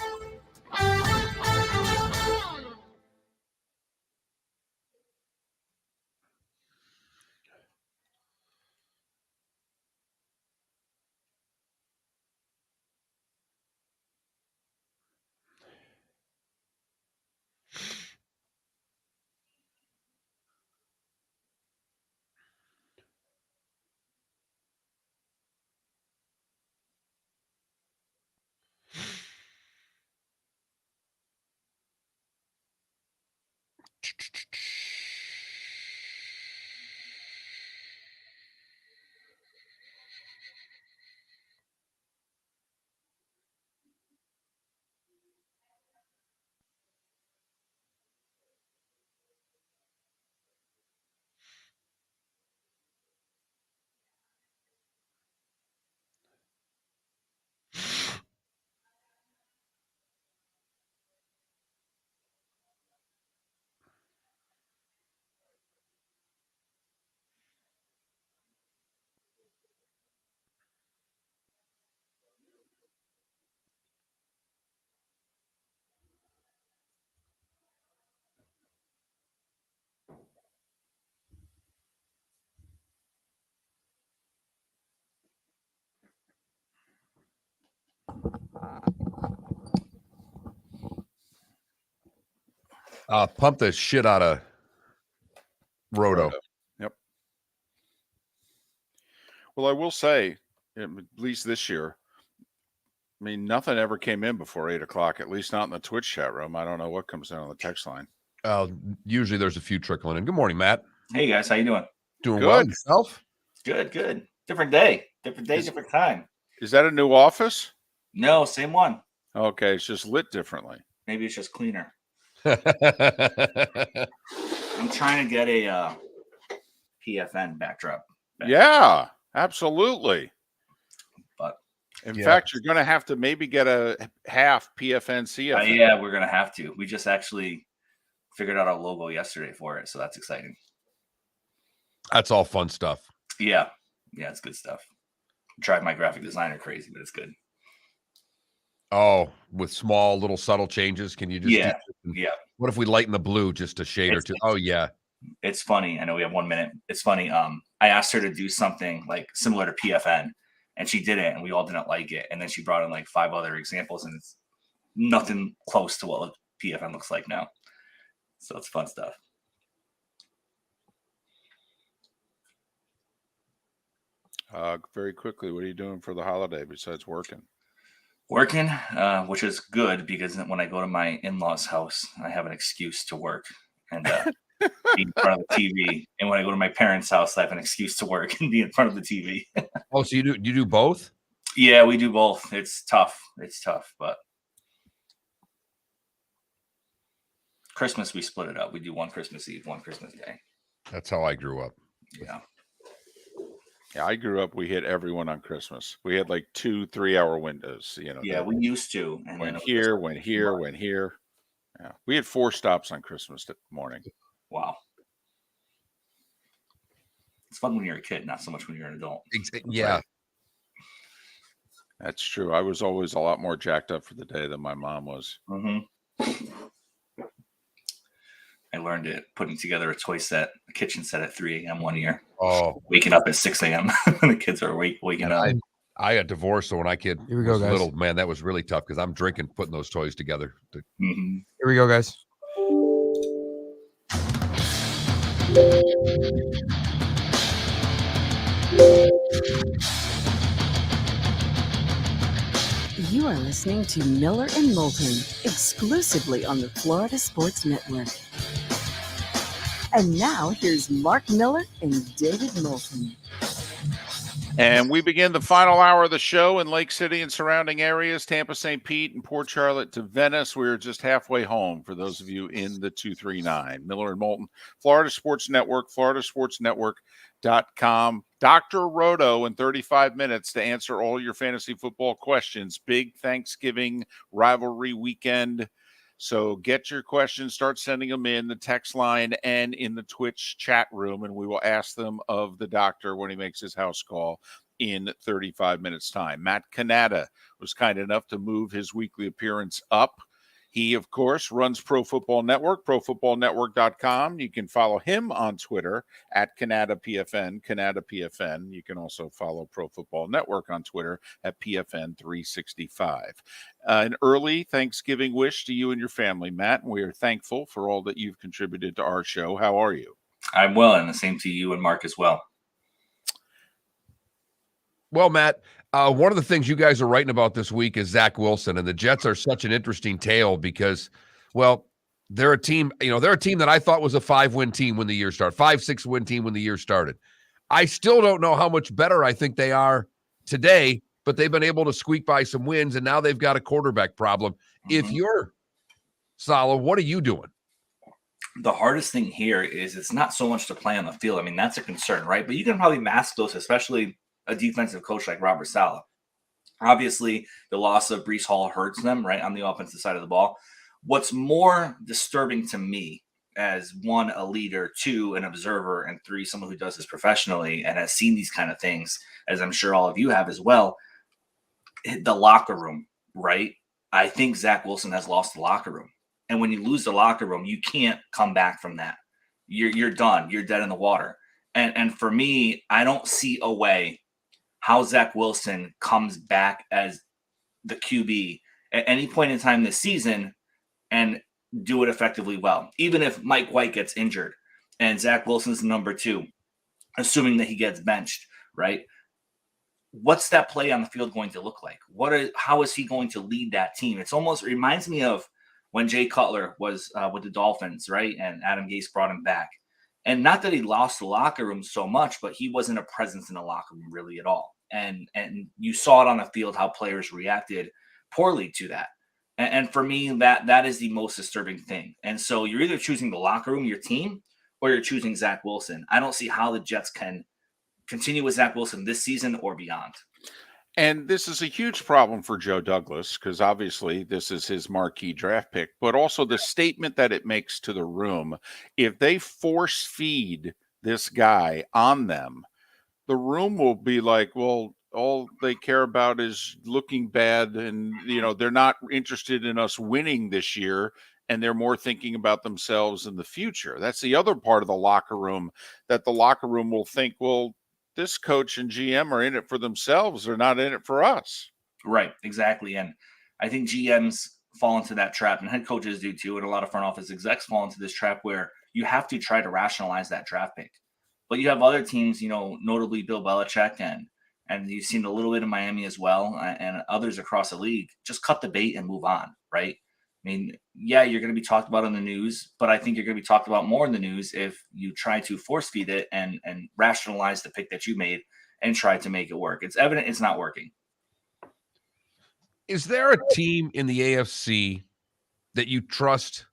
Pump the shit out of Roto. Yep. Well, I will say, at least this year, I mean, nothing ever came in before 8 o'clock, at least not in the Twitch chat room. I don't know what comes in on the text line. Usually there's a few trickling in. Good morning, Matt. Hey, guys. How you doing? Doing well. Yourself? Good. Different day, different time. Is that a new office? No, same one. Okay, it's just lit differently. Maybe it's just cleaner. I'm trying to get a PFN backdrop. Yeah, absolutely. But in fact, you're going to have to maybe get a half PFN CFN. Yeah, we're going to have to. We just actually figured out our logo yesterday for it, so that's exciting. That's all fun stuff. Yeah, it's good stuff. Drive my graphic designer crazy, but it's good. Oh, with small little subtle changes, can you just yeah. What if we lighten the blue just a shade or two? Oh yeah. It's funny. I know we have 1 minute. It's funny. I asked her to do something like similar to PFN, and she did it, and we all didn't like it. And then she brought in like 5 other examples, and it's nothing close to what PFN looks like now. So it's fun stuff. Very quickly, what are you doing for the holiday besides working? Working, which is good because when I go to my in-laws' house, I have an excuse to work and be in front of the TV. And when I go to my parents' house, I have an excuse to work and be in front of the TV. Oh, so you do both? Yeah, we do both. It's tough. But Christmas, we split it up. We do one Christmas Eve, one Christmas Day. That's how I grew up. Yeah. Yeah, I grew up. We hit everyone on Christmas. We had like 2-3 hour windows. Yeah, we used to. And went then here, went here, went here. Yeah, we had 4 stops on Christmas morning. Wow. It's fun when you're a kid, not so much when you're an adult. Yeah. Right. That's true. I was always a lot more jacked up for the day than my mom was. Mm-hmm. I learned it putting together a kitchen set at 3 a.m. one year. Oh, waking up at 6 a.m. The kids are waking up. I got divorced, so when I kid Here we go, was guys. little, man, that was really tough because I'm drinking, putting those toys together. Mm-hmm. Here we go, guys. You are listening to Miller and Moulton, exclusively on the Florida Sports Network. And now here's Mark Miller and David Moulton. And we begin the final hour of the show in Lake City and surrounding areas, Tampa, St. Pete, and Port Charlotte to Venice. We're just halfway home for those of you in the 239. Miller and Moulton, Florida Sports Network, floridasportsnetwork.com. Dr. Roto in 35 minutes to answer all your fantasy football questions. Big Thanksgiving rivalry weekend. So get your questions, start sending them in the text line and in the Twitch chat room, and we will ask them of the doctor when he makes his house call in 35 minutes' time. Matt Cannata was kind enough to move his weekly appearance up. He, of course, runs Pro Football Network, profootballnetwork.com. You can follow him on Twitter at CannataPFN, CannataPFN. You can also follow Pro Football Network on Twitter at PFN365. An early Thanksgiving wish to you and your family, Matt. We are thankful for all that you've contributed to our show. How are you? I'm well, and the same to you and Mark as well. Well, Matt, one of the things you guys are writing about this week is Zach Wilson, and the Jets are such an interesting tale because, well, they're a team, they're a team that I thought was a 5-win team when the year started, 5-6 win team when the year started. I still don't know how much better I think they are today, but they've been able to squeak by some wins, and now they've got a quarterback problem. Mm-hmm. If you're Saleh, what are you doing? The hardest thing here is it's not so much to play on the field. I mean, that's a concern, right? But you can probably mask those, especially a defensive coach like Robert Saleh. Obviously, the loss of Breece Hall hurts them, right, on the offensive side of the ball. What's more disturbing to me as one, a leader, two, an observer, and three, someone who does this professionally and has seen these kind of things, as I'm sure all of you have as well, the locker room, right? I think Zach Wilson has lost the locker room. And when you lose the locker room, you can't come back from that. You're done. You're dead in the water. And for me, I don't see a way how Zach Wilson comes back as the QB at any point in time this season and do it effectively well. Even if Mike White gets injured and Zach Wilson's the number 2, assuming that he gets benched, right? What's that play on the field going to look like? How is he going to lead that team? It reminds me of when Jay Cutler was with the Dolphins, right? And Adam Gase brought him back. And not that he lost the locker room so much, but he wasn't a presence in the locker room really at all. And you saw it on the field how players reacted poorly to that. And for me, that is the most disturbing thing. And so you're either choosing the locker room, your team, or you're choosing Zach Wilson. I don't see how the Jets can continue with Zach Wilson this season or beyond. And this is a huge problem for Joe Douglas because obviously this is his marquee draft pick, but also the statement that it makes to the room. If they force feed this guy on them, the room will be like, well, all they care about is looking bad. And, they're not interested in us winning this year. And they're more thinking about themselves in the future. That's the other part of the locker room, that the locker room will think, well, this coach and GM are in it for themselves. They're not in it for us. Right, exactly. And I think GMs fall into that trap, and head coaches do too, and a lot of front office execs fall into this trap where you have to try to rationalize that draft pick. But you have other teams, notably Bill Belichick and and you've seen a little bit in Miami as well, and others across the league, just cut the bait and move on, right? I mean, yeah, you're going to be talked about in the news, but I think you're going to be talked about more in the news if you try to force feed it and rationalize the pick that you made and try to make it work. It's evident it's not working. Is there a team in the AFC that you trust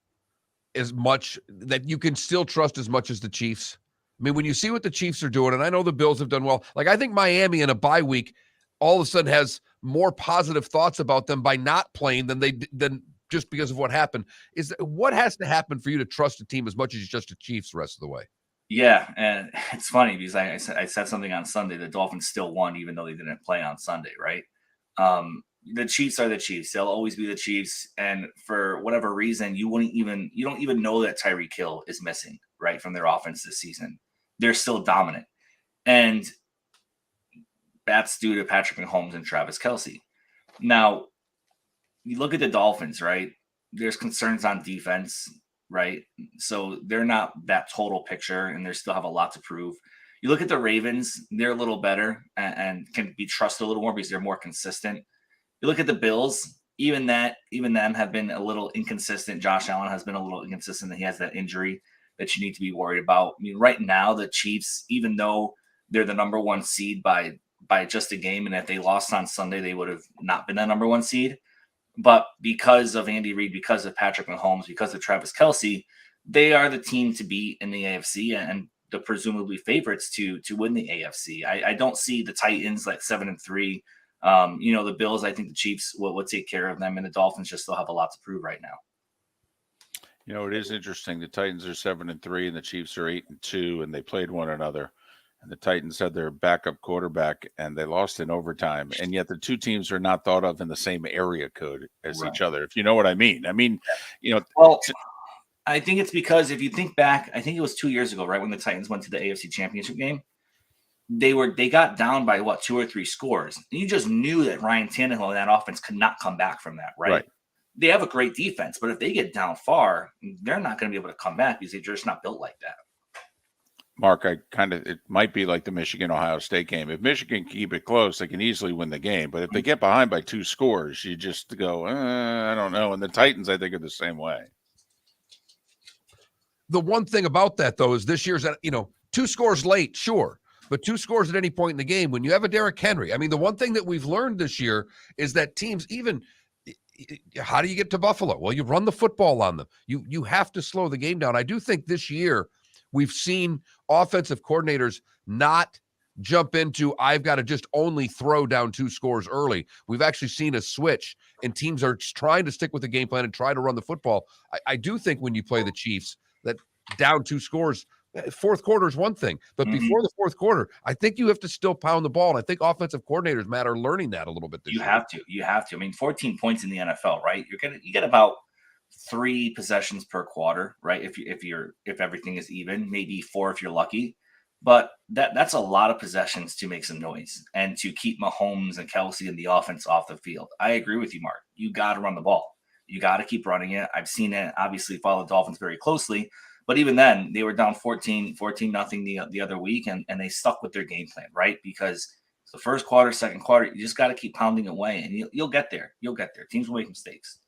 as much, that you can still trust as much as the Chiefs? I mean, when you see what the Chiefs are doing, and I know the Bills have done well, like I think Miami in a bye week all of a sudden has more positive thoughts about them by not playing than just because of what happened. What has to happen for you to trust a team as much as you trust the Chiefs the rest of the way? Yeah, and it's funny because I said something on Sunday. The Dolphins still won even though they didn't play on Sunday, right? The Chiefs are the Chiefs. They'll always be the Chiefs, and for whatever reason, you don't even know that Tyreek Hill is missing, right, from their offense this season. They're still dominant, and that's due to Patrick Mahomes and Travis Kelce. Now, you look at the Dolphins, right? There's concerns on defense, right? So they're not that total picture, and they still have a lot to prove. You look at the Ravens; they're a little better and can be trusted a little more because they're more consistent. You look at the Bills; even them have been a little inconsistent. Josh Allen has been a little inconsistent. He has that injury that you need to be worried about. I mean, right now, the Chiefs, even though they're the number one seed by just a game, and if they lost on Sunday, they would have not been the number one seed. But because of Andy Reid, because of Patrick Mahomes, because of Travis Kelce, they are the team to beat in the AFC and the presumably favorites to win the AFC. I don't see the Titans like 7-3. The Bills, I think the Chiefs will take care of them, and the Dolphins just still have a lot to prove right now. It is interesting. The Titans are 7-3 and the Chiefs are 8-2, and they played one another. And the Titans had their backup quarterback, and they lost in overtime. And yet the two teams are not thought of in the same area code as each other, if you know what I mean. Well, I think it's because if you think back, I think it was 2 years ago, right, when the Titans went to the AFC Championship game. They got down by 2 or 3 scores. And you just knew that Ryan Tannehill and that offense could not come back from that, right? They have a great defense, but if they get down far, they're not going to be able to come back because they're just not built like that. Mark, it might be like the Michigan-Ohio State game. If Michigan can keep it close, they can easily win the game. But if they get behind by 2 scores, you just go, I don't know. And the Titans, I think, are the same way. The one thing about that, though, is this year's, 2 scores late, sure. But 2 scores at any point in the game, when you have a Derrick Henry, I mean, the one thing that we've learned this year is that teams, even how do you get to Buffalo? Well, you run the football on them. You have to slow the game down. I do think this year we've seen offensive coordinators not jump into, I've got to just only throw down 2 scores early. We've actually seen a switch, and teams are trying to stick with the game plan and try to run the football. I do think when you play the Chiefs, that down 2 scores, fourth quarter is one thing, but before the fourth quarter, I think you have to still pound the ball. And I think offensive coordinators, Matt, are learning that a little bit this year. You have to. I mean, 14 points in the NFL, right? You get about 3 possessions per quarter, right? If everything is even, maybe 4 if you're lucky. But that's a lot of possessions to make some noise and to keep Mahomes and Kelce and the offense off the field. I agree with you, Mark. You got to run the ball. You got to keep running it. I've seen it, obviously follow the Dolphins very closely. But even then, they were down 14-0 the other week, and they stuck with their game plan, right? Because it's the first quarter, second quarter, you just got to keep pounding away, and you'll get there. You'll get there. Teams will make mistakes.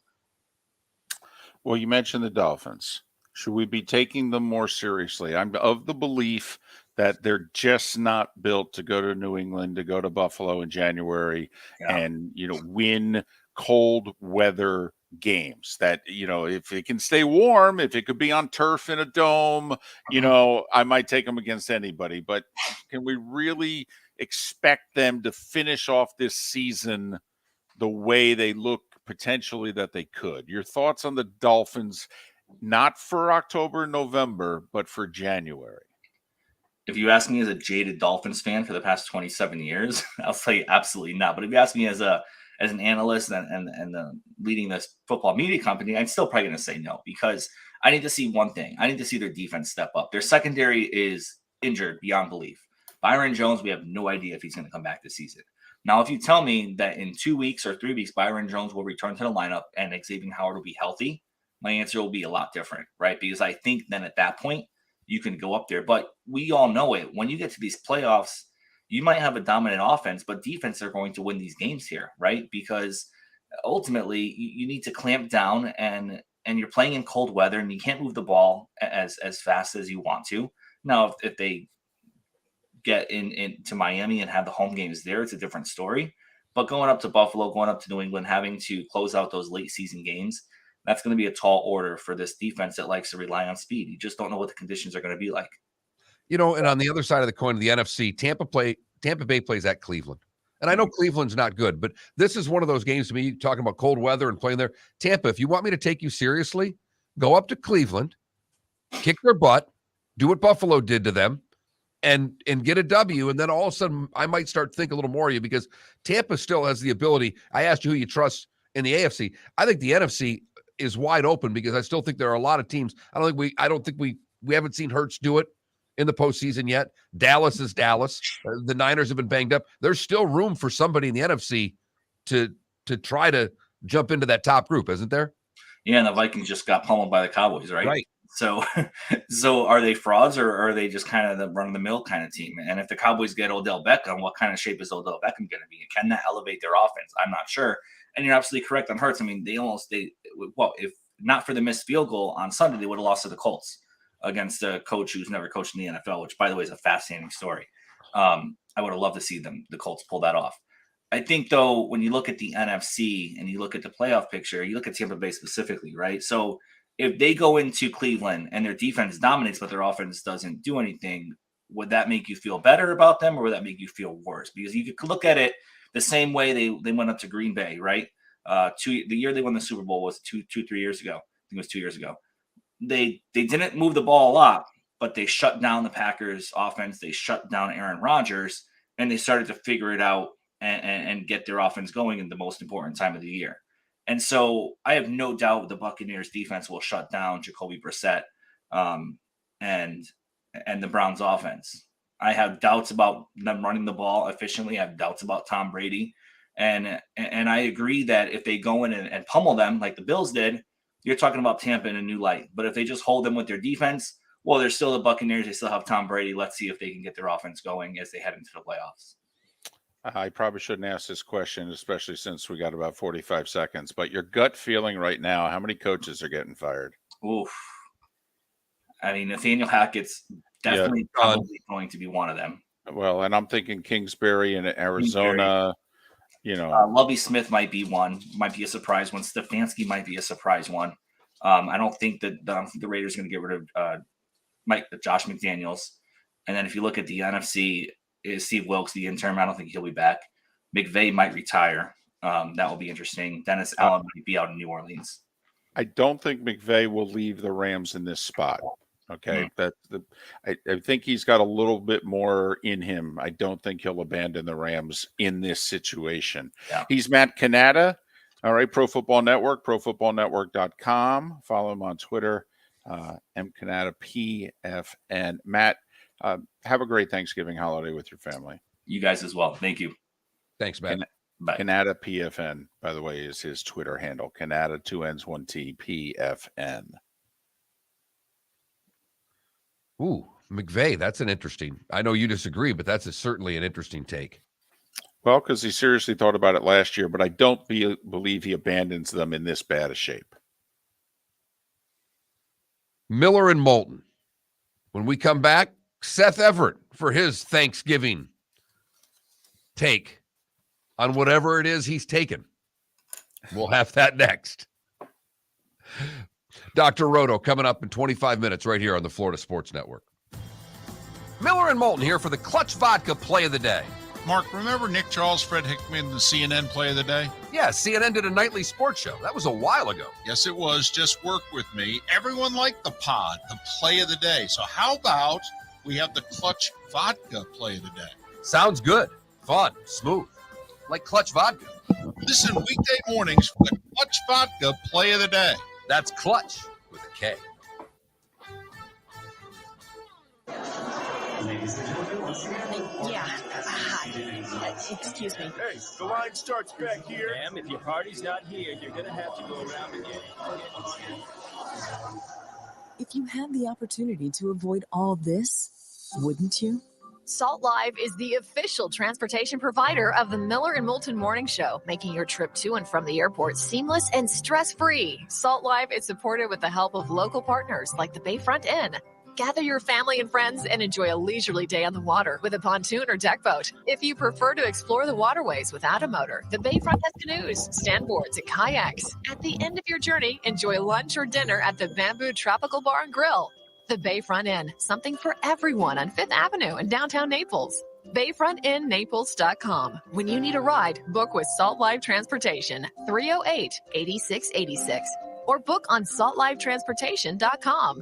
Well, you mentioned the Dolphins. Should we be taking them more seriously? I'm of the belief that they're just not built to go to New England, to go to Buffalo in January and, win cold weather games. That, if it can stay warm, if it could be on turf in a dome, I might take them against anybody. But can we really expect them to finish off this season the way they look potentially that they could? Your thoughts on the Dolphins, not for October, November, but for January? If you ask me as a jaded Dolphins fan for the past 27 years, I'll say absolutely not. But if you ask me as an analyst and leading this football media company, I'm still probably going to say no, because I need to see one thing. I need to see their defense step up. Their secondary is injured beyond belief. Byron Jones, we have no idea if he's going to come back this season. Now, if you tell me that in 2 weeks or 3 weeks, Byron Jones will return to the lineup and Xavier Howard will be healthy, my answer will be a lot different, right? Because I think then at that point, you can go up there. But we all know it. When you get to these playoffs, you might have a dominant offense, but defense are going to win these games here, right? Because ultimately you need to clamp down, and you're playing in cold weather, and you can't move the ball as fast as you want to. Now, if they get into Miami and have the home games there, it's a different story. But going up to Buffalo, going up to New England, having to close out those late season games, that's going to be a tall order for this defense that likes to rely on speed. You just don't know what the conditions are going to be like. You know, and on the other side of the coin, the NFC, Tampa Bay plays at Cleveland. And I know Cleveland's not good, but this is one of those games to me, talking about cold weather and playing there. Tampa, if you want me to take you seriously, go up to Cleveland, kick their butt, do what Buffalo did to them, and get a W. And then all of a sudden, I might start to think a little more of you, because Tampa still has the ability. I asked you who you trust in the AFC. I think the NFC is wide open, because I still think there are a lot of teams. I don't think we haven't seen Hurts do it in the postseason yet. Dallas is Dallas. The Niners have been banged up. There's still room for somebody in the NFC to try to jump into that top group, isn't there? Yeah, and the Vikings just got pummeled by the Cowboys, right? Right. So are they frauds, or are they just kind of the run-of-the-mill kind of team? And if the Cowboys get Odell Beckham, what kind of shape is Odell Beckham going to be? Can that elevate their offense? I'm not sure. And you're absolutely correct on Hurts. I mean, if not for the missed field goal on Sunday, they would have lost to the Colts against a coach who's never coached in the NFL, which, by the way, is a fascinating story. I would have loved to see the Colts pull that off. I think, though, when you look at the NFC and you look at the playoff picture, you look at Tampa Bay specifically, right? So if they go into Cleveland and their defense dominates, but their offense doesn't do anything, would that make you feel better about them, or would that make you feel worse? Because you could look at it the same way they went up to Green Bay, right? The year they won the Super Bowl was 3 years ago. I think it was 2 years ago. They didn't move the ball a lot, but they shut down the Packers offense. They shut down Aaron Rodgers, and they started to figure it out and get their offense going in the most important time of the year. And so I have no doubt the Buccaneers defense will shut down Jacoby Brissett and the Browns offense. I have doubts about them running the ball efficiently. I have doubts about Tom Brady. And I agree that if they go in and pummel them like the Bills did, you're talking about Tampa in a new light. But if they just hold them with their defense, well, they're still the Buccaneers. They still have Tom Brady. Let's see if they can get their offense going as they head into the playoffs. I probably shouldn't ask this question, especially since we got about 45 seconds. But your gut feeling right now, how many coaches are getting fired? Oof. I mean, Nathaniel Hackett's definitely probably going to be one of them. Well, and I'm thinking Kingsbury in Arizona. Lovie Smith might be one. Might be a surprise one. Stefanski might be a surprise one. I don't think the Raiders are going to get rid of Josh McDaniels. And then if you look at the NFC, is Steve Wilkes the interim? I don't think he'll be back. McVay might retire. That will be interesting. Dennis Allen might be out in New Orleans. I don't think McVay will leave the Rams in this spot. Okay, I think he's got a little bit more in him. I don't think he'll abandon the Rams in this situation. Yeah. He's Matt Cannata. All right, Pro Football Network, profootballnetwork.com. Follow him on Twitter, mcannata PFN. Matt, have a great Thanksgiving holiday with your family. You guys as well. Thank you. Thanks, Matt. Bye. Cannata PFN, by the way, is his Twitter handle. Cannata, 2 N's, 1 T, PFN. Ooh, McVay, that's an interesting. I know you disagree, but that's certainly an interesting take. Well, because he seriously thought about it last year, but I don't believe he abandons them in this bad a shape. Miller and Moulton. When we come back, Seth Everett for his Thanksgiving take on whatever it is he's taken. We'll have that next. Dr. Roto coming up in 25 minutes right here on the Florida Sports Network. Miller and Moulton here for the Clutch Vodka Play of the Day. Mark, remember Nick Charles, Fred Hickman, the CNN Play of the Day? Yeah, CNN did a nightly sports show. That was a while ago. Yes, it was. Just work with me. Everyone liked the pod, the Play of the Day. So how about we have the Clutch Vodka Play of the Day? Sounds good. Fun. Smooth. Like Clutch Vodka. Listen weekday mornings for the Clutch Vodka Play of the Day. That's Clutch with a K. Yeah. Hi. Excuse me. Hey, the line starts back here. Ma'am, if your party's not here, you're going to have to go around again. If you had the opportunity to avoid all this, wouldn't you? Salt Live is the official transportation provider of the Miller and Moulton Morning Show, making your trip to and from the airport seamless and stress-free. Salt Live is supported with the help of local partners like the Bayfront Inn. Gather your family and friends and enjoy a leisurely day on the water with a pontoon or deck boat. If you prefer to explore the waterways without a motor, the Bayfront has canoes, standboards, and kayaks. At the end of your journey, enjoy lunch or dinner at the Bamboo Tropical Bar and Grill. The Bayfront Inn, something for everyone on 5th Avenue in downtown Naples. BayfrontInNaples.com. When you need a ride, book with Salt Live Transportation, 308-8686, or book on saltlivetransportation.com.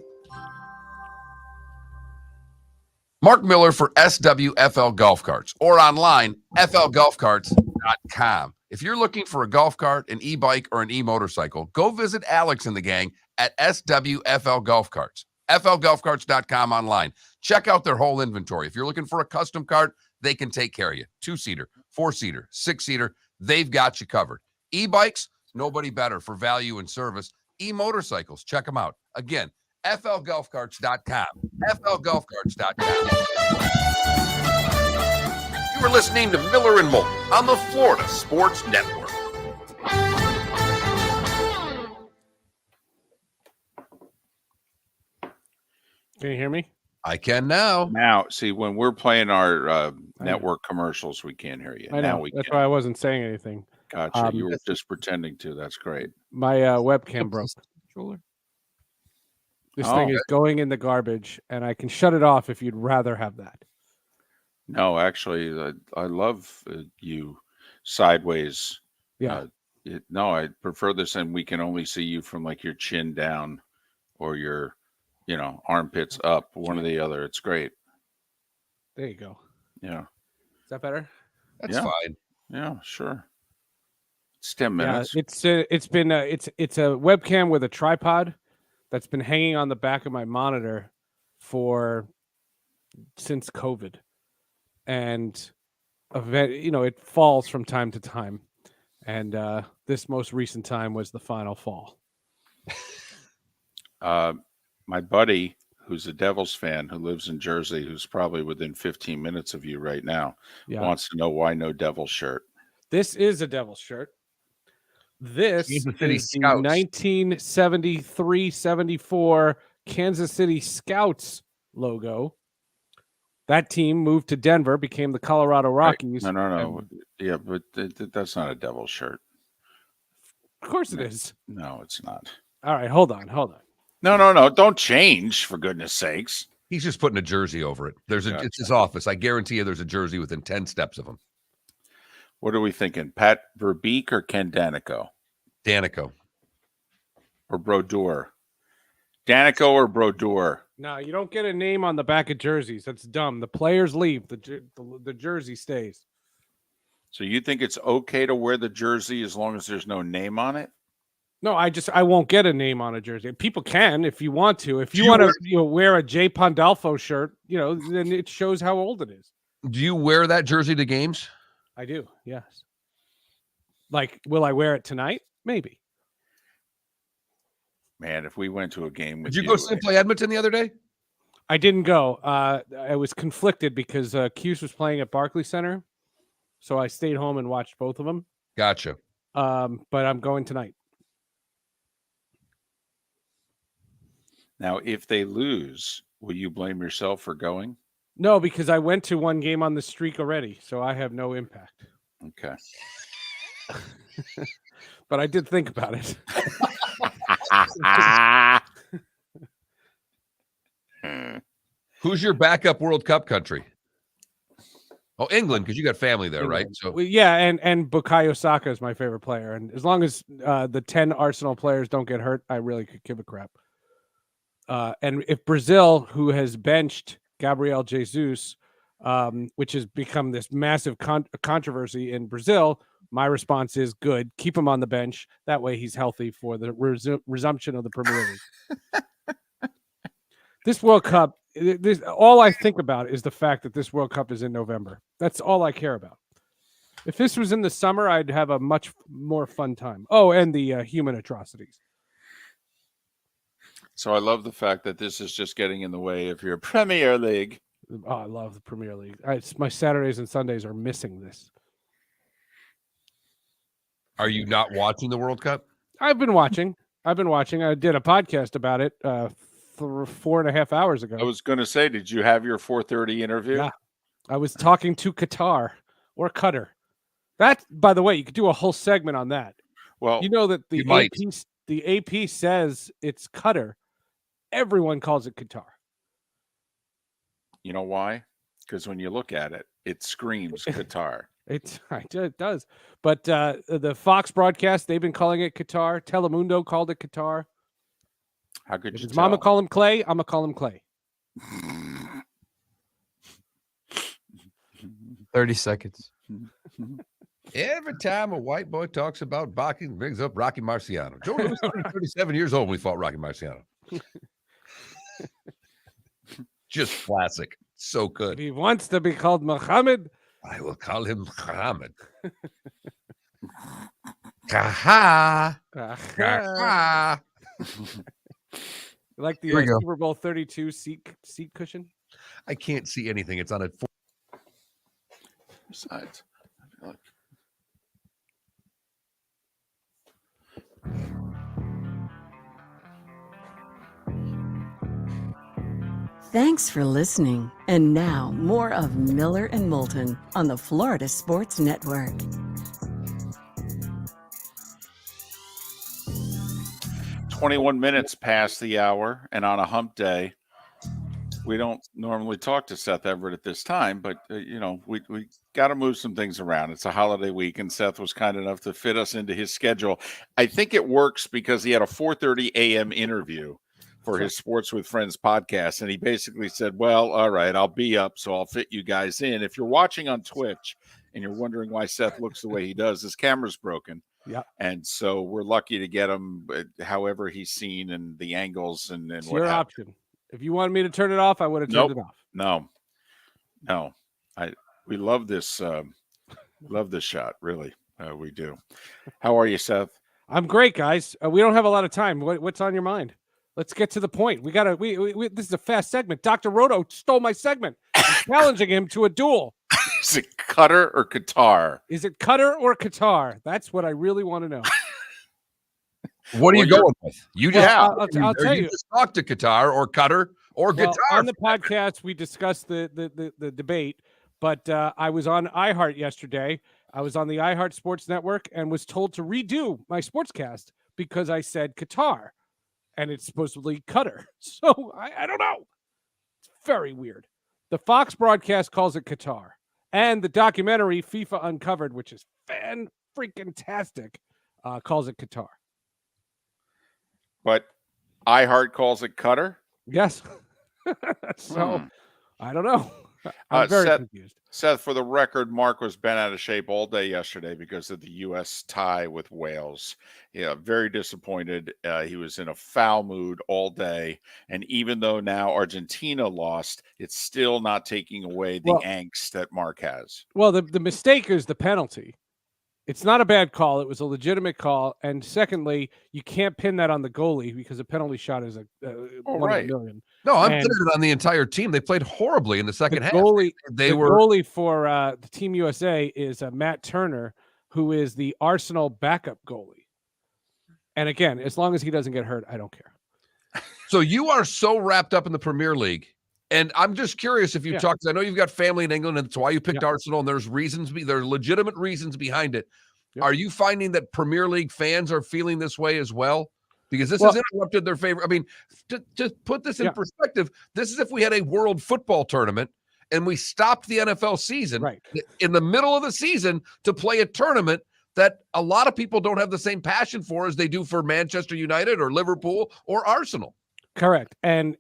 Mark Miller for SWFL Golf Carts or online, flgolfcarts.com. If you're looking for a golf cart, an e-bike, or an e-motorcycle, go visit Alex and the gang at SWFL Golf Carts. flgolfcarts.com online. Check out their whole inventory. If you're looking for a custom cart, they can take care of you. 2-seater, 4-seater, 6-seater, they've got you covered. E-bikes, nobody better for value and service. E-motorcycles, check them out. Again, flgolfcarts.com. flgolfcarts.com. You are listening to Miller and Moulton on the Florida Sports Network. Can you hear me? I can now. Now, see, when we're playing our network commercials, we can't hear you. I know. Now we That's can. why I wasn't saying anything. Gotcha. You were just pretending to. That's great. My webcam broke. This thing is going in the garbage, and I can shut it off if you'd rather have that. No, actually, I love you sideways. Yeah. No, I prefer this, and we can only see you from like your chin down or your, armpits up, one or the other. It's great. There you go. Yeah. Is that better? That's fine. Yeah, sure. It's 10 minutes. Yeah, it's a webcam with a tripod that's been hanging on the back of my monitor since COVID, and it falls from time to time, and this most recent time was the final fall. My buddy, who's a Devils fan, who lives in Jersey, who's probably within 15 minutes of you right now, wants to know why no Devils shirt. This is a Devils shirt. This is the Scouts. 1973-74 Kansas City Scouts logo. That team moved to Denver, became the Colorado Rockies. Right. No. Yeah, but that's not a Devils shirt. Of course it is. No, it's not. All right, hold on. No. Don't change, for goodness sakes. He's just putting a jersey over it. It's his office. I guarantee you there's a jersey within 10 steps of him. What are we thinking? Pat Verbeek or Ken Danico? Danico. Or Brodeur? Danico or Brodeur? No, you don't get a name on the back of jerseys. That's dumb. The players leave. The jersey stays. So you think it's okay to wear the jersey as long as there's no name on it? No, I won't get a name on a jersey. People can if you want to. If you want to wear a Jay Pandolfo shirt, then it shows how old it is. Do you wear that jersey to games? I do, yes. Like, will I wear it tonight? Maybe. Man, if we went to a game with Did you go see play Edmonton the other day? I didn't go. I was conflicted because Cuse was playing at Barclays Center, so I stayed home and watched both of them. Gotcha. But I'm going tonight. Now, if they lose, will you blame yourself for going? No, because I went to one game on the streak already, so I have no impact. Okay. But I did think about it. Who's your backup World Cup country? Oh, England, because you got family there, right? So well, yeah, and Bukayo Saka is my favorite player, and as long as the 10 Arsenal players don't get hurt, I really could give a crap. And if Brazil, who has benched Gabriel Jesus, which has become this massive controversy in Brazil, my response is good. Keep him on the bench. That way he's healthy for the resumption of the Premier League. This World Cup, all I think about is the fact that this World Cup is in November. That's all I care about. If this was in the summer, I'd have a much more fun time. Oh, and the human atrocities. So I love the fact that this is just getting in the way of your Premier League. Oh, I love the Premier League. My Saturdays and Sundays are missing this. Are you not watching the World Cup? I've been watching. I did a podcast about it 4.5 hours ago. I was going to say, did you have your 4:30 interview? Yeah. I was talking to Qatar or Qatar. That, by the way, you could do a whole segment on that. Well, you know that the AP says it's Qatar. Everyone calls it Qatar. You know why? Because when you look at it, it screams Qatar. It does. But the Fox broadcast, they've been calling it Qatar. Telemundo called it Qatar. How could If you his tell? mama call him Clay, I'm going to call him Clay. 30 seconds. Every time a white boy talks about boxing, brings up Rocky Marciano. Joe Louis was 37 years old when he fought Rocky Marciano. Just classic. So good. If he wants to be called Muhammad, I will call him Muhammad. Kaha. Kaha. Like the Here we go. Super Bowl 32 seat cushion. I can't see anything. It's on a. Besides, I feel like Thanks for listening. And now, more of Miller and Moulton on the Florida Sports Network. 21 minutes past the hour, and on a hump day, we don't normally talk to Seth Everett at this time, but we got to move some things around. It's a holiday week, and Seth was kind enough to fit us into his schedule. I think it works because he had a 4:30 a.m. interview for his Sports with Friends podcast, and he basically said, well, all right, I'll be up, so I'll fit you guys in. If you're watching on Twitch and you're wondering why Seth looks the way he does, his camera's broken. Yeah. And so we're lucky to get him however he's seen and the angles and It's what your happened. option. If you wanted me to turn it off, I would have turned it off. No. We love this. Love this shot. Really, we do. How are you, Seth? I'm great, guys. We don't have a lot of time. What's on your mind? Let's get to the point. We gotta. We this is a fast segment. Dr. Roto stole my segment. I'm challenging him to a duel. Is it Qatar or Qatar? Is it Qatar or Qatar? That's what I really want to know. What are you going with? You just, I'll tell you. Just talk to Qatar or Qatar or Well, Qatar. on the podcast, we discussed the debate, but I was on iHeart yesterday. I was on the iHeart Sports Network and was told to redo my sportscast because I said Qatar, and it's supposedly Qatar. So I don't know. It's very weird. The Fox broadcast calls it Qatar, and the documentary FIFA Uncovered, which is fan-freaking-tastic, calls it Qatar. But iHeart calls it Qatar? Yes. So I don't know. I'm very confused. Seth, for the record, Mark was bent out of shape all day yesterday because of the U.S. tie with Wales. Yeah, very disappointed. He was in a foul mood all day. And even though now Argentina lost, it's still not taking away the angst that Mark has. Well, the mistake is the penalty. It's not a bad call. It was a legitimate call. And secondly, you can't pin that on the goalie because a penalty shot is one in a million. No, I'm putting it on the entire team. They played horribly in the second half. Goalie, the goalie for the Team USA is Matt Turner, who is the Arsenal backup goalie. And again, as long as he doesn't get hurt, I don't care. So you are so wrapped up in the Premier League. And I'm just curious if you talk, because I know you've got family in England, and that's why you picked Arsenal, and there's reasons, there are legitimate reasons behind it. Are you finding that Premier League fans are feeling this way as well? Because this has interrupted their favorite. I mean, to put this in perspective, this is if we had a world football tournament and we stopped the NFL season in the middle of the season to play a tournament that a lot of people don't have the same passion for as they do for Manchester United or Liverpool or Arsenal. Correct. And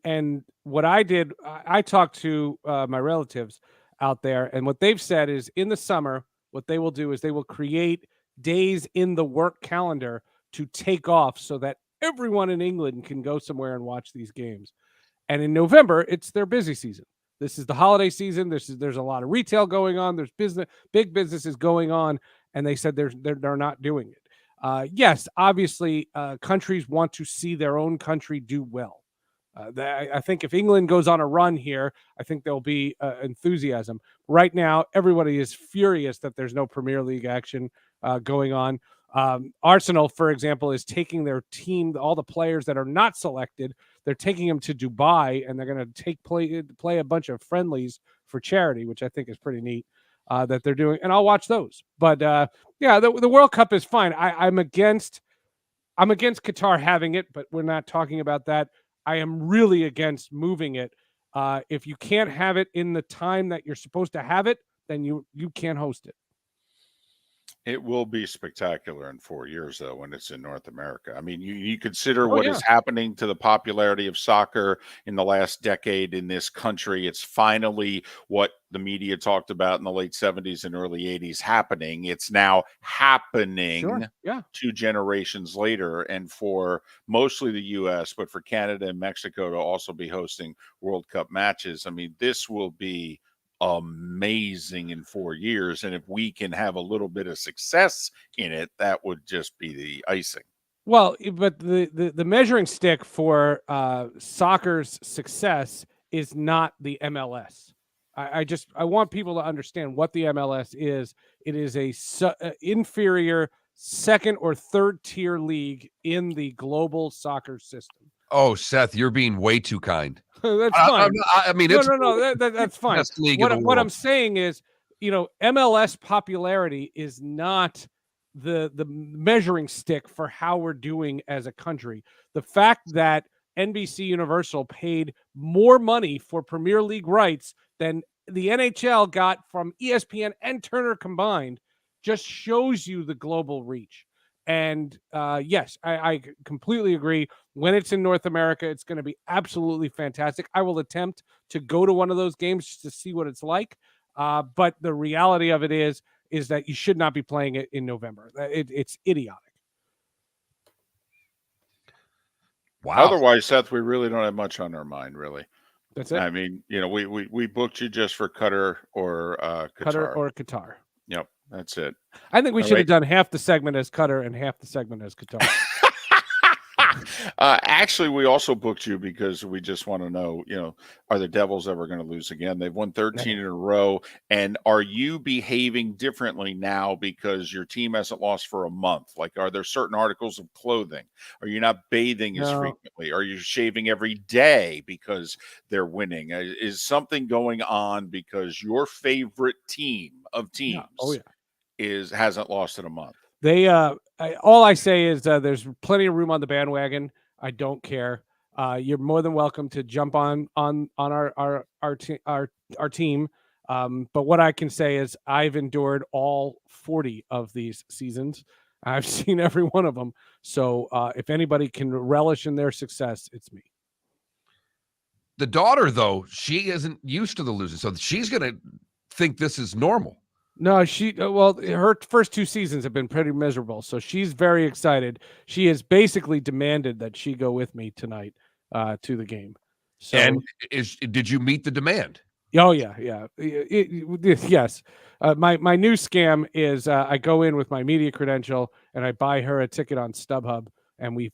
what I did, I talked to my relatives out there, and what they've said is in the summer, what they will do is they will create days in the work calendar to take off so that everyone in England can go somewhere and watch these games. And in November, it's their busy season. This is the holiday season. There's a lot of retail going on. There's big businesses going on, and they said they're not doing it. Yes, obviously, countries want to see their own country do well. I think if England goes on a run here, I think there'll be enthusiasm. Right now, everybody is furious that there's no Premier League action going on. Arsenal, for example, is taking their team, all the players that are not selected, they're taking them to Dubai, and they're going to play a bunch of friendlies for charity, which I think is pretty neat that they're doing. And I'll watch those. But yeah, the World Cup is fine. I'm against Qatar having it, but we're not talking about that. I am really against moving it. If you can't have it in the time that you're supposed to have it, then you can't host it. It will be spectacular in 4 years, though, when it's in North America. I mean, you consider what is happening to the popularity of soccer in the last decade in this country. It's finally what the media talked about in the late 70s and early 80s happening. It's now happening 2 generations later. And for mostly the U.S., but for Canada and Mexico to also be hosting World Cup matches, I mean, this will be amazing in 4 years, and if we can have a little bit of success in it, that would just be the icing. Well, but the measuring stick for soccer's success is not the MLS. I want people to understand what the MLS is. It is a inferior second or third tier league in the global soccer system. Oh, Seth, you're being way too kind. That's fine. I mean, no, it's that's fine. best league in the What world. I'm saying is, MLS popularity is not the measuring stick for how we're doing as a country. The fact that NBC Universal paid more money for Premier League rights than the NHL got from ESPN and Turner combined just shows you the global reach. And yes, I completely agree. When it's in North America, it's going to be absolutely fantastic. I will attempt to go to one of those games just to see what it's like. But the reality of it is that you should not be playing it in November. It's idiotic. Wow. Otherwise, Seth, we really don't have much on our mind, really. That's it. I mean, we booked you just for Qatar or Qatar. Qatar or Qatar. Yep, that's it. I think we should have done half the segment as Qatar and half the segment as Qatar. Actually, we also booked you because we just want to know, are the Devils ever going to lose again? They've won 13 in a row. And are you behaving differently now because your team hasn't lost for a month? Like, are there certain articles of clothing? Are you not bathing as frequently? Are you shaving every day because they're winning? Is something going on because your favorite team of teams hasn't lost in a month? They all I say is there's plenty of room on the bandwagon. I don't care. You're more than welcome to jump on our team. But what I can say is I've endured all 40 of these seasons. I've seen every one of them. So if anybody can relish in their success, it's me. The daughter, though, she isn't used to the losing, so she's going to think this is normal. No, her first 2 seasons have been pretty miserable, so she's very excited. She has basically demanded that she go with me tonight to the game. So, and did you meet the demand? Oh yeah. Yes. My new scam is I go in with my media credential and I buy her a ticket on StubHub, and we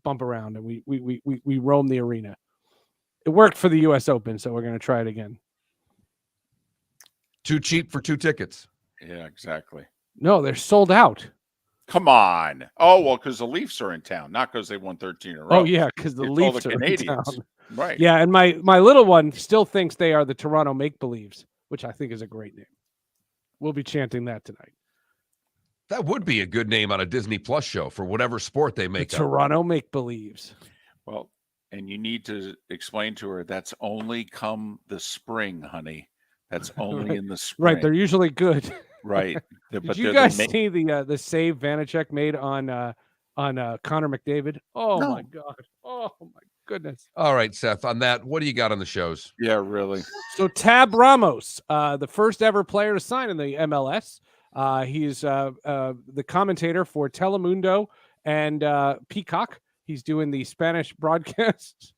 bump around and we roam the arena. It worked for the U.S. Open, so we're going to try it again. Too cheap for 2 tickets. Yeah, exactly. No, they're sold out. Come on. Oh, well, because the Leafs are in town, not because they won 13 in a row. Oh, yeah, because the Leafs are in town. Right. Yeah, and my little one still thinks they are the Toronto Make-Believes, which I think is a great name. We'll be chanting that tonight. That would be a good name on a Disney Plus show for whatever sport they make. Toronto Make-Believes. Well, and you need to explain to her that's only come the spring, honey. That's only in the spring. Right, they're usually good. Right. Did you guys see the save Vanacek made on Connor McDavid? Oh my God! Oh my goodness! All right, Seth. On that, what do you got on the shows? Yeah, really. So Tab Ramos, the first ever player to sign in the MLS. He's the commentator for Telemundo and Peacock. He's doing the Spanish broadcasts.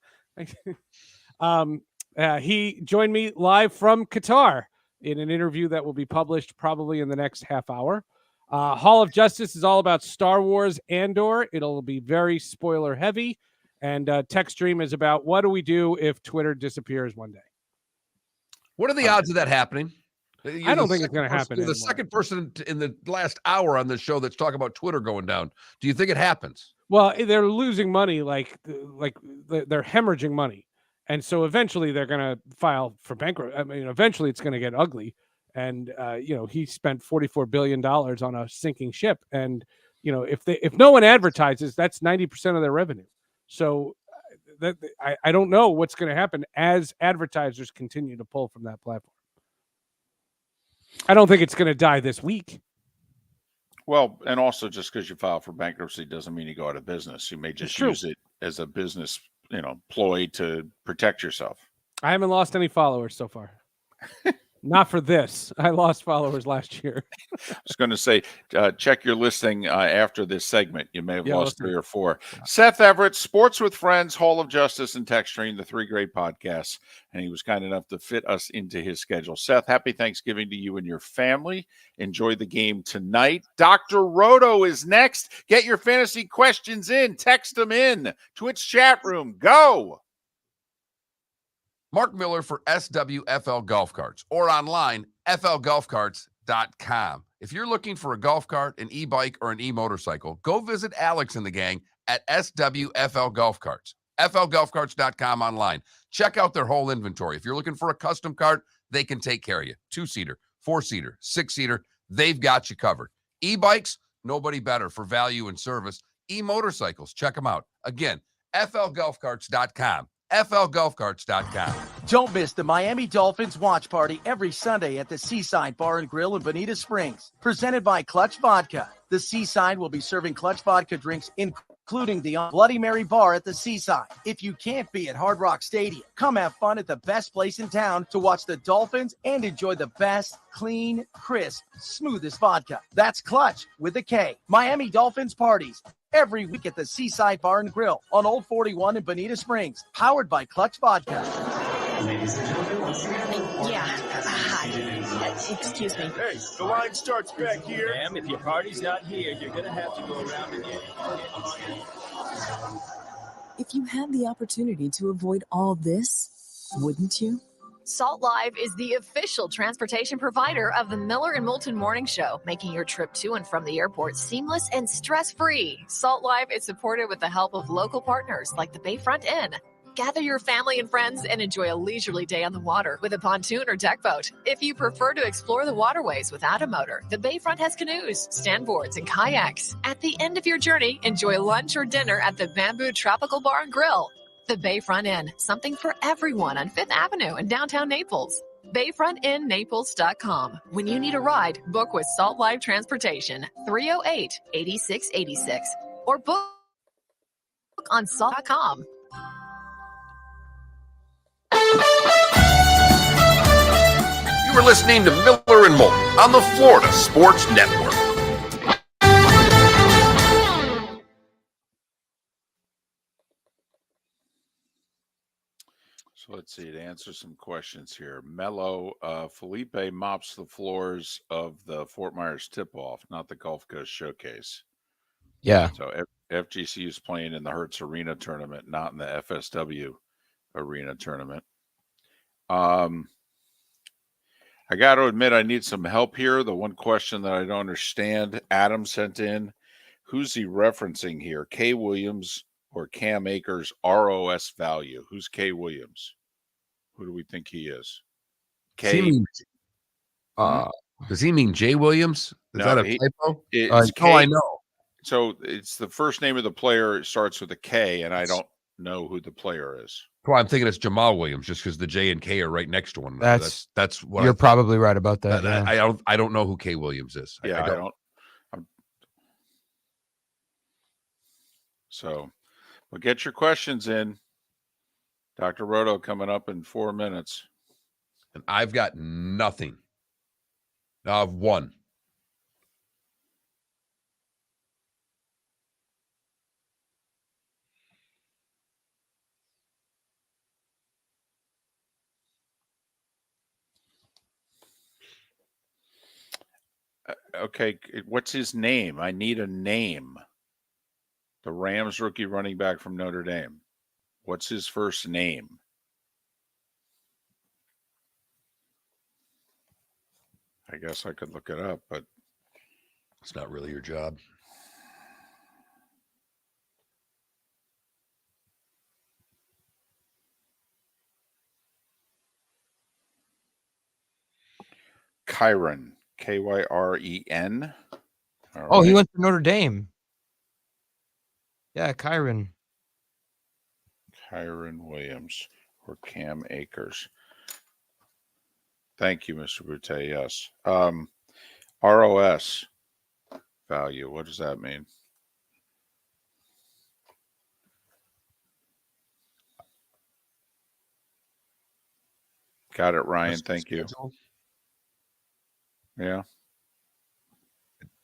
He joined me live from Qatar in an interview that will be published probably in the next half hour. Hall of Justice is all about Star Wars Andor. It'll be very spoiler heavy. And text stream is about what do we do if Twitter disappears one day? What are the odds of that happening? I don't think it's going to happen. You're the anymore. second person in the last hour on this show that's talking about Twitter going down. Do you think it happens? Well, they're losing money, like they're hemorrhaging money, and so eventually they're going to file for bankruptcy. I mean, eventually it's going to get ugly. And he spent $44 billion on a sinking ship, and if no one advertises, that's 90% of their revenue. So I don't know what's going to happen as advertisers continue to pull from that platform. I don't think it's going to die this week. Well, and also just because you file for bankruptcy doesn't mean you go out of business. You may just use it as a business, ploy to protect yourself. I haven't lost any followers so far. Not for this. I lost followers last year. I was going to say, check your listing after this segment. You may have lost 3 or 4. Seth Everett, Sports with Friends, Hall of Justice, and Tech Stream, the 3 great podcasts. And he was kind enough to fit us into his schedule. Seth, happy Thanksgiving to you and your family. Enjoy the game tonight. Dr. Roto is next. Get your fantasy questions in. Text them in. Twitch chat room. Go. Mark Miller for SWFL Golf Carts or online, flgolfcarts.com. If you're looking for a golf cart, an e-bike, or an e-motorcycle, go visit Alex and the gang at SWFL Golf Carts, flgolfcarts.com online. Check out their whole inventory. If you're looking for a custom cart, they can take care of you. 2-seater, 4-seater, 6-seater, they've got you covered. E-bikes, nobody better for value and service. E-motorcycles, check them out. Again, flgolfcarts.com. flgolfcarts.com. Don't miss the Miami Dolphins watch party every Sunday at the Seaside Bar and Grill in Bonita Springs. Presented by Clutch Vodka. The Seaside will be serving Clutch Vodka drinks, including the Bloody Mary bar at the Seaside. If you can't be at Hard Rock Stadium, come have fun at the best place in town to watch the Dolphins and enjoy the best, clean, crisp, smoothest vodka. That's Clutch with a K. Miami Dolphins parties every week at the Seaside Bar and Grill on Old 41 in Bonita Springs, powered by Clutch Vodka. Ladies and gentlemen, hi. Excuse me. Hey, the line starts back here. Ma'am, if your party's not here, you're going to have to go around again. If you had the opportunity to avoid all this, wouldn't you? Salt Live is the official transportation provider of the Miller and Moulton Morning Show, making your trip to and from the airport seamless and stress-free. Salt Live is supported with the help of local partners like the Bayfront Inn. Gather your family and friends and enjoy a leisurely day on the water with a pontoon or deck boat. If you prefer to explore the waterways without a motor, the Bayfront has canoes, standboards, and kayaks. At the end of your journey, enjoy lunch or dinner at the Bamboo Tropical Bar and Grill. The Bayfront Inn, something for everyone on 5th Avenue in downtown Naples. BayfrontInNaples.com. When you need a ride, book with Salt Live Transportation, 308-8686. Or book on salt.com. You are listening to Miller and Moulton on the Florida Sports Network. So let's see, to answer some questions here. Mello, Felipe mops the floors of the Fort Myers tip-off, not the Gulf Coast Showcase. Yeah. So FGC is playing in the Hertz Arena tournament, not in the FSW Arena tournament. I got to admit, I need some help here. The one question that I don't understand, Adam sent in, who's he referencing here? K. Williams or Cam Akers' ROS value? Who's K. Williams? Who do we think he is? K. Does he mean Jay Williams? Is that a typo? It's K. I know. So it's the first name of the player. It starts with a K, and I don't know who the player is. Well, I'm thinking it's Jamal Williams, just because the J and K are right next to one another. That's what you're probably right about that. Yeah. I don't know who K. Williams is. Yeah, I don't. So, well, get your questions in. Dr. Roto coming up in 4 minutes. And I've got nothing. I've one. Okay, what's his name? I need a name. The Rams rookie running back from Notre Dame. What's his first name? I guess I could look it up, but it's not really your job. Kyren, Kyren. Oh, he went to Notre Dame. Yeah, Kyren. Kyren Williams or Cam Akers. Thank you, Mr. Boutte. Yes. ROS value. What does that mean? Got it, Ryan. Thank you. Yeah.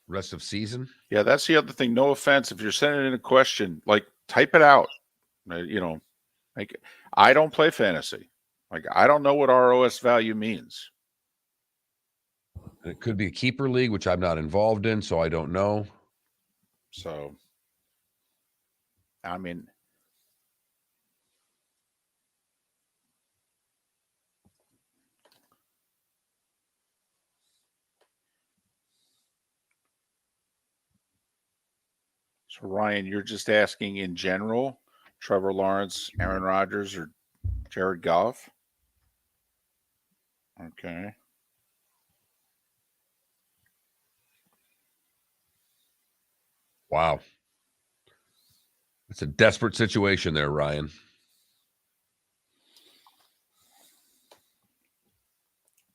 Rest of season. Yeah, that's the other thing. No offense. If you're sending in a question, like type it out. Like I don't play fantasy. Like I don't know what ROS value means. And it could be a keeper league, which I'm not involved in, so I don't know. So, I mean, so Ryan, you're just asking in general, Trevor Lawrence, Aaron Rodgers, or Jared Goff? Okay. Wow. It's a desperate situation there, Ryan.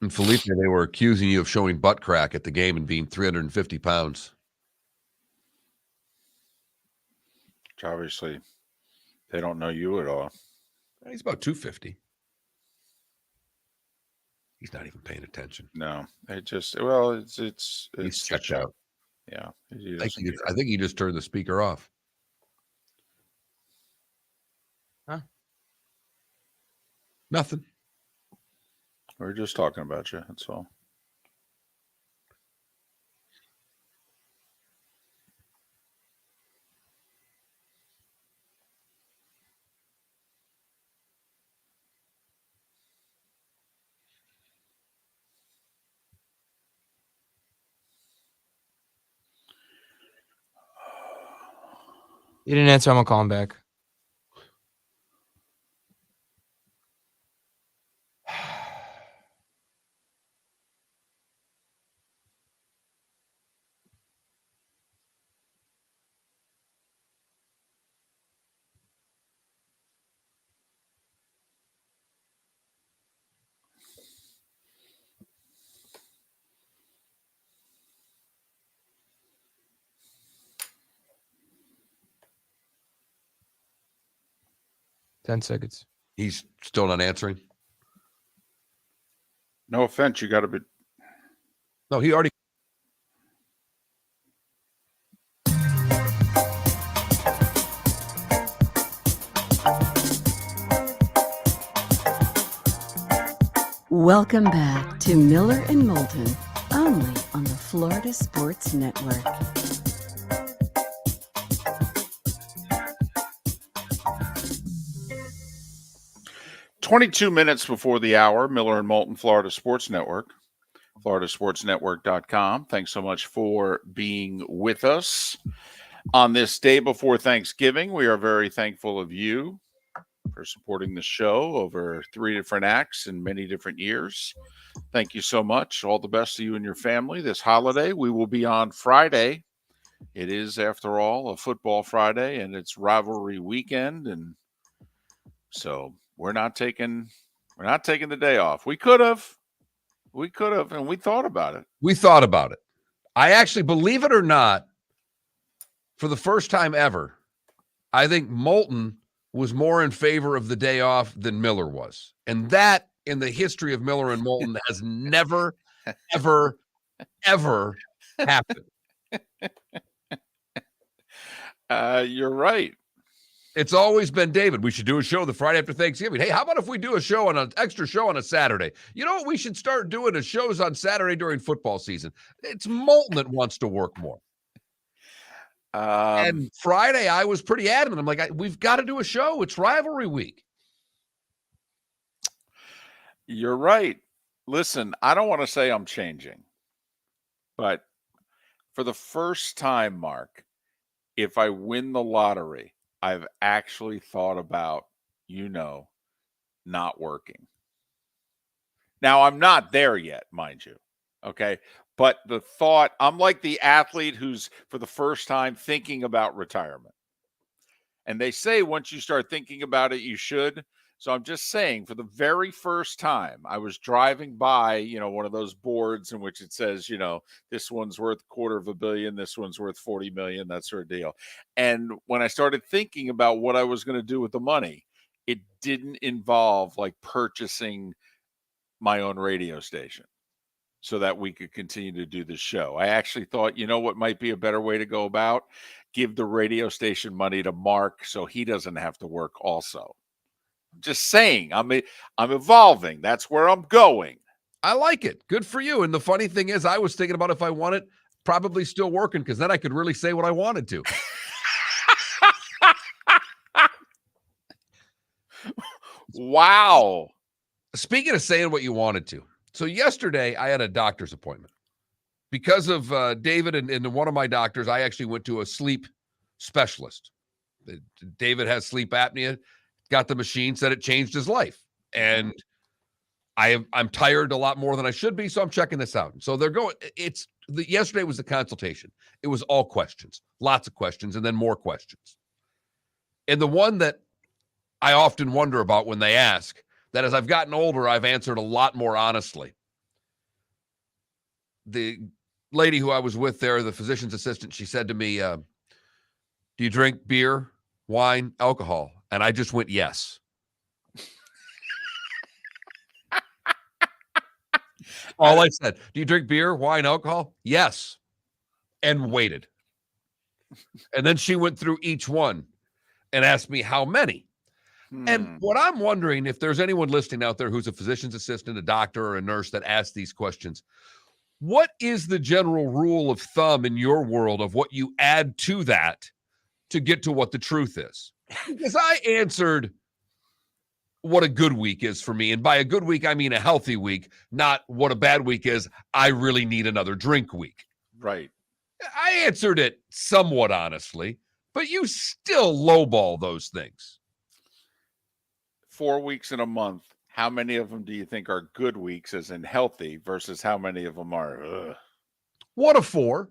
And Felipe, they were accusing you of showing butt crack at the game and being 350 pounds. Which obviously they don't know you at all. He's about 250. He's not even paying attention. No, it's he's checked out. Yeah, I think he just turned the speaker off. Huh? Nothing. We're just talking about you. That's all. He didn't answer. I'm gonna call him back. Ten seconds. He's still not answering. No offense, you got to be. No, he already. Welcome back to Miller and Moulton, only on the Florida Sports Network. "22 minutes before the hour, Miller and Moulton, Florida Sports Network, floridasportsnetwork.com. Thanks so much for being with us on this day before Thanksgiving. We are very thankful of you for supporting the show over 3 different acts in many different years. Thank you so much. All the best to you and your family this holiday. We will be on Friday. It is, after all, a football Friday, and it's rivalry weekend, and so we're not taking the day off. We could have, and we thought about it. We thought about it. I actually, believe it or not, for the first time ever, I think Moulton was more in favor of the day off than Miller was. And that, in the history of Miller and Moulton, has never, ever, ever happened. You're right. It's always been, David, we should do a show the Friday after Thanksgiving. Hey, how about if we do an extra show on a Saturday? You know what we should start doing? Is shows on Saturday during football season. It's Moulton that wants to work more. And Friday, I was pretty adamant. I'm like, we've got to do a show. It's rivalry week. You're right. Listen, I don't want to say I'm changing, but for the first time, Mark, if I win the lottery, I've actually thought about, not working. Now, I'm not there yet, mind you. Okay. But the thought, I'm like the athlete who's for the first time thinking about retirement. And they say once you start thinking about it, you should. So I'm just saying, for the very first time, I was driving by, one of those boards in which it says, this one's worth $250 million, this one's worth $40 million, that sort of deal. And when I started thinking about what I was going to do with the money, it didn't involve like purchasing my own radio station so that we could continue to do the show. I actually thought, what might be a better way to go about? Give the radio station money to Mark so he doesn't have to work also. Just saying, I'm evolving. That's where I'm going. I like it. Good for you. And the funny thing is, I was thinking about if I want it, probably still working, because then I could really say what I wanted to. Wow. Speaking of saying what you wanted to. So yesterday, I had a doctor's appointment. Because of David and one of my doctors, I actually went to a sleep specialist. David has sleep apnea. Got the machine, said it changed his life. And I'm tired a lot more than I should be, so I'm checking this out. So they're going, yesterday was the consultation. It was all questions, lots of questions, and then more questions. And the one that I often wonder about when they ask, that as I've gotten older, I've answered a lot more honestly. The lady who I was with there, the physician's assistant, she said to me, do you drink beer, wine, alcohol? And I just went, yes. All I said, do you drink beer, wine, alcohol? Yes. And waited. And then she went through each one and asked me how many. And what I'm wondering, if there's anyone listening out there who's a physician's assistant, a doctor, or a nurse that asks these questions, what is the general rule of thumb in your world of what you add to that to get to what the truth is? Because I answered what a good week is for me. And by a good week, I mean a healthy week, not what a bad week is. I really need another drink week. Right. I answered it somewhat honestly, but you still lowball those things. 4 weeks in a month. How many of them do you think are good weeks, as in healthy, versus how many of them are? Ugh. What a 4.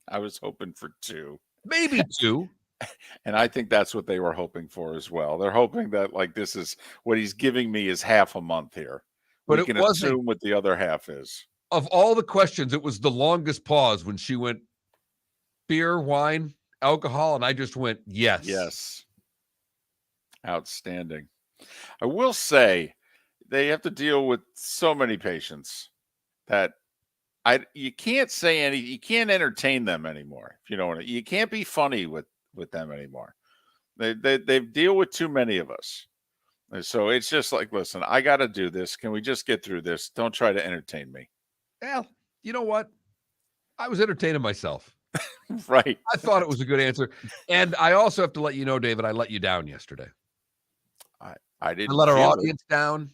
I was hoping for 2. Maybe 2. And I think that's what they were hoping for as well. They're hoping that this is what he's giving me is half a month here. But we can assume what the other half is. Of all the questions, it was the longest pause when she went beer, wine, alcohol, and I just went, yes. Yes. Outstanding. I will say they have to deal with so many patients that you can't say you can't entertain them anymore. If you know what I mean. You can't be funny with them anymore. They deal with too many of us. And so it's just like, listen, I got to do this. Can we just get through this? Don't try to entertain me. Well, you know what? I was entertaining myself. Right. I thought it was a good answer. And I also have to let you know, David, I let you down yesterday. I didn't. I let our audience down.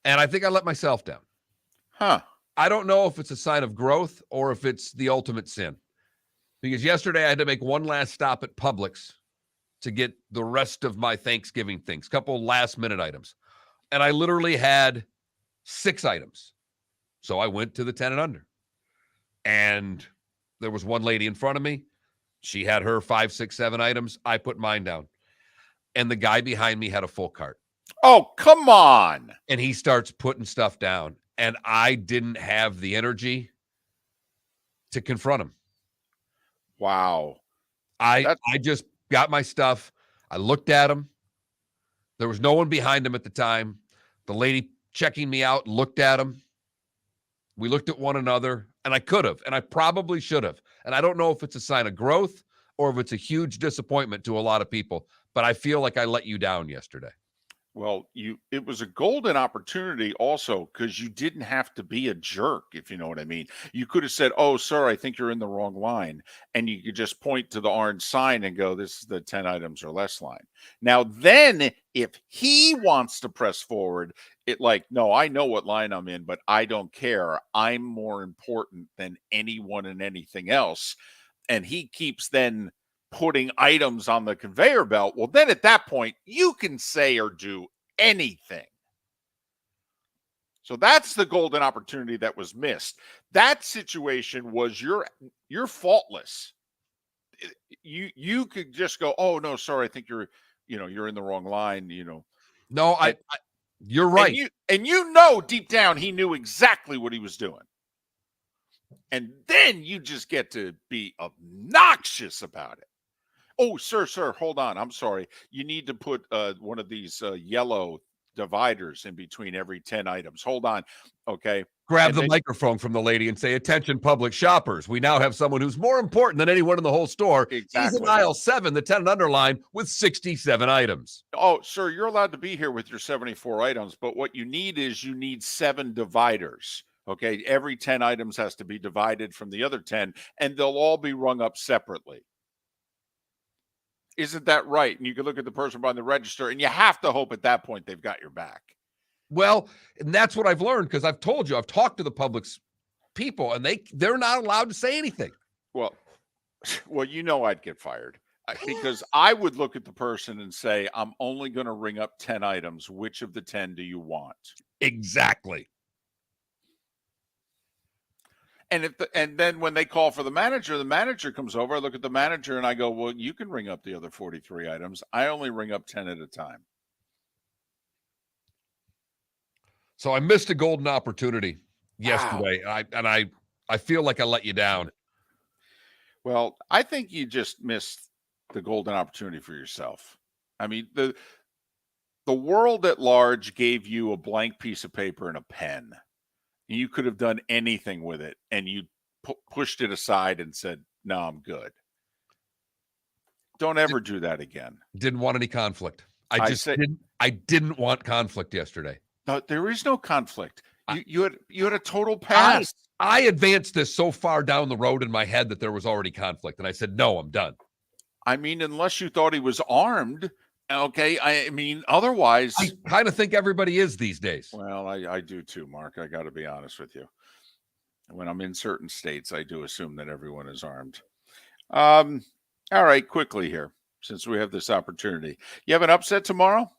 And I think I let myself down. Huh. I don't know if it's a sign of growth or if it's the ultimate sin. Because yesterday I had to make one last stop at Publix to get the rest of my Thanksgiving things, couple last minute items. And I literally had 6 items. So I went to the 10 and under. And there was one lady in front of me. She had her 5, 6, 7 items. I put mine down. And the guy behind me had a full cart. Oh, come on. And he starts putting stuff down. And I didn't have the energy to confront him. Wow. I just got my stuff. I looked at him. There was no one behind him at the time. The lady checking me out looked at him. We looked at one another, and I could have, and I probably should have. And I don't know if it's a sign of growth or if it's a huge disappointment to a lot of people, but I feel like I let you down yesterday. Well, it was a golden opportunity also because you didn't have to be a jerk, if you know what I mean. You could have said, "Oh, sir, I think you're in the wrong line." And you could just point to the orange sign and go, "This is the 10 items or less line." Now, then if he wants to press forward, no, I know what line I'm in, but I don't care. I'm more important than anyone and anything else. And he keeps then putting items on the conveyor belt. Well, then at that point, you can say or do anything. So that's the golden opportunity that was missed. That situation was you're faultless. You could just go, "Oh no, sorry, I think you're in the wrong line." No, you're right. And you know deep down he knew exactly what he was doing. And then you just get to be obnoxious about it. "Oh, sir, hold on. I'm sorry. You need to put one of these yellow dividers in between every 10 items. Hold on." Okay. Grab And the then- microphone from the lady and say, "Attention, public shoppers. We now have someone who's more important than anyone in the whole store. He's Exactly. in aisle 7, the 10 and underline, with 67 items." "Oh, sir, you're allowed to be here with your 74 items, but what you need 7 dividers. Okay. Every 10 items has to be divided from the other 10, and they'll all be rung up separately. Isn't that right?" And you can look at the person behind the register, and you have to hope at that point they've got your back. Well, and that's what I've learned because I've told you, I've talked to the public's people, and they're not allowed to say anything. Well, I'd get fired because I would look at the person and say, "I'm only going to ring up 10 items. Which of the 10 do you want?" Exactly. And then when they call for the manager comes over. I look at the manager and I go, "Well, you can ring up the other 43 items. I only ring up 10 at a time." So I missed a golden opportunity yesterday. Wow. I feel like I let you down. Well, I think you just missed the golden opportunity for yourself. I mean, the world at large gave you a blank piece of paper and a pen. You could have done anything with it, and you pushed it aside and said, "No, I'm good." Don't ever do that again. Didn't want any conflict. I didn't want conflict yesterday. No, there is no conflict. You had a total pass. I advanced this so far down the road in my head that there was already conflict, and I said, "No, I'm done." I mean, unless you thought he was armed. Okay, I mean, otherwise, I kind of think everybody is these days. Well, I do too, Mark. I got to be honest with you. When I'm in certain states, I do assume that everyone is armed. All right, quickly here, since we have this opportunity. You have an upset tomorrow?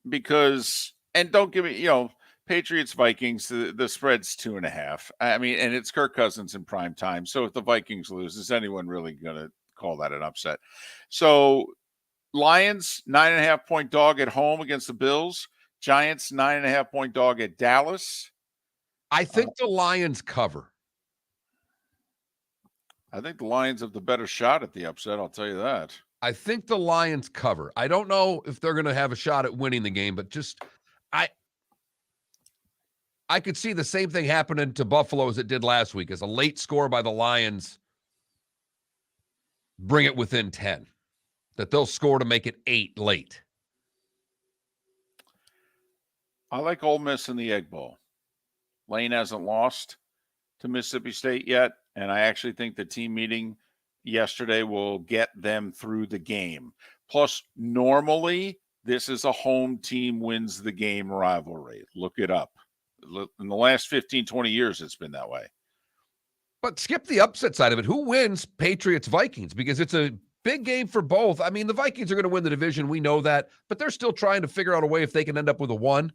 And don't give me, Patriots, Vikings, the spread's 2.5. I mean, and it's Kirk Cousins in prime time. So if the Vikings lose, is anyone really going to call that an upset? So Lions, 9.5-point dog at home against the Bills. Giants, 9.5-point dog at Dallas. I think the Lions cover. I think the Lions have the better shot at the upset. I'll tell you that. I think the Lions cover. I don't know if they're going to have a shot at winning the game, but I could see the same thing happening to Buffalo as it did last week, as a late score by the Lions bring it within 10. That they'll score to make it 8 late. I like Ole Miss in the Egg Bowl. Lane hasn't lost to Mississippi State yet, and I actually think the team meeting yesterday will get them through the game. Plus, normally, this is a home team wins the game rivalry. Look it up. In the last 15, 20 years, it's been that way. But skip the upset side of it. Who wins Patriots-Vikings? Because it's a big game for both. I mean, the Vikings are going to win the division. We know that. But they're still trying to figure out a way if they can end up with a 1.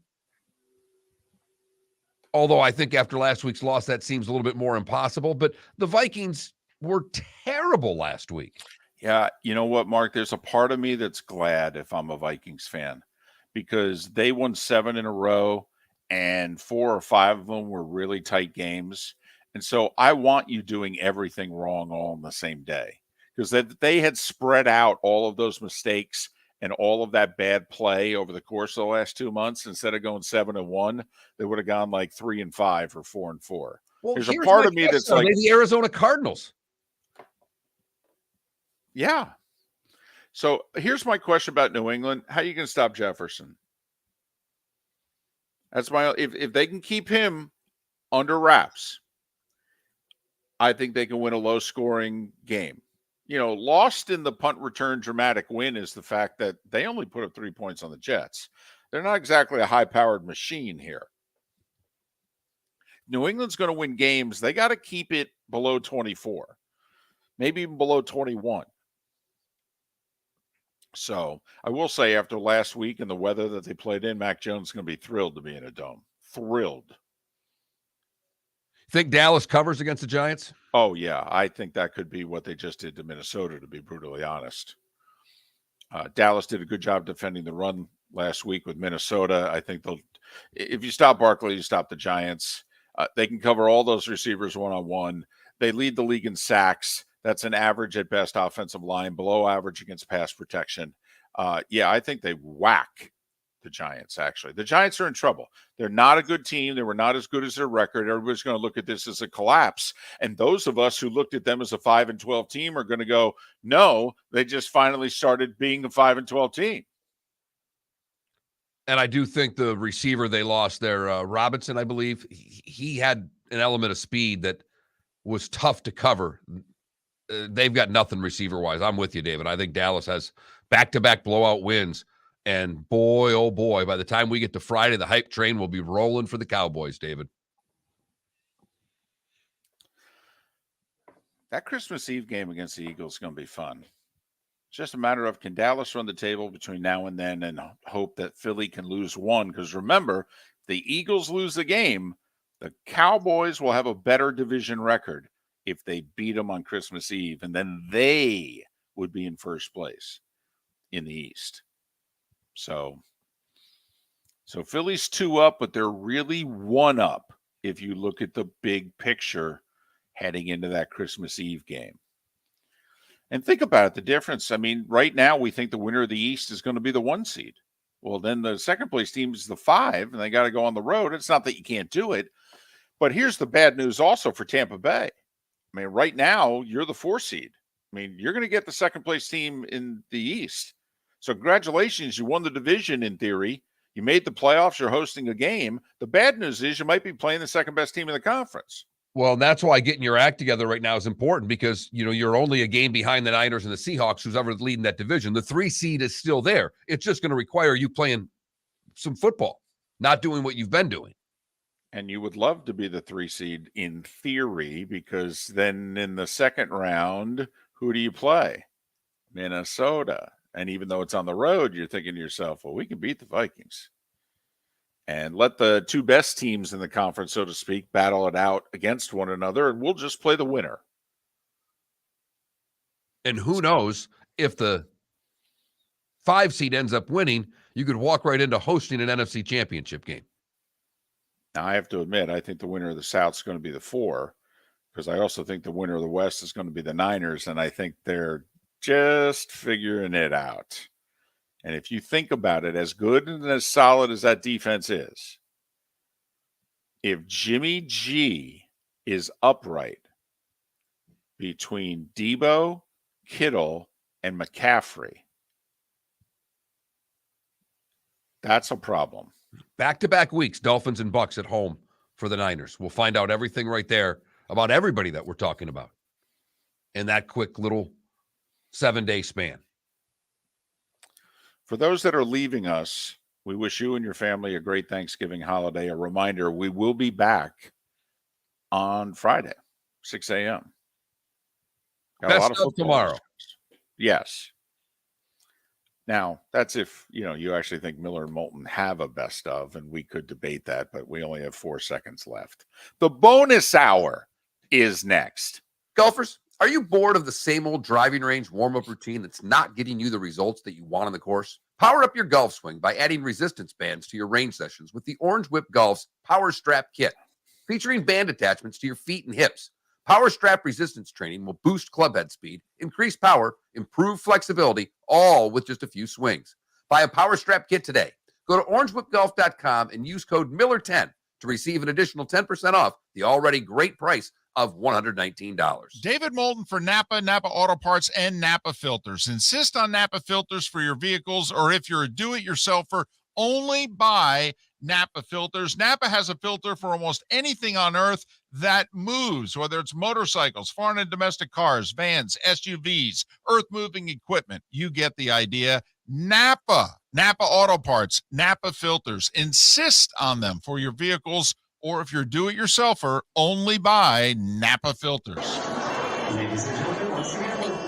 Although I think after last week's loss, that seems a little bit more impossible. But the Vikings were terrible last week. Yeah, you know what, Mark? There's a part of me that's glad if I'm a Vikings fan because they won 7 in a row and 4 or 5 of them were really tight games. And so I want you doing everything wrong all on the same day because they had spread out all of those mistakes and all of that bad play over the course of the last 2 months. Instead of going 7-1, they would have gone like 3-5 or 4-4. Well, there's a part of me that's like the Arizona Cardinals. Yeah. So here's my question about New England. How are you going to stop Jefferson? That's my if they can keep him under wraps, I think they can win a low-scoring game. Lost in the punt return dramatic win is the fact that they only put up 3 points on the Jets. They're not exactly a high-powered machine here. New England's going to win games. They got to keep it below 24, maybe even below 21. So I will say after last week and the weather that they played in, Mac Jones is going to be thrilled to be in a dome. Thrilled. Think Dallas covers against the Giants? Oh, yeah. I think that could be what they just did to Minnesota, to be brutally honest. Dallas did a good job defending the run last week with Minnesota. I think if you stop Barkley, you stop the Giants. They can cover all those receivers one-on-one. They lead the league in sacks. That's an average at best offensive line, below average against pass protection. I think they whack the Giants, actually. The Giants are in trouble. They're not a good team. They were not as good as their record. Everybody's going to look at this as a collapse. And those of us who looked at them as a 5-12 team are going to go, no, they just finally started being a 5-12 team. And I do think the receiver they lost there, Robinson, I believe, he had an element of speed that was tough to cover. They've got nothing receiver-wise. I'm with you, David. I think Dallas has back-to-back blowout wins. And boy, oh boy, by the time we get to Friday, the hype train will be rolling for the Cowboys, David. That Christmas Eve game against the Eagles is going to be fun. It's just a matter of, can Dallas run the table between now and then and hope that Philly can lose one? Because remember, if the Eagles lose the game, the Cowboys will have a better division record if they beat them on Christmas Eve, and then they would be in first place in the East. So Philly's 2 up, but they're really 1 up if you look at the big picture heading into that Christmas Eve game. And think about it, the difference. I mean, right now we think the winner of the East is going to be the 1 seed. Well, then the second place team is the 5, and they got to go on the road. It's not that you can't do it, but here's the bad news also for Tampa Bay. I mean, right now you're the 4 seed. I mean, you're going to get the second place team in the East. So congratulations, you won the division in theory. You made the playoffs, you're hosting a game. The bad news is you might be playing the second best team in the conference. Well, that's why getting your act together right now is important, because, you're only a game behind the Niners and the Seahawks, who's ever leading that division. The 3 seed is still there. It's just going to require you playing some football, not doing what you've been doing. And you would love to be the 3 seed in theory, because then in the second round, who do you play? Minnesota. And even though it's on the road, you're thinking to yourself, well, we can beat the Vikings. And let the 2 best teams in the conference, so to speak, battle it out against one another, and we'll just play the winner. And who knows, if the 5 seed ends up winning, you could walk right into hosting an NFC championship game. Now, I have to admit, I think the winner of the South is going to be the 4, because I also think the winner of the West is going to be the Niners, and I think they're just figuring it out. And if you think about it, as good and as solid as that defense is, if Jimmy G is upright between Debo, Kittle, and McCaffrey, that's a problem. Back-to-back weeks, Dolphins and Bucks at home for the Niners. We'll find out everything right there about everybody that we're talking about in that quick little 7-day span. For those that are leaving us, we wish you and your family a great Thanksgiving holiday. A reminder, we will be back on Friday, 6 a.m. Got Best a lot of of football tomorrow. Yes. Now, that's if, you actually think Miller and Moulton have a best of, and we could debate that, but we only have 4 seconds left. The bonus hour is next. Golfers, are you bored of the same old driving range warm-up routine that's not getting you the results that you want on the course? Power up your golf swing by adding resistance bands to your range sessions with the Orange Whip Golf's Power Strap Kit. Featuring band attachments to your feet and hips, Power Strap resistance training will boost club head speed, increase power, improve flexibility, all with just a few swings. Buy a Power Strap Kit today. Go to orangewhipgolf.com and use code Miller10 to receive an additional 10% off the already great price of $119. David Moulton for Napa Auto Parts, and Napa Filters. Insist on Napa filters for your vehicles, or if you're a do-it-yourselfer, only buy Napa filters. Napa has a filter for almost anything on earth that moves, whether it's motorcycles, foreign and domestic cars, vans, SUVs, earth-moving equipment. You get the idea. Napa Auto Parts, Napa filters. Insist on them for your vehicles, or if you're do-it-yourselfer, only buy Napa filters.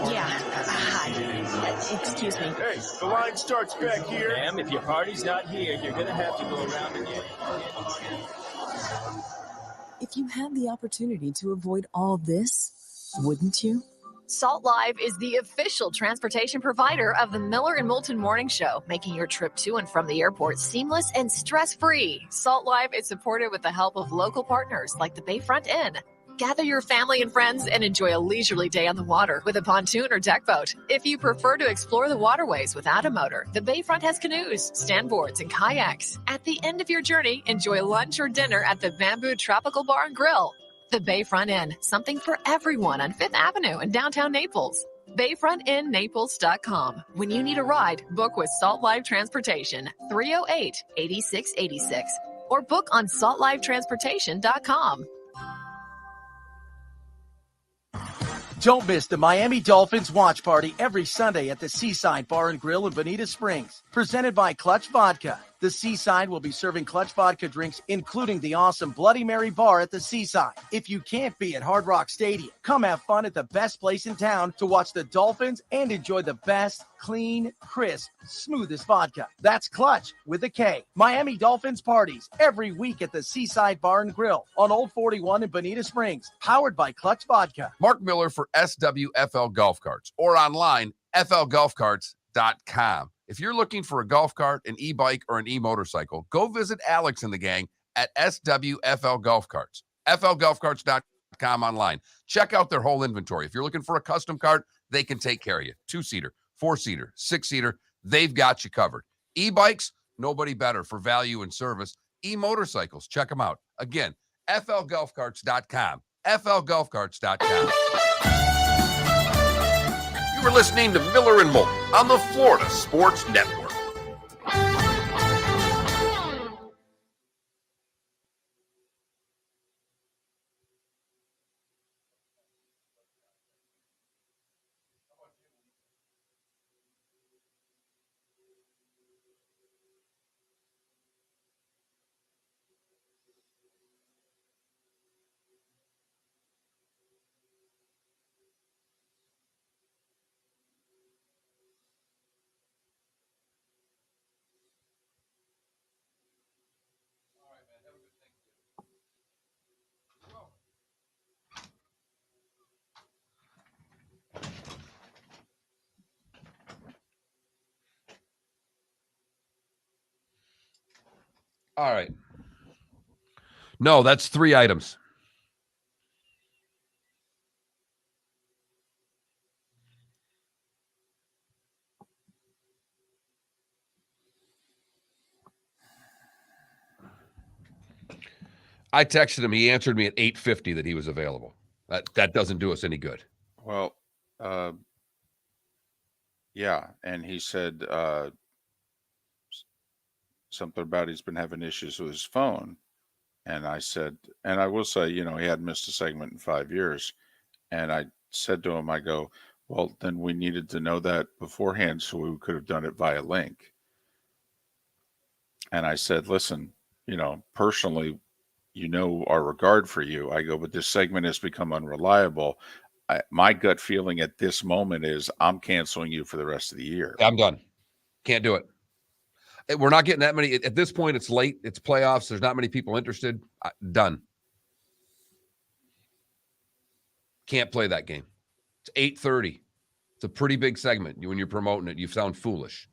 Yeah. Hi. Excuse me. Hey, the line starts back here. Ma'am, if your party's not here, you're going to have to go around again. If you had the opportunity to avoid all this, wouldn't you? Salt Live is the official transportation provider of the Miller and Moulton Morning Show, making your trip to and from the airport seamless and stress-free. Salt Live is supported with the help of local partners like the Bayfront Inn. Gather your family and friends and enjoy a leisurely day on the water with a pontoon or deck boat. If you prefer to explore the waterways without a motor, the Bayfront has canoes, standboards, and kayaks. At the end of your journey, enjoy lunch or dinner at the Bamboo Tropical Bar and Grill. The Bayfront Inn, something for everyone on 5th Avenue in downtown Naples. BayfrontInNaples.com. When you need a ride, book with Salt Live Transportation, 308-8686, or book on saltlivetransportation.com. Don't miss the Miami Dolphins watch party every Sunday at the Seaside Bar and Grill in Bonita Springs. Presented by Clutch Vodka. The Seaside will be serving Clutch Vodka drinks, including the awesome Bloody Mary bar at the Seaside. If you can't be at Hard Rock Stadium, come have fun at the best place in town to watch the Dolphins and enjoy the best, clean, crisp, smoothest vodka. That's Clutch with a K. Miami Dolphins parties every week at the Seaside Bar and Grill on Old 41 in Bonita Springs. Powered by Clutch Vodka. Mark Miller for SWFL Golf Carts or online, flgolfcarts.com. If you're looking for a golf cart, an e-bike, or an e-motorcycle, go visit Alex and the gang at SWFL Golf Carts. flgolfcarts.com online. Check out their whole inventory. If you're looking for a custom cart, they can take care of you. 2-seater, 4-seater, 6-seater, they've got you covered. E-bikes, nobody better for value and service. E-motorcycles, check them out. Again, flgolfcarts.com. flgolfcarts.com. You were listening to Miller and Moulton on the Florida Sports Network. All right. No, that's 3 items. I texted him. He answered me at 8:50 that he was available. That doesn't do us any good. Well, yeah, and he said something about he's been having issues with his phone. And I said, and I will say, you know, he hadn't missed a segment in 5 years. And I said to him, I go, well, then we needed to know that beforehand so we could have done it via link. And I said, listen, you know, personally, you know, our regard for you. I go, but this segment has become unreliable. My gut feeling at this moment is I'm canceling you for the rest of the year. I'm done. Can't do it. We're not getting that many. At this point, it's late. It's playoffs. There's not many people interested. Done. Can't play that game. It's 8:30. It's a pretty big segment. When you're promoting it, you sound foolish.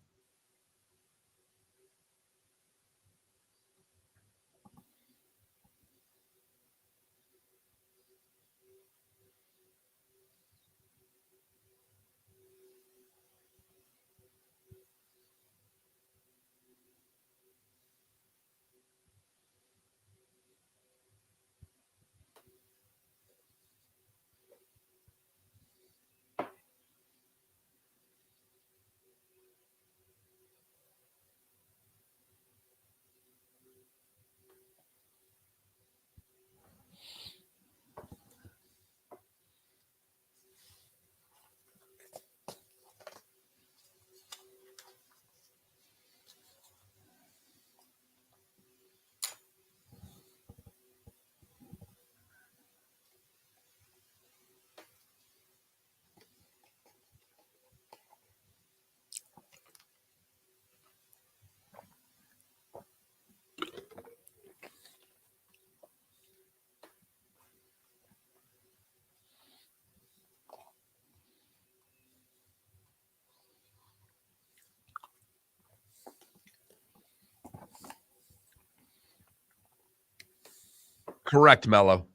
Correct, Mello.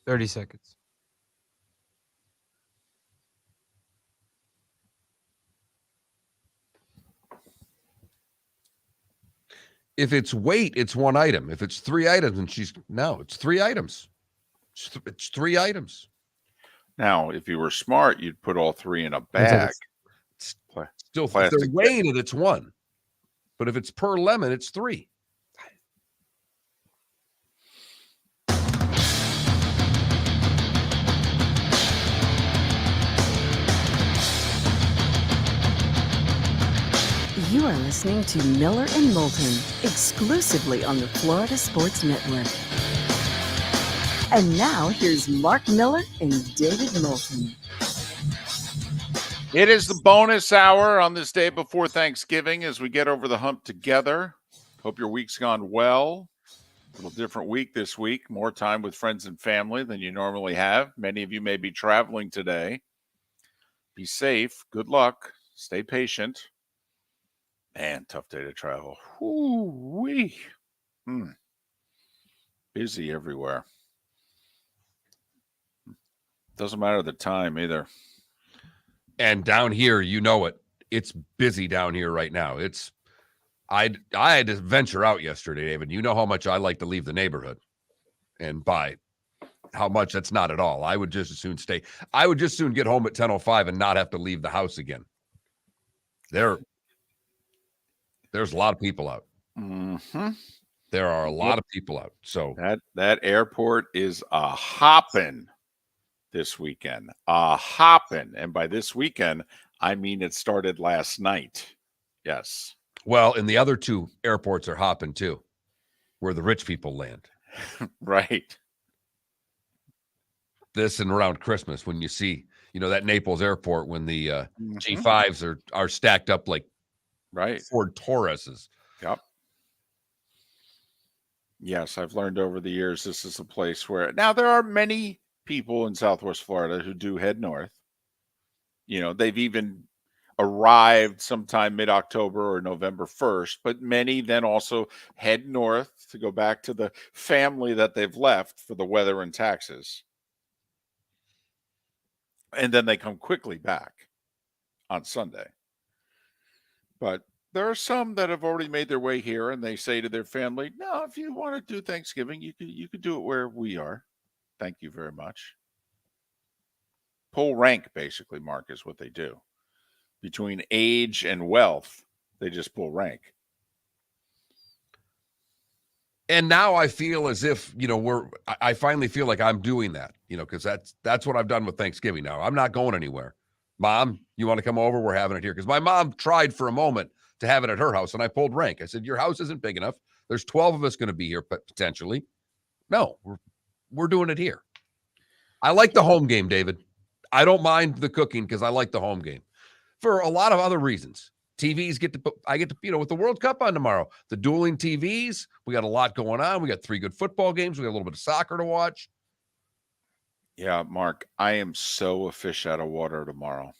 $30 seconds. If it's weight, it's one item. If it's 3 items, and it's 3 items. It's 3 items. Now, if you were smart, you'd put all 3 in a bag. Still, if they're weighing it, it's 1. But if it's per lemon, it's 3. You are listening to Miller and Moulton, exclusively on the Florida Sports Network. And now here's Mark Miller and David Moulton. It is the bonus hour on this day before Thanksgiving as we get over the hump together. Hope your week's gone well. A little different week this week. More time with friends and family than you normally have. Many of you may be traveling today. Be safe. Good luck. Stay patient. Man, tough day to travel. Whoo-wee. Busy everywhere. Doesn't matter the time either. And down here, you know it. It's busy down here right now. I had to venture out yesterday, David. You know how much I like to leave the neighborhood. And by how much, that's not at all. I would just as soon stay. I would just soon get home at 10:05 and not have to leave the house again. There's a lot of people out. Mm-hmm. There are a lot of people out. So that airport is a hopping this weekend. A hopping. And by this weekend, I mean it started last night. Yes. Well, and the other 2 airports are hopping too, where the rich people land. Right. This and around Christmas when you see, that Naples airport when the G5s are stacked up like Ford Tauruses. Yep. Yes, I've learned over the years this is a place where now there are many people in Southwest Florida who do head north. They've even arrived sometime mid-October or November 1st, but many then also head north to go back to the family that they've left for the weather and taxes. And then they come quickly back on Sunday. But there are some that have already made their way here, and they say to their family, no, if you want to do Thanksgiving, you could do it where we are. Thank you very much. Pull rank, basically, Mark, is what they do. Between age and wealth, they just pull rank. And now I feel as if, I finally feel like I'm doing that, because that's what I've done with Thanksgiving now. I'm not going anywhere. Mom, you want to come over? We're having it here. Because my mom tried for a moment to have it at her house, and I pulled rank. I said, your house isn't big enough. There's 12 of us going to be here potentially. No, we're doing it here. I like the home game, David. I don't mind the cooking because I like the home game for a lot of other reasons. TVs I get to, with the World Cup on tomorrow, the dueling TVs, we got a lot going on. We got 3 good football games. We got a little bit of soccer to watch. Yeah, Mark, I am so a fish out of water tomorrow.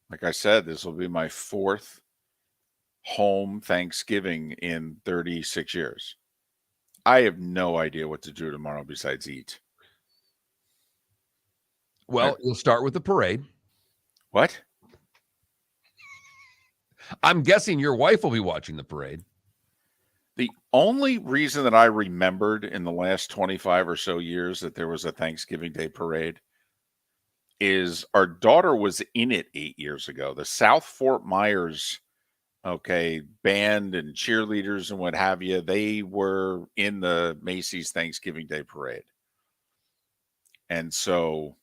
Like I said, this will be my 4th home Thanksgiving in 36 years. I have no idea what to do tomorrow besides eat. Well, you'll start with the parade. What? I'm guessing your wife will be watching the parade. The only reason that I remembered in the last 25 or so years that there was a Thanksgiving Day parade is our daughter was in it 8 years ago. The South Fort Myers, band and cheerleaders and what have you, they were in the Macy's Thanksgiving Day parade. And so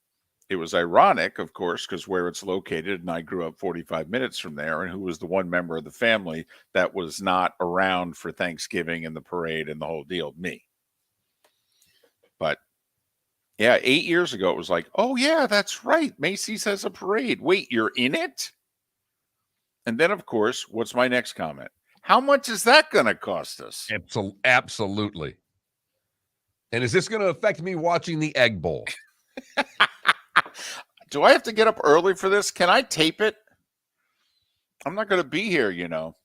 it was ironic, of course, because where it's located, and I grew up 45 minutes from there, and who was the one member of the family that was not around for Thanksgiving and the parade and the whole deal? Me. But yeah, 8 years ago, it was like, oh yeah, that's right. Macy's has a parade. Wait, you're in it? And then, of course, what's my next comment? How much is that going to cost us? Absolutely. And is this going to affect me watching the Egg Bowl? Do I have to get up early for this? Can I tape it? I'm not going to be here, you know.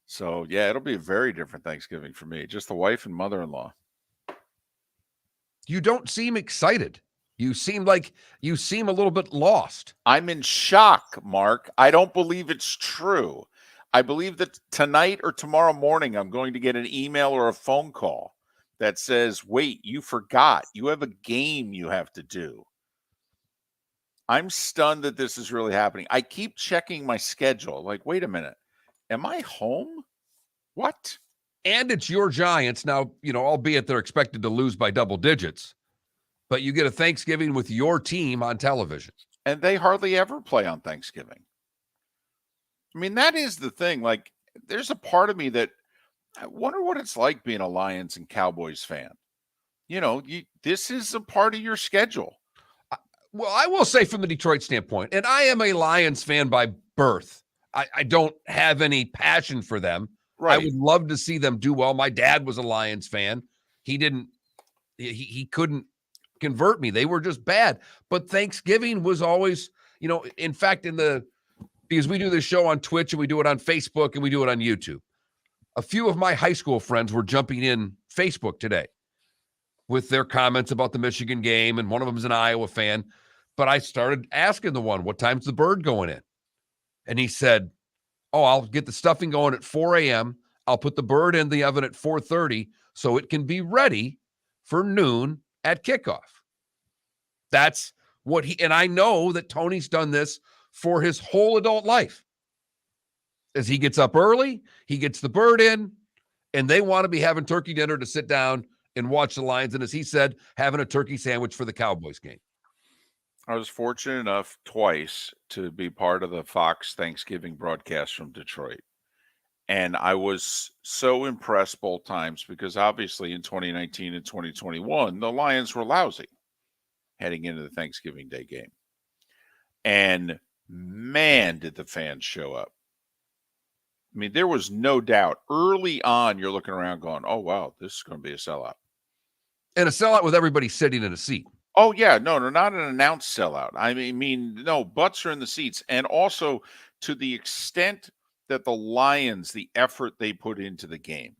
So, yeah, it'll be a very different Thanksgiving for me. Just the wife and mother-in-law. You don't seem excited. You seem a little bit lost. I'm in shock, Mark. I don't believe it's true. I believe that tonight or tomorrow morning, I'm going to get an email or a phone call that says, wait, you forgot. You have a game you have to do. I'm stunned that this is really happening. I keep checking my schedule. Like, wait a minute. Am I home? What? And it's your Giants. Now, albeit they're expected to lose by double digits, but you get a Thanksgiving with your team on television. And they hardly ever play on Thanksgiving. I mean, that is the thing. Like, there's a part of me that I wonder what it's like being a Lions and Cowboys fan. This is a part of your schedule. Well, I will say from the Detroit standpoint, and I am a Lions fan by birth. I don't have any passion for them. Right. I would love to see them do well. My dad was a Lions fan. He couldn't convert me. They were just bad. But Thanksgiving was always, in fact, because we do this show on Twitch and we do it on Facebook and we do it on YouTube. A few of my high school friends were jumping in Facebook today with their comments about the Michigan game, and one of them is an Iowa fan. But I started asking the one, what time's the bird going in? And he said, I'll get the stuffing going at 4 a.m. I'll put the bird in the oven at 4:30 so it can be ready for noon at kickoff. That's what and I know that Tony's done this for his whole adult life. As he gets up early, he gets the bird in, and they want to be having turkey dinner to sit down and watch the Lions. And as he said, having a turkey sandwich for the Cowboys game. I was fortunate enough twice to be part of the Fox Thanksgiving broadcast from Detroit. And I was so impressed both times because obviously in 2019 and 2021, the Lions were lousy heading into the Thanksgiving Day game. And man, did the fans show up. I mean, there was no doubt early on, you're looking around going, oh, wow, this is going to be a sellout. And a sellout with everybody sitting in a seat. Oh, yeah. No, not an announced sellout. I mean, no, butts are in the seats. And also to the extent that the Lions, the effort they put into the game,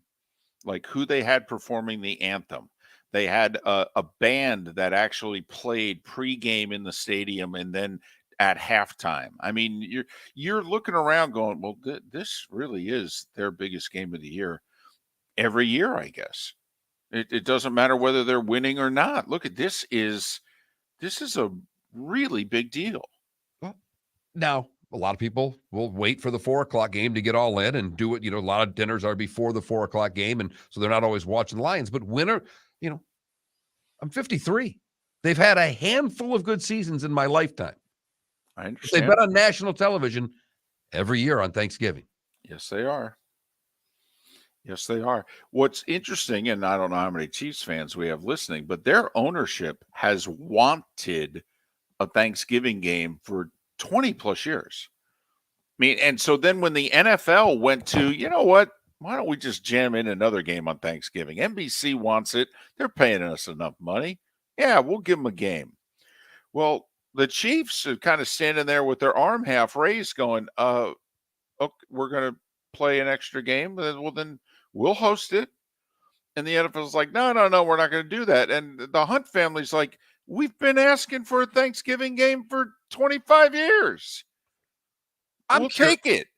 like who they had performing the anthem. They had a band that actually played pregame in the stadium and then at halftime. I mean, you're looking around going, well, this really is their biggest game of the year every year, I guess. It doesn't matter whether they're winning or not. Look at this is a really big deal. Well, now, a lot of people will wait for the 4:00 game to get all in and do it. A lot of dinners are before the 4:00 game, and so they're not always watching the Lions. But winner, I'm 53. They've had a handful of good seasons in my lifetime. I understand. They've been on national television every year on Thanksgiving. Yes, they are. Yes, they are. What's interesting, and I don't know how many Chiefs fans we have listening, but their ownership has wanted a Thanksgiving game for 20 plus years. I mean, and so then when the NFL went to, you know what, why don't we just jam in another game on Thanksgiving? NBC wants it. They're paying us enough money. Yeah, we'll give them a game. Well, the Chiefs are kind of standing there with their arm half raised going, okay, we're going to play an extra game. Well, then we'll host it. And the NFL's like, no, we're not going to do that. And the Hunt family's like, we've been asking for a Thanksgiving game for 25 years. We'll take it.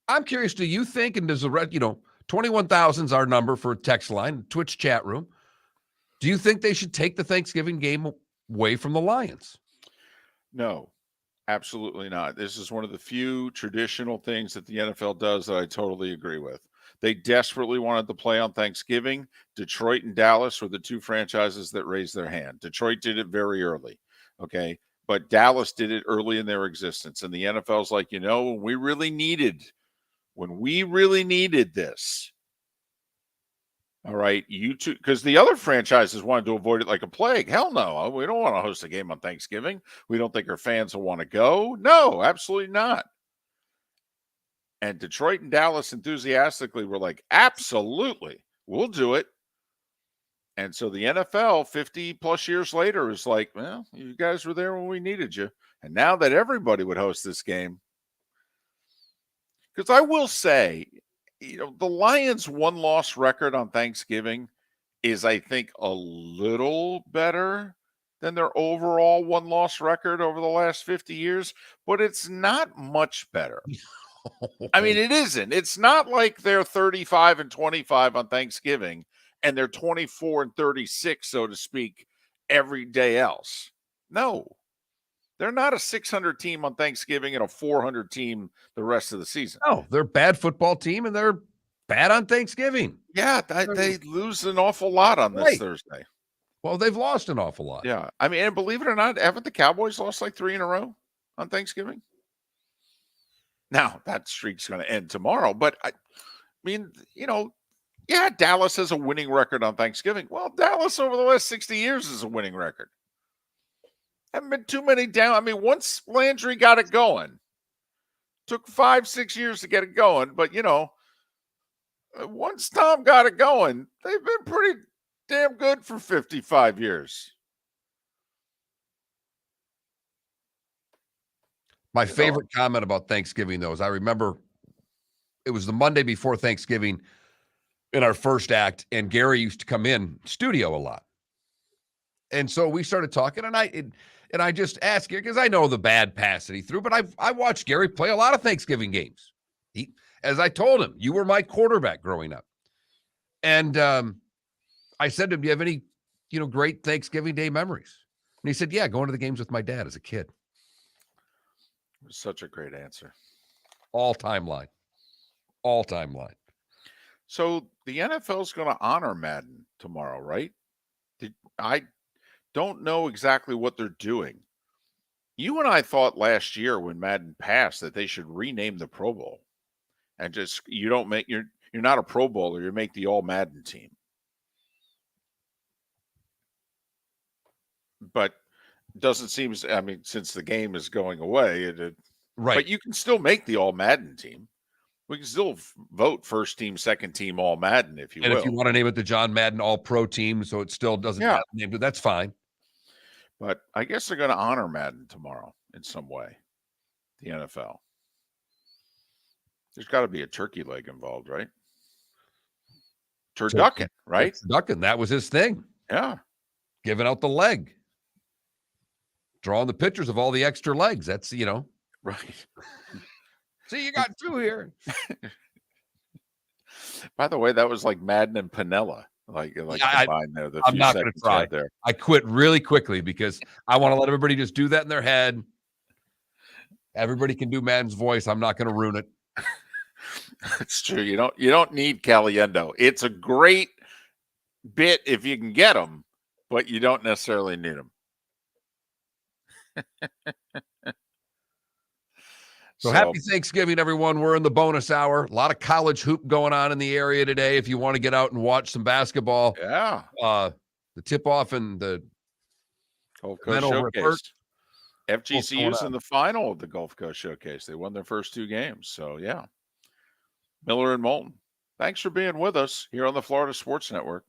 I'm curious, do you think, and does the 21,000 is our number for a text line, Twitch chat room. Do you think they should take the Thanksgiving game away from the Lions? No, absolutely not. This is one of the few traditional things that the NFL does that I totally agree with. They desperately wanted to play on Thanksgiving. Detroit and Dallas were the two franchises that raised their hand. Detroit did it very early, okay? But Dallas did it early in their existence. And the NFL's like, when we really needed this, all right, you two, because the other franchises wanted to avoid it like a plague. Hell no, we don't want to host a game on Thanksgiving. We don't think our fans will want to go. No, absolutely not. And Detroit and Dallas enthusiastically were like, absolutely, we'll do it. And so the NFL 50 plus years later is like, well, you guys were there when we needed you. And now that everybody would host this game, because I will say, the Lions' 1-loss record on Thanksgiving is, I think, a little better than their overall 1-loss record over the last 50 years, but it's not much better. I mean, it isn't. It's not like they're 35-25 on Thanksgiving and they're 24-36, so to speak, every day else. No. They're not a 600 team on Thanksgiving and a 400 team the rest of the season. No, they're a bad football team and they're bad on Thanksgiving. Yeah, they lose an awful lot on this Thursday. Well, they've lost an awful lot. Yeah. I mean, and believe it or not, haven't the Cowboys lost like 3 in a row on Thanksgiving? Now, that streak's going to end tomorrow. But, I mean, Dallas has a winning record on Thanksgiving. Well, Dallas over the last 60 years is a winning record. Haven't been too many down. I mean, once Landry got it going, took 5-6 years to get it going. But, once Tom got it going, they've been pretty damn good for 55 years. My favorite comment about Thanksgiving, though, is I remember it was the Monday before Thanksgiving in our first act, and Gary used to come in studio a lot. And so we started talking, and I just asked Gary, because I know the bad pass that he threw, but I watched Gary play a lot of Thanksgiving games. As I told him, you were my quarterback growing up. And I said to him, do you have any, great Thanksgiving Day memories? And he said, yeah, going to the games with my dad as a kid. It was such a great answer. All-time line. All-time line. So the NFL is going to honor Madden tomorrow, right? I don't know exactly what they're doing. You and I thought last year when Madden passed that they should rename the Pro Bowl. And just, you're not a Pro Bowler, you make the all Madden team. But doesn't seem, I mean, since the game is going away, right. But you can still make the all Madden team. We can still vote first team, second team, all Madden, if you will. And if you want to name it the John Madden All Pro Team, so it still doesn't have a name, but that's fine. But I guess they're going to honor Madden tomorrow in some way, the NFL. There's got to be a turkey leg involved, right? Turducken, right? Turducken, that was his thing. Yeah. Giving out the leg. Drawing the pictures of all the extra legs. That's, Right. See, you got 2 here. By the way, that was like Madden and Panella. Combined there. I'm not going to try. There. I quit really quickly because I want to let everybody just do that in their head. Everybody can do Madden's voice. I'm not going to ruin it. It's true. You don't need Caliendo. It's a great bit if you can get them, but you don't necessarily need them. So happy Thanksgiving, everyone. We're in the bonus hour. A lot of college hoop going on in the area today. If you want to get out and watch some basketball, the tip-off and the Gulf Coast Showcase. FGCU's in the final of the Gulf Coast Showcase. They won their first 2 games. So, yeah. Miller and Moulton. Thanks for being with us here on the Florida Sports Network.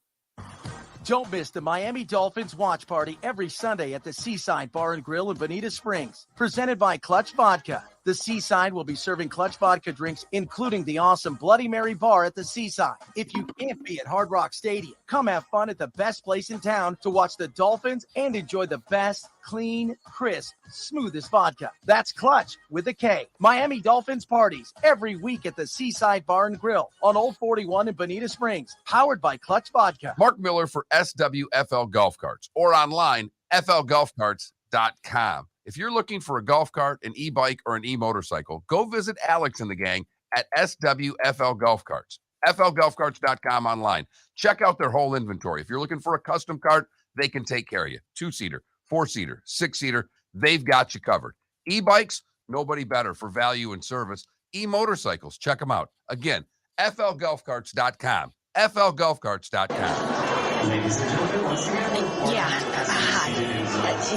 Don't miss the Miami Dolphins watch party every Sunday at the Seaside Bar and Grill in Bonita Springs, presented by Clutch Vodka. The Seaside will be serving Clutch Vodka drinks, including the awesome Bloody Mary bar at the Seaside. If you can't be at Hard Rock Stadium, come have fun at the best place in town to watch the Dolphins and enjoy the best, clean, crisp, smoothest vodka. That's Clutch with a K. Miami Dolphins parties every week at the Seaside Bar and Grill on Old 41 in Bonita Springs, powered by Clutch Vodka. Mark Miller for SWFL Golf Carts or online, flgolfcarts.com. If you're looking for a golf cart, an e-bike, or an e-motorcycle, go visit Alex and the gang at SWFL Golf Carts. flgolfcarts.com online. Check out their whole inventory. If you're looking for a custom cart, they can take care of you. 2-seater, 4-seater, 6-seater, they've got you covered. E-bikes, nobody better for value and service. E-motorcycles, check them out. Again, flgolfcarts.com. flgolfcarts.com. Ladies and gentlemen, once again. Hi.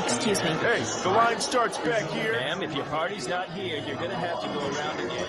Excuse me. Hey, the line starts back here. Ma'am, if your party's not here, you're going to have to go around again.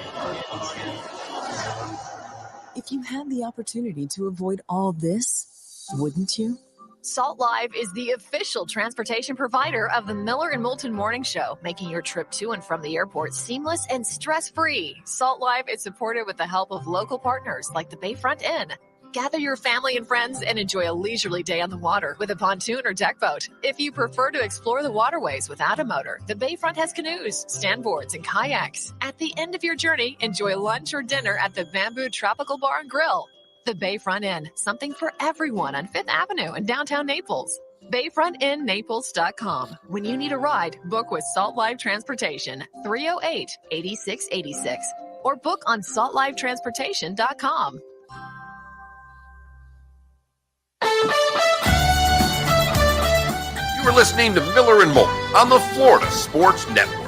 If you had the opportunity to avoid all this, wouldn't you? Salt Live is the official transportation provider of the Miller and Moulton Morning Show, making your trip to and from the airport seamless and stress-free. Salt Live is supported with the help of local partners like the Bayfront Inn. Gather your family and friends and enjoy a leisurely day on the water with a pontoon or deck boat. If you prefer to explore the waterways without a motor, the Bayfront has canoes, standboards, and kayaks. At the end of your journey, enjoy lunch or dinner at the Bamboo Tropical Bar and Grill. The Bayfront Inn, something for everyone on 5th Avenue in downtown Naples. BayfrontInNaples.com. When you need a ride, book with Salt Live Transportation, 308-8686, or book on saltlivetransportation.com. You are listening to Miller and Moulton on the Florida Sports Network.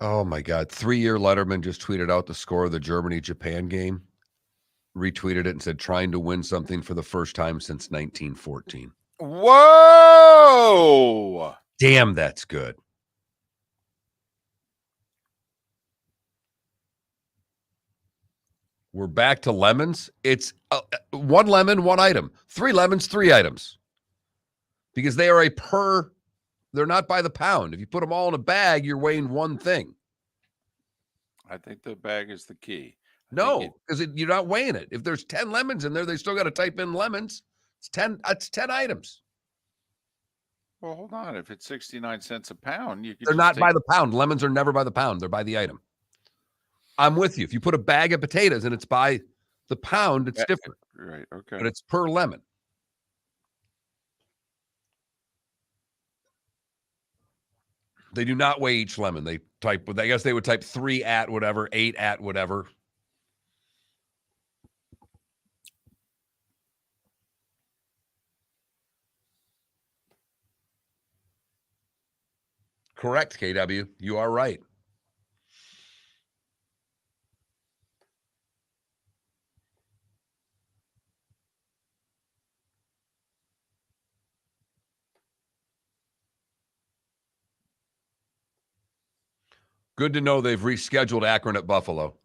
Oh my God. 3-year Letterman just tweeted out the score of the Germany-Japan game, retweeted it and said, trying to win something for the first time since 1914. Whoa! Damn, that's good. We're back to lemons. It's 1 lemon, 1 item. 3 lemons, 3 items. Because they are they're not by the pound. If you put them all in a bag, you're weighing one thing. I think the bag is the key. No, because you're not weighing it. If there's 10 lemons in there, they still got to type in lemons. It's 10 items. Well, hold on. If it's 69 cents a pound, you could They're just not take by the pound. Lemons are never by the pound. They're by the item. I'm with you. If you put a bag of potatoes and it's by the pound, it's different. Right. Okay. But it's per lemon. They do not weigh each lemon. They type, I guess they would type 3 at whatever, 8 at whatever. Correct, KW. You are right. Good to know they've rescheduled Akron at Buffalo.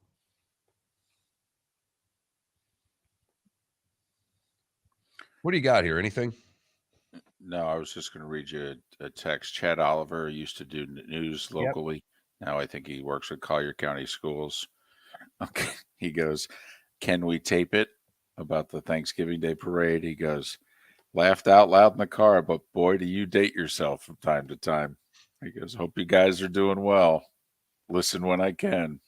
What do you got here? Anything? No, I was just going to read you a text. Chad Oliver used to do news locally. Now I think he works with Collier County Schools. Okay. He goes, can we tape it about the Thanksgiving Day parade? He goes, laughed out loud in the car, but boy, do you date yourself from time to time. He goes, hope you guys are doing well. Listen when I can.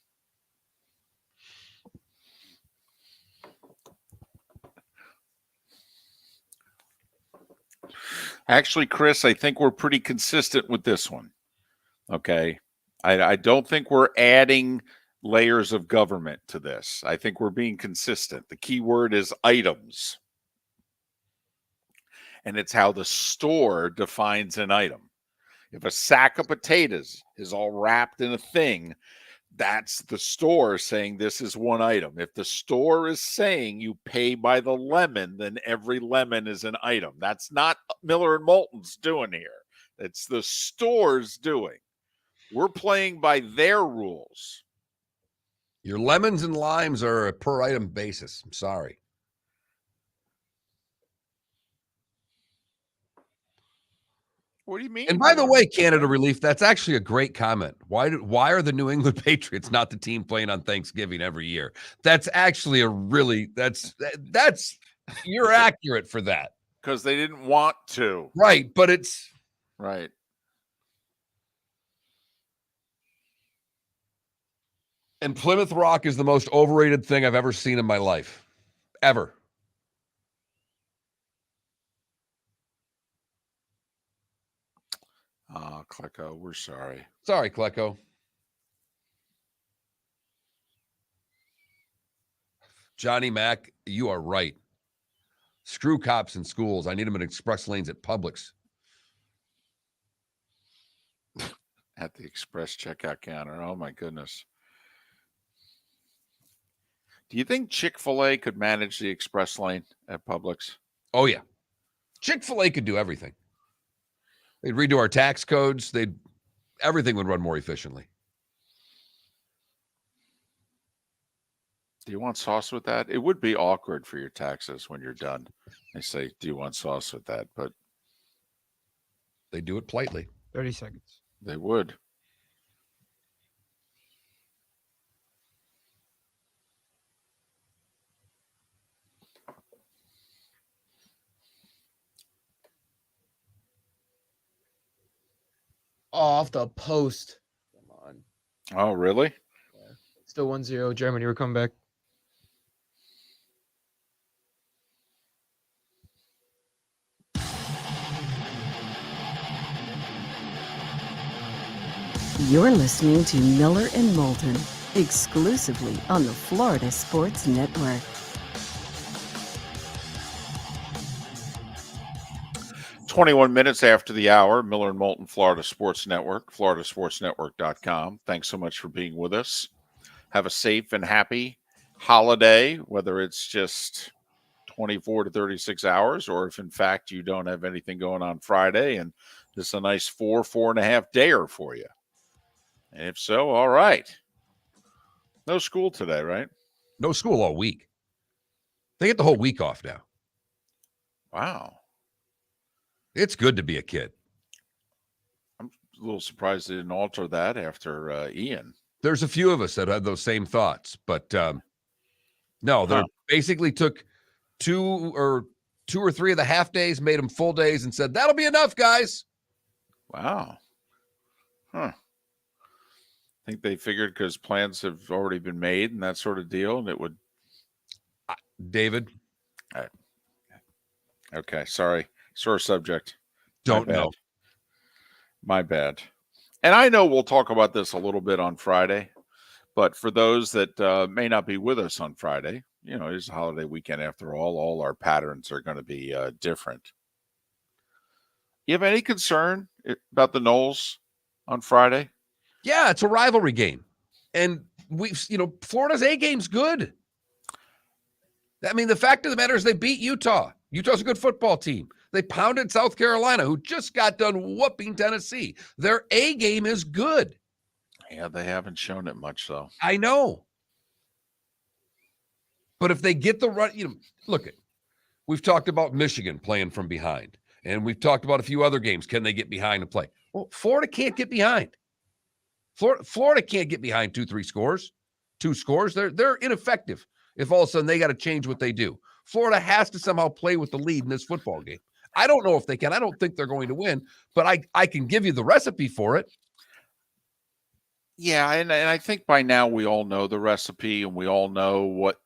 Actually, Chris, I think we're pretty consistent with this one. Okay. I don't think we're adding layers of government to this. I think we're being consistent. The key word is items. And it's how the store defines an item. If a sack of potatoes is all wrapped in a thing, that's the store saying this is one item. If the store is saying you pay by the lemon, then every lemon is an item. That's not Miller and Moulton's doing here. It's the store's doing. We're playing by their rules. Your lemons and limes are a per item basis. I'm sorry. What do you mean? And by the way, Canada Relief, that's actually a great comment. Why are the New England Patriots not the team playing on Thanksgiving every year? That's actually that's you're accurate for that. Because they didn't want to. Right, but it's right. And Plymouth Rock is the most overrated thing I've ever seen in my life. Ever. Klecko, we're sorry. Sorry, Klecko. Johnny Mac, you are right. Screw cops in schools. I need them in express lanes at Publix. At the express checkout counter. Oh, my goodness. Do you think Chick-fil-A could manage the express lane at Publix? Oh, yeah. Chick-fil-A could do everything. They'd redo our tax codes. Everything would run more efficiently. Do you want sauce with that? It would be awkward for your taxes when you're done. They say, do you want sauce with that? But they do it politely. 30 seconds. They would. Off the post. Come on. Oh, really? Still 1-0. Germany will come back. You're listening to Miller and Moulton, exclusively on the Florida Sports Network. "21 minutes after the hour, Miller and Moulton, Florida Sports Network, floridasportsnetwork.com. Thanks so much for being with us. Have a safe and happy holiday, whether it's just 24 to 36 hours, or if in fact you don't have anything going on Friday and this is a nice 4.5 dayer for you. And if so, all right. No school today, right? No school all week. They get the whole week off now. Wow. It's good to be a kid. I'm a little surprised they didn't alter that after Ian. There's a few of us that had those same thoughts, but no, they basically took two or three of the half days, made them full days, and said, that'll be enough, guys. Wow. Huh. I think they figured because plans have already been made and that sort of deal, and it would. David. Okay, sorry. Sore subject. Don't know. My bad. And I know we'll talk about this a little bit on Friday, but for those that may not be with us on Friday, you know, it's a holiday weekend after all. All our patterns are going to be different. You have any concern about the Noles on Friday? Yeah, it's a rivalry game. And Florida's A game's good. I mean, the fact of the matter is they beat Utah. Utah's a good football team. They pounded South Carolina, who just got done whooping Tennessee. Their A game is good. Yeah, they haven't shown it much, though. I know. But if they get the run, we've talked about Michigan playing from behind, and we've talked about a few other games. Can they get behind and play? Well, Florida can't get behind. Florida can't get behind 2 scores. They're ineffective if all of a sudden they got to change what they do. Florida has to somehow play with the lead in this football game. I don't know if they can. I don't think they're going to win, but I can give you the recipe for it. Yeah, and I think by now we all know the recipe, and we all know what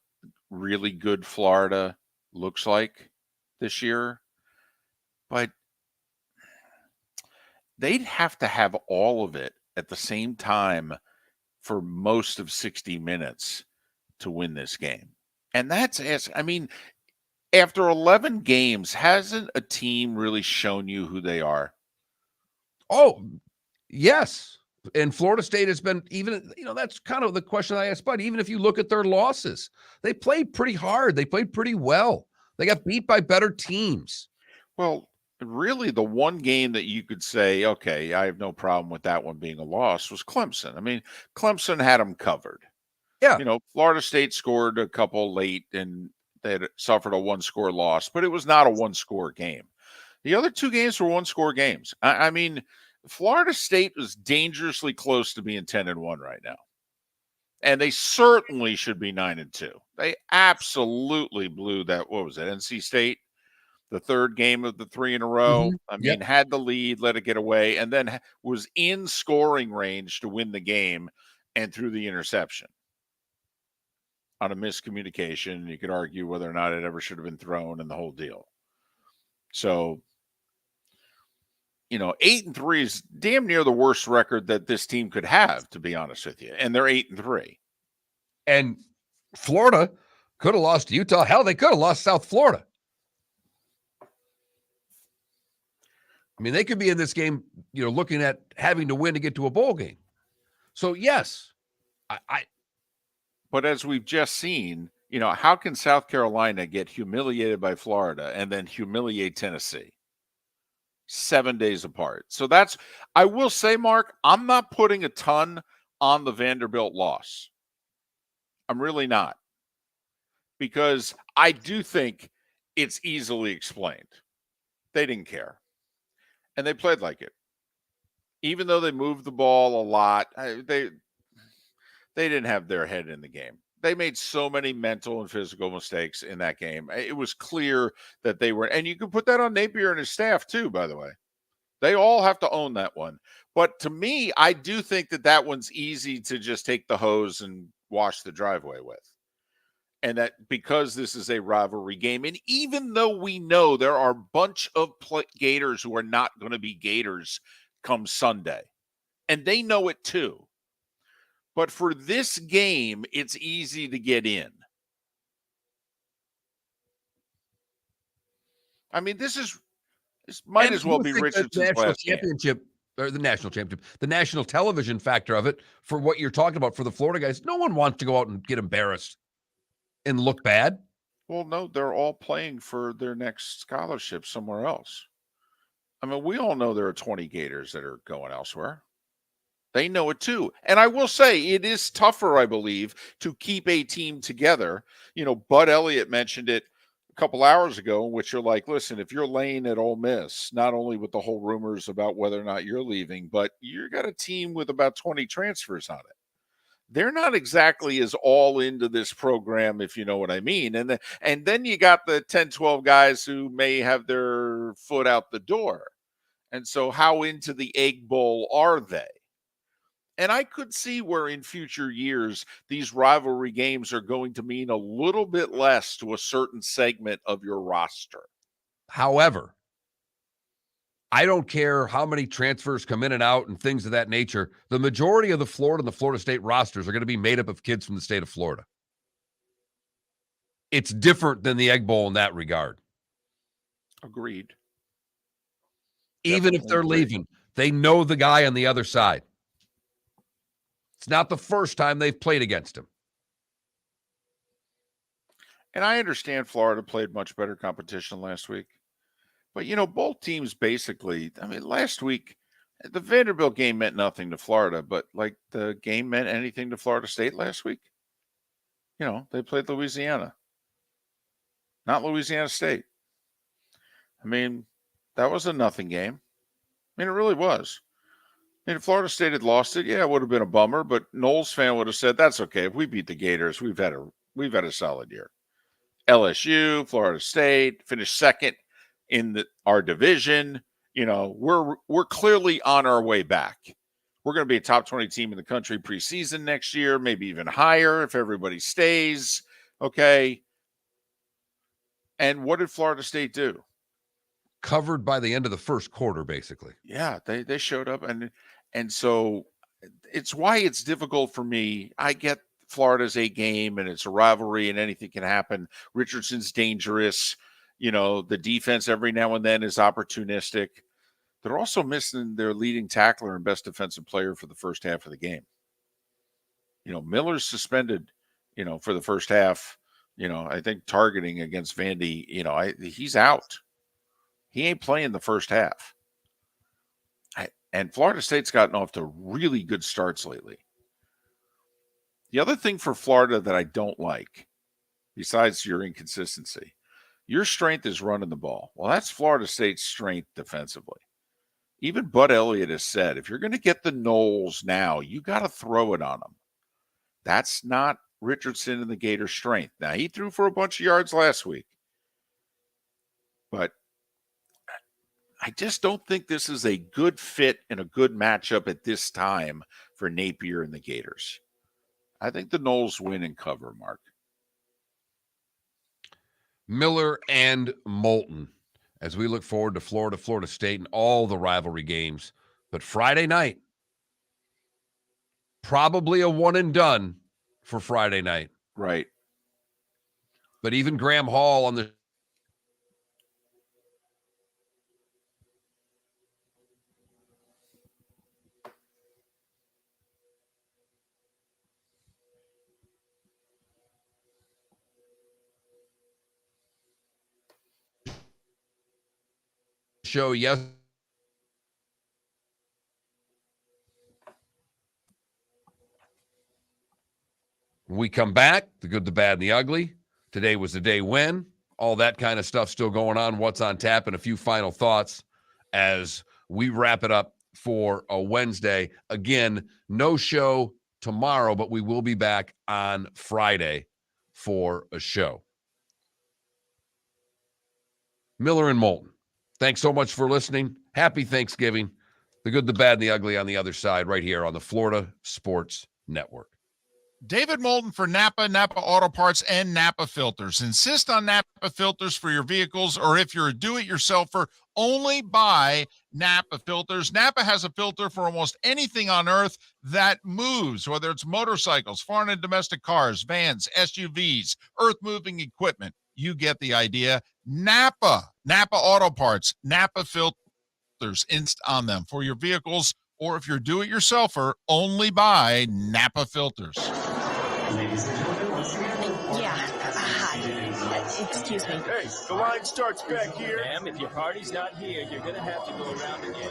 really good Florida looks like this year. But they'd have to have all of it at the same time for most of 60 minutes to win this game. And after 11 games, hasn't a team really shown you who they are? Oh, yes. And Florida State has been that's kind of the question I asked, but even if you look at their losses, they played pretty hard. They played pretty well. They got beat by better teams. Well, really the one game that you could say, okay, I have no problem with that one being a loss was Clemson. I mean, Clemson had them covered. Yeah. Florida State scored a couple late and they had suffered a 1-score loss, but it was not a 1-score game. The other 2 games were 1-score games. I mean, Florida State was dangerously close to being 10-1 right now. And they certainly should be 9-2. They absolutely blew that. What was it? NC State, the third game of the 3 in a row. I mean, had the lead, let it get away, and then was in scoring range to win the game and threw the interception on a miscommunication. You could argue whether or not it ever should have been thrown and the whole deal. So, 8-3 is damn near the worst record that this team could have, to be honest with you. And they're 8-3. And Florida could have lost to Utah. Hell, they could have lost South Florida. I mean, they could be in this game, looking at having to win to get to a bowl game. So, yes, But as we've just seen, how can South Carolina get humiliated by Florida and then humiliate Tennessee 7 days apart? So I will say, Mark, I'm not putting a ton on the Vanderbilt loss. I'm really not, because I do think it's easily explained. They didn't care, and they played like it. Even though they moved the ball a lot, they didn't have their head in the game. They made so many mental and physical mistakes in that game. It was clear that they were, and you can put that on Napier and his staff too, by the way. They all have to own that one. But to me, I do think that one's easy to just take the hose and wash the driveway with. And that because this is a rivalry game, and even though we know there are a bunch of Gators who are not going to be Gators come Sunday, and they know it too. But for this game, it's easy to get in. I mean, this might as well be Richardson's last championship, or the national championship, the national television factor of it for what you're talking about for the Florida guys. No one wants to go out and get embarrassed and look bad. Well, no, they're all playing for their next scholarship somewhere else. I mean, we all know there are 20 Gators that are going elsewhere. They know it too. And I will say it is tougher, I believe, to keep a team together. Bud Elliott mentioned it a couple hours ago, in which you're like, listen, if you're laying at Ole Miss, not only with the whole rumors about whether or not you're leaving, but you got a team with about 20 transfers on it. They're not exactly as all into this program, if you know what I mean. And then you got the 10, 12 guys who may have their foot out the door. And so how into the Egg Bowl are they? And I could see where in future years, these rivalry games are going to mean a little bit less to a certain segment of your roster. However, I don't care how many transfers come in and out and things of that nature. The majority of the Florida and the Florida State rosters are going to be made up of kids from the state of Florida. It's different than the Egg Bowl in that regard. Agreed. Even if they're leaving, they know the guy on the other side. It's not the first time they've played against him. And I understand Florida played much better competition last week. But, both teams basically, last week, the Vanderbilt game meant nothing to Florida, but like the game meant anything to Florida State last week. They played Louisiana, not Louisiana State. That was a nothing game. It really was. If Florida State had lost it, it would have been a bummer, but Knowles fan would have said, that's okay. If we beat the Gators, we've had a solid year. LSU, Florida State finished second in our division. We're clearly on our way back. We're going to be a top 20 team in the country preseason next year, maybe even higher if everybody stays. Okay. And what did Florida State do? Covered by the end of the first quarter, basically. Yeah, they showed up, and so it's why it's difficult for me. I get Florida's a game and it's a rivalry and anything can happen. Richardson's dangerous. The defense every now and then is opportunistic. They're also missing their leading tackler and best defensive player for the first half of the game. Miller's suspended, for the first half. I think targeting against Vandy, he's out. He ain't playing the first half. And Florida State's gotten off to really good starts lately. The other thing for Florida that I don't like, besides your inconsistency, your strength is running the ball. Well, that's Florida State's strength defensively. Even Bud Elliott has said, if you're going to get the Knowles now, you got to throw it on them. That's not Richardson and the Gators' strength. Now, he threw for a bunch of yards last week. But I just don't think this is a good fit and a good matchup at this time for Napier and the Gators. I think the Knowles win and cover, Mark. Miller and Moulton, as we look forward to Florida, Florida State, and all the rivalry games. But Friday night, probably a one and done for Friday night. Right. But even Graham Hall on the show yesterday. When we come back, the good, the bad, and the ugly. Today was the day when. All that kind of stuff still going on. What's on tap, and a few final thoughts as we wrap it up for a Wednesday. Again, no show tomorrow, but we will be back on Friday for a show. Miller and Moulton, thanks so much for listening. Happy Thanksgiving. The good, the bad, and the ugly on the other side right here on the Florida Sports Network. David Moulton for Napa, Napa Auto Parts, and Napa Filters. Insist on Napa filters for your vehicles, or if you're a do-it-yourselfer, only buy Napa filters. Napa has a filter for almost anything on earth that moves, whether it's motorcycles, foreign and domestic cars, vans, SUVs, earth-moving equipment. You get the idea. Napa Auto Parts, Napa filters inst on them for your vehicles, or if you're do-it-yourselfer, only buy Napa filters. Yeah. Hi. Excuse me. Hey, the line starts back here. Ma'am, if your party's not here, you're going to have to go around again.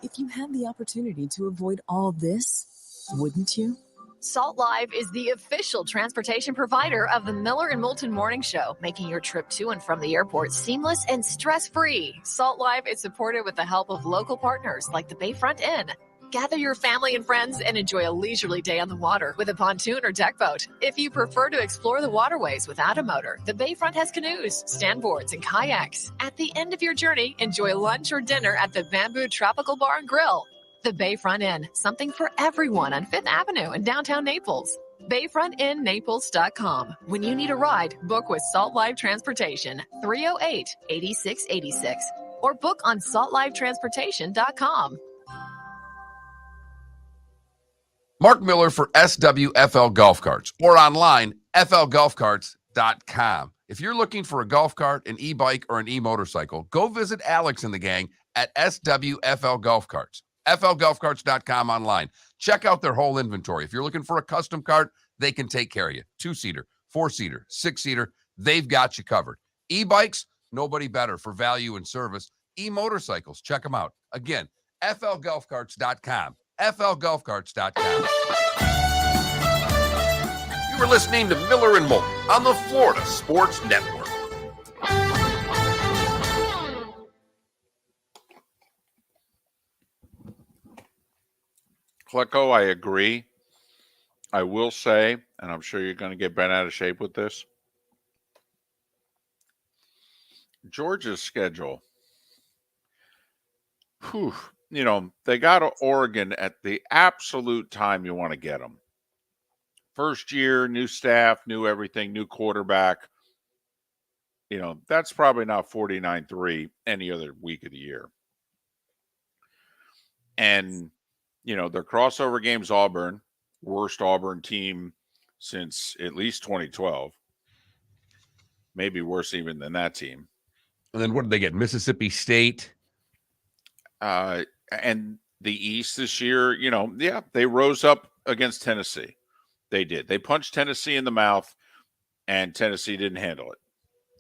If you had the opportunity to avoid all this, wouldn't you? Salt Live is the official transportation provider of the Miller and Moulton Morning Show, making your trip to and from the airport seamless and stress-free. Salt Live is supported with the help of local partners like the Bayfront Inn. Gather your family and friends and enjoy a leisurely day on the water with a pontoon or deck boat. If you prefer to explore the waterways without a motor, the Bayfront has canoes, standboards, and kayaks. At the end of your journey, enjoy lunch or dinner at the Bamboo Tropical Bar and Grill. The Bayfront Inn, something for everyone on 5th Avenue in downtown Naples. BayfrontInNaples.com. When you need a ride, book with Salt Live Transportation, 308-8686, or book on saltlivetransportation.com. Mark Miller for SWFL Golf Carts, or online, flgolfcarts.com. If you're looking for a golf cart, an e-bike, or an e-motorcycle, go visit Alex and the gang at SWFL Golf Carts. flgolfcarts.com online. Check out their whole inventory. If you're looking for a custom cart, they can take care of you. 2-seater, 4-seater, 6-seater, they've got you covered. E-bikes, nobody better for value and service. E-motorcycles, check them out. Again, flgolfcarts.com. flgolfcarts.com. You were listening to Miller and Moulton on the Florida Sports Network. Klecko, I agree. I will say, and I'm sure you're going to get bent out of shape with this, Georgia's schedule. Whew, you know, they got to Oregon at the absolute time you want to get them. First year, new staff, new everything, new quarterback. You know, that's probably not 49-3 any other week of the year. And, you know, their crossover game's Auburn, worst Auburn team since at least 2012. Maybe worse even than that team. And then what did they get? Mississippi State. And the East this year, you know, yeah, they rose up against Tennessee. They did. They punched Tennessee in the mouth, and Tennessee didn't handle it.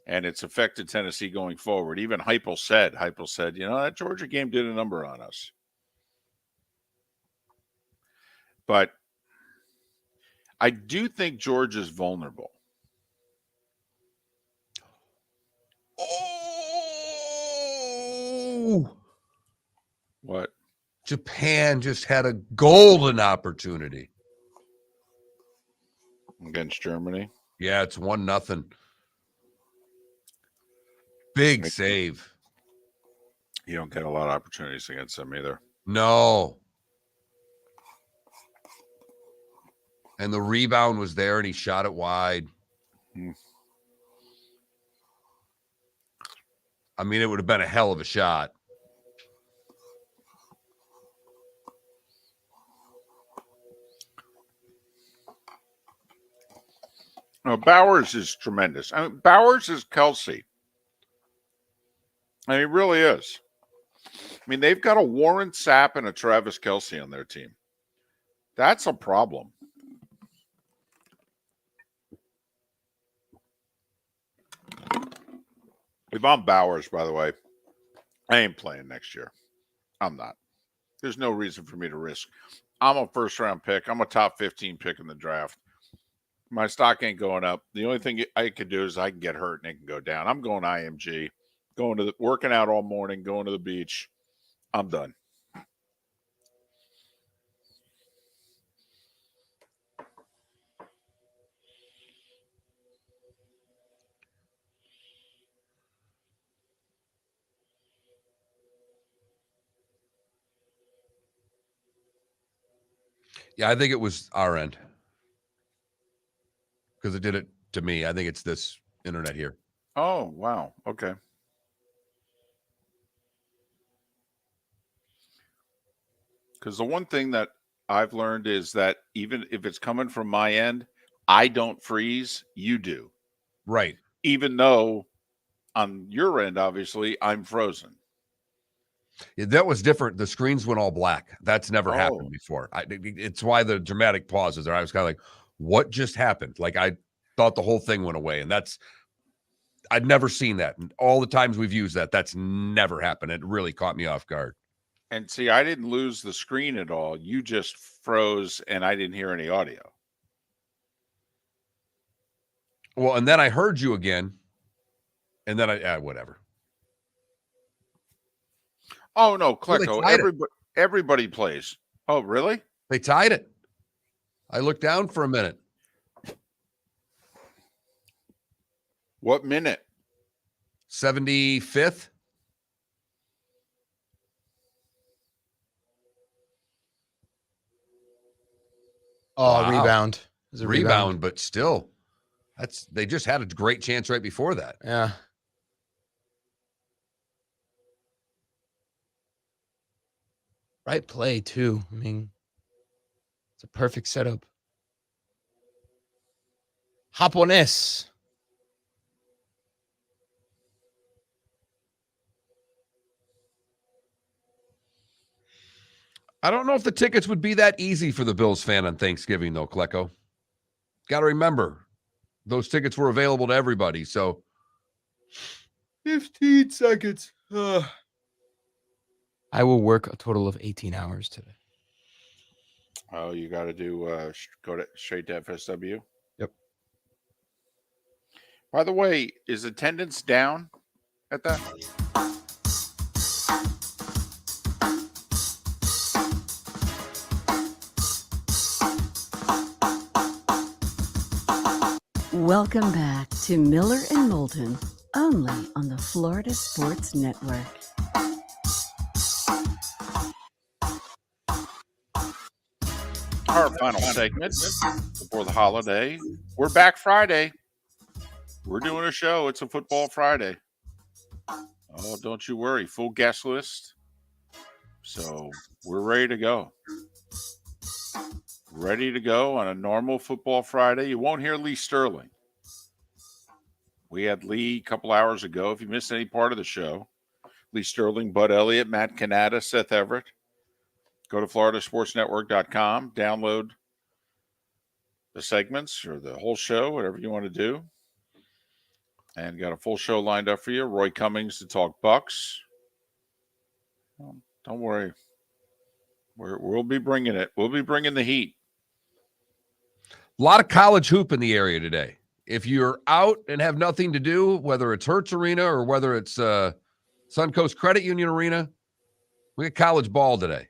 And it's affected Tennessee going forward. Even Heupel said, you know, that Georgia game did a number on us. But I do think Georgia's vulnerable. Oh! What? Japan just had a golden opportunity against Germany. Yeah, it's 1-0. Big save. You don't get a lot of opportunities against them either. No. And the rebound was there, and he shot it wide. I mean, it would have been a hell of a shot. No, Bowers is tremendous. I mean, Bowers is Kelsey. I mean, he really is. I mean, they've got a Warren Sapp and a Travis Kelsey on their team. That's a problem. If I'm Bowers, by the way, I ain't playing next year. I'm not. There's no reason for me to risk. I'm a first-round pick. I'm a top 15 pick in the draft. My stock ain't going up. The only thing I can do is I can get hurt and it can go down. I'm going IMG, working out all morning, going to the beach. I'm done. Yeah, I think it was our end because it did it to me. I think it's this internet here. Oh, wow. Okay. Because the one thing that I've learned is that even if it's coming from my end, I don't freeze. You do. Right. Even though on your end, obviously, I'm frozen. Yeah, that was different. The screens went all black. That's never happened before. It's why the dramatic pauses there. I was kind of like, what just happened? Like I thought the whole thing went away. And I'd never seen that. And all the times we've used that, that's never happened. It really caught me off guard. And see, I didn't lose the screen at all. You just froze and I didn't hear any audio. Well, and then I heard you again. And then whatever. Oh, no, Well, Klecko. Everybody plays. Oh, really? They tied it. I looked down for a minute. What minute? 75th. Oh, rebound. It was a Rebound, but still. They just had a great chance right before that. Yeah. Right play, too. I mean, it's a perfect setup. Japonés. I don't know if the tickets would be that easy for the Bills fan on Thanksgiving, though, Klecko. Got to remember, those tickets were available to everybody, so 15 seconds. I will work a total of 18 hours today. Oh, you got to do straight to FSW? Yep. By the way, is attendance down at that? Welcome back to Miller and Moulton, only on the Florida Sports Network. Our final segment before the holiday. We're back Friday. We're doing a show. It's a football Friday. Oh, don't you worry. Full guest list. So we're ready to go. Ready to go on a normal football Friday. You won't hear Lee Sterling. We had Lee a couple hours ago. If you missed any part of the show, Lee Sterling, Bud Elliott, Matt Cannata, Seth Everett. Go to floridasportsnetwork.com, download the segments or the whole show, whatever you want to do. And got a full show lined up for you. Roy Cummings to talk Bucks. Don't worry. We'll be bringing it. We'll be bringing the heat. A lot of college hoop in the area today. If you're out and have nothing to do, whether it's Hertz Arena or whether it's Suncoast Credit Union Arena, we got college ball today.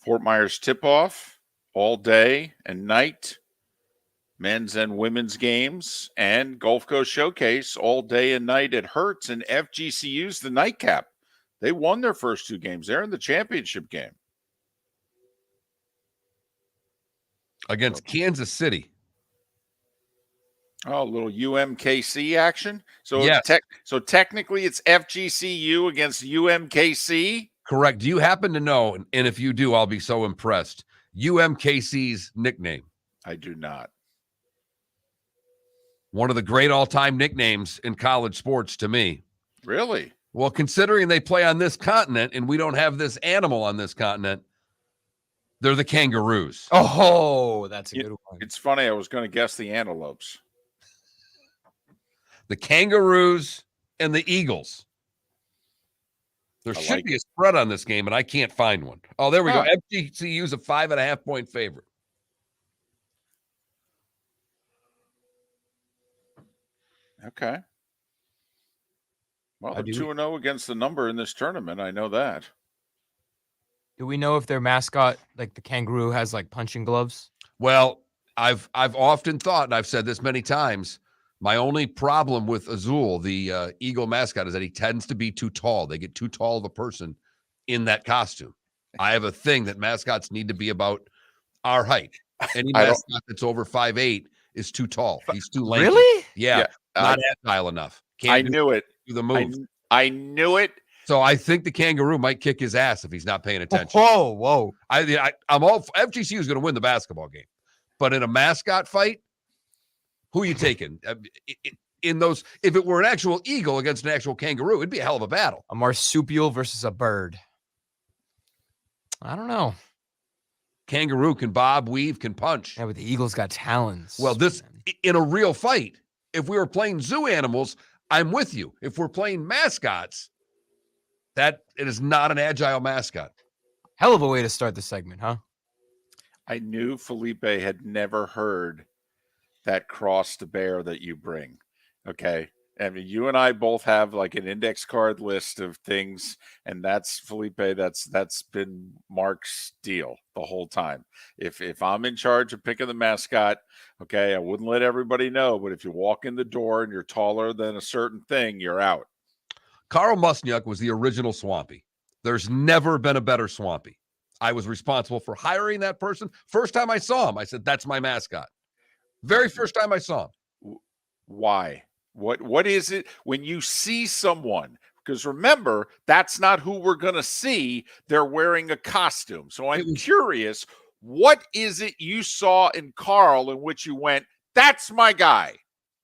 Fort Myers tip-off all day and night. Men's and women's games and Gulf Coast Showcase all day and night at Hertz, and FGCU's the nightcap. They won their first two games. They're in the championship game. Against Kansas City. Oh, a little UMKC action. So yes. So technically it's FGCU against UMKC. Correct. Do you happen to know, and if you do, I'll be so impressed, UMKC's nickname? I do not. One of the great all-time nicknames in college sports to me. Really? Well, considering they play on this continent and we don't have this animal on this continent, they're the kangaroos. Oh, that's a good one. It's funny. I was going to guess the antelopes. The kangaroos and the Eagles. There I should like be a spread on this game, and I can't find one. Oh, there we go. FGCU's a 5.5-point favorite. Okay. Well, How they're do we- 2-0 against the number in this tournament. I know that. Do we know if their mascot, like the kangaroo, has like punching gloves? Well, I've often thought, and I've said this many times, my only problem with Azul, the Eagle mascot, is that he tends to be too tall. They get too tall of a person in that costume. I have a thing that mascots need to be about our height. Any mascot that's over 5'8" is too tall. He's too lanky. Really? Yeah, not agile enough. Can't knew it. Do the move. I knew it. So I think the kangaroo might kick his ass if he's not paying attention. Whoa. I'm all FGCU is going to win the basketball game, but in a mascot fight, who are you taking? In those, if it were an actual eagle against an actual kangaroo, it'd be a hell of a battle. A marsupial versus a bird. I don't know. Kangaroo can bob, weave, can punch. Yeah, but the eagle's got talons. Well, this in a real fight, if we were playing zoo animals, I'm with you. If we're playing mascots, that it is not an agile mascot. Hell of a way to start the segment, huh? I knew Felipe had never heard that cross to bear that you bring. Okay. I mean, you and I both have like an index card list of things, and that's Felipe. That's been Mark's deal the whole time. If I'm in charge of picking the mascot, okay, I wouldn't let everybody know, but if you walk in the door and you're taller than a certain thing, you're out. Carl Musniuk was the original Swampy. There's never been a better Swampy. I was responsible for hiring that person. First time I saw him, I said, that's my mascot. Very first time I saw him. Why? What is it when you see someone? Because remember, that's not who we're going to see. They're wearing a costume. So I'm curious, what is it you saw in Carl in which you went, that's my guy?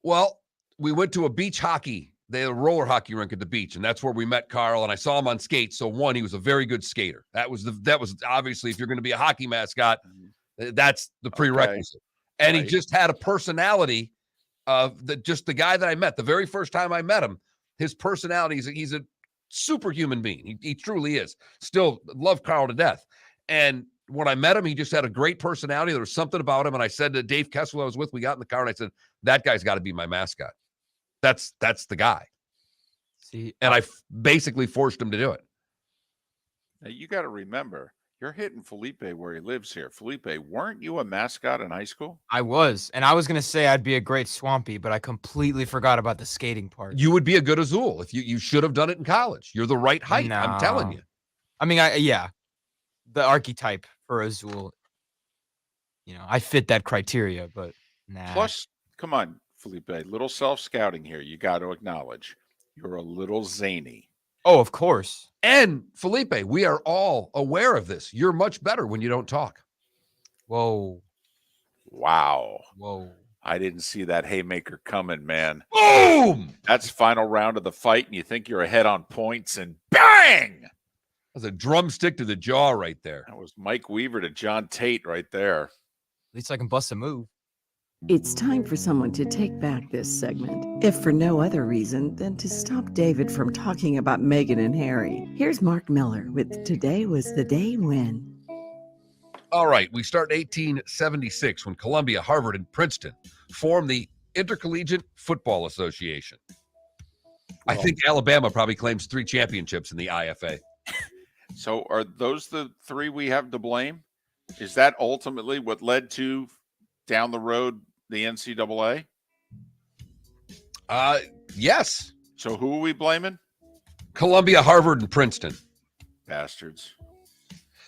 Well, we went to a beach hockey. They had a roller hockey rink at the beach, and that's where we met Carl, and I saw him on skates. So one, he was a very good skater. That was obviously, if you're going to be a hockey mascot, that's the prerequisite. Okay. And he just had a personality of just the guy that I met. The very first time I met him, his personality, he's a superhuman being. He truly is. Still love Carl to death. And when I met him, he just had a great personality. There was something about him. And I said to Dave Kessler I was with, we got in the car, and I said, that guy's got to be my mascot. That's the guy. See, and I basically forced him to do it. Now you got to remember, you're hitting Felipe where he lives here. Felipe, weren't you a mascot in high school? I was. And I was going to say I'd be a great Swampy, but I completely forgot about the skating part. You would be a good Azul. If you should have done it in college. You're the right height. No. I'm telling you. I mean, yeah, the archetype for Azul, I fit that criteria, but nah. Plus, come on, Felipe, little self-scouting here. You got to acknowledge you're a little zany. Oh, of course. And Felipe, we are all aware of this. You're much better when you don't talk. Whoa. Wow. Whoa. I didn't see that haymaker coming, man. Boom! That's final round of the fight, and you think you're ahead on points, and bang! That's a drumstick to the jaw right there. That was Mike Weaver to John Tate right there. At least I can bust a move. It's time for someone to take back this segment, if for no other reason than to stop David from talking about Meghan and Harry. Here's Mark Miller with Today Was the Day When. All right, we start in 1876 when Columbia, Harvard, and Princeton formed the Intercollegiate Football Association. I think Alabama probably claims 3 championships in the IFA. So are those the 3 we have to blame? Is that ultimately what led to down the road the NCAA? Yes. So who are we blaming? Columbia, Harvard, and Princeton. Bastards.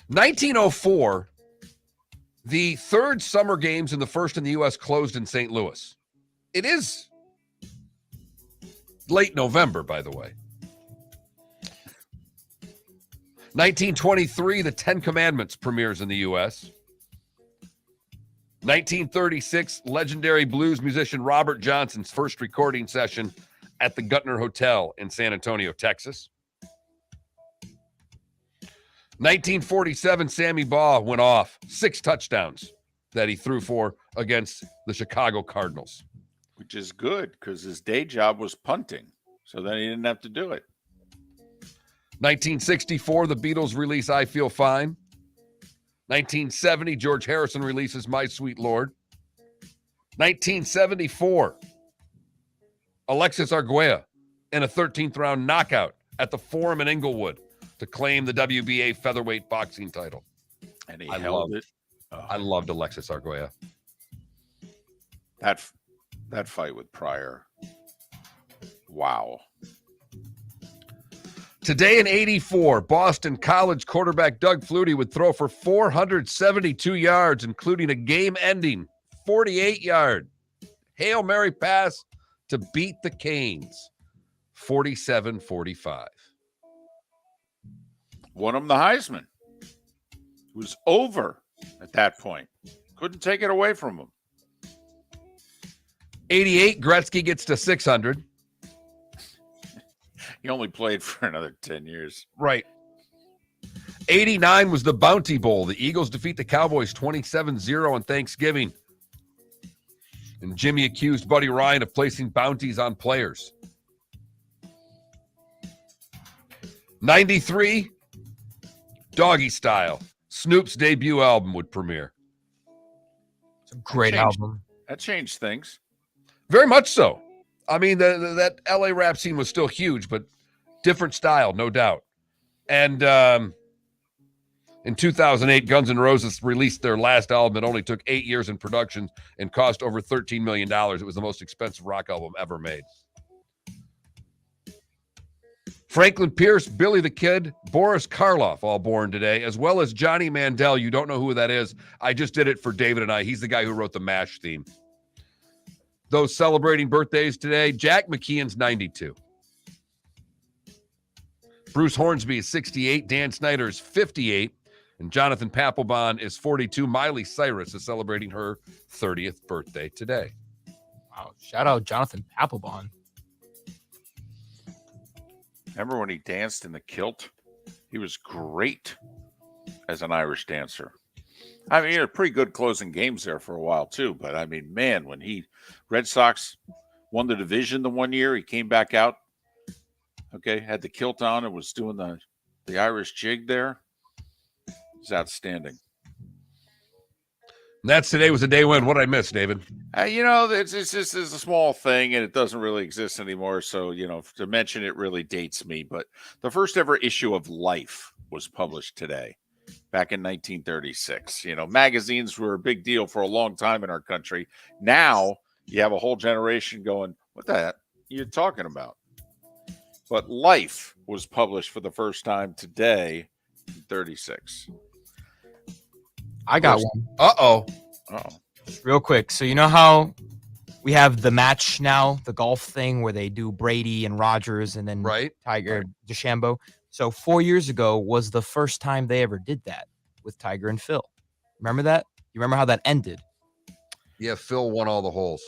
1904, the 3rd summer games and the first in the U.S. closed in St. Louis. It is late November, by the way. 1923, the 10 Commandments premieres in the U.S. 1936, legendary blues musician Robert Johnson's first recording session at the Guttner Hotel in San Antonio, Texas. 1947, Sammy Baugh went off 6 touchdowns that he threw for against the Chicago Cardinals. Which is good because his day job was punting. So then he didn't have to do it. 1964, the Beatles release I Feel Fine. 1970, George Harrison releases My Sweet Lord. 1974, Alexis Arguello in a 13th round knockout at the Forum in Inglewood to claim the WBA featherweight boxing title. And he held it. I loved Alexis Arguello. That fight with Pryor. Wow. Today in 84, Boston College quarterback Doug Flutie would throw for 472 yards, including a game-ending 48-yard Hail Mary pass to beat the Canes 47-45. Won him the Heisman. It was over at that point. Couldn't take it away from him. 88, Gretzky gets to 600. He only played for another 10 years. Right. 89 was the Bounty Bowl. The Eagles defeat the Cowboys 27-0 on Thanksgiving. And Jimmy accused Buddy Ryan of placing bounties on players. 93, Doggy Style. Snoop's debut album would premiere. It's a great album. That changed things. Very much so. I mean, that LA rap scene was still huge, but different style, no doubt. And in 2008, Guns N' Roses released their last album. It only took 8 years in production and cost over $13 million. It was the most expensive rock album ever made. Franklin Pierce, Billy the Kid, Boris Karloff, all born today, as well as Johnny Mandel. You don't know who that is. I just did it for David and I. He's the guy who wrote the MASH theme. Those celebrating birthdays today, Jack McKeon's 92. Bruce Hornsby is 68. Dan Snyder is 58. And Jonathan Papelbon is 42. Miley Cyrus is celebrating her 30th birthday today. Wow. Shout out Jonathan Papelbon. Remember when he danced in the kilt? He was great as an Irish dancer. I mean, he had pretty good closing games there for a while, too. But, I mean, man, when Red Sox won the division the one year, he came back out, okay, had the kilt on and was doing the Irish jig there. It's outstanding. And that's today was a day when. What did I miss, David? It's just a small thing, and it doesn't really exist anymore. So, to mention it really dates me. But the first ever issue of Life was published today, back in 1936. Magazines were a big deal for a long time in our country. Now you have a whole generation going, what the heck are you talking about? But Life was published for the first time today in 36. I got one. Uh-oh. Just real quick. So you know how we have the match now, the golf thing where they do Brady and Rogers and then Tiger DeChambeau. So 4 years ago was the first time they ever did that with Tiger and Phil. Remember that? You remember how that ended? Yeah, Phil won all the holes.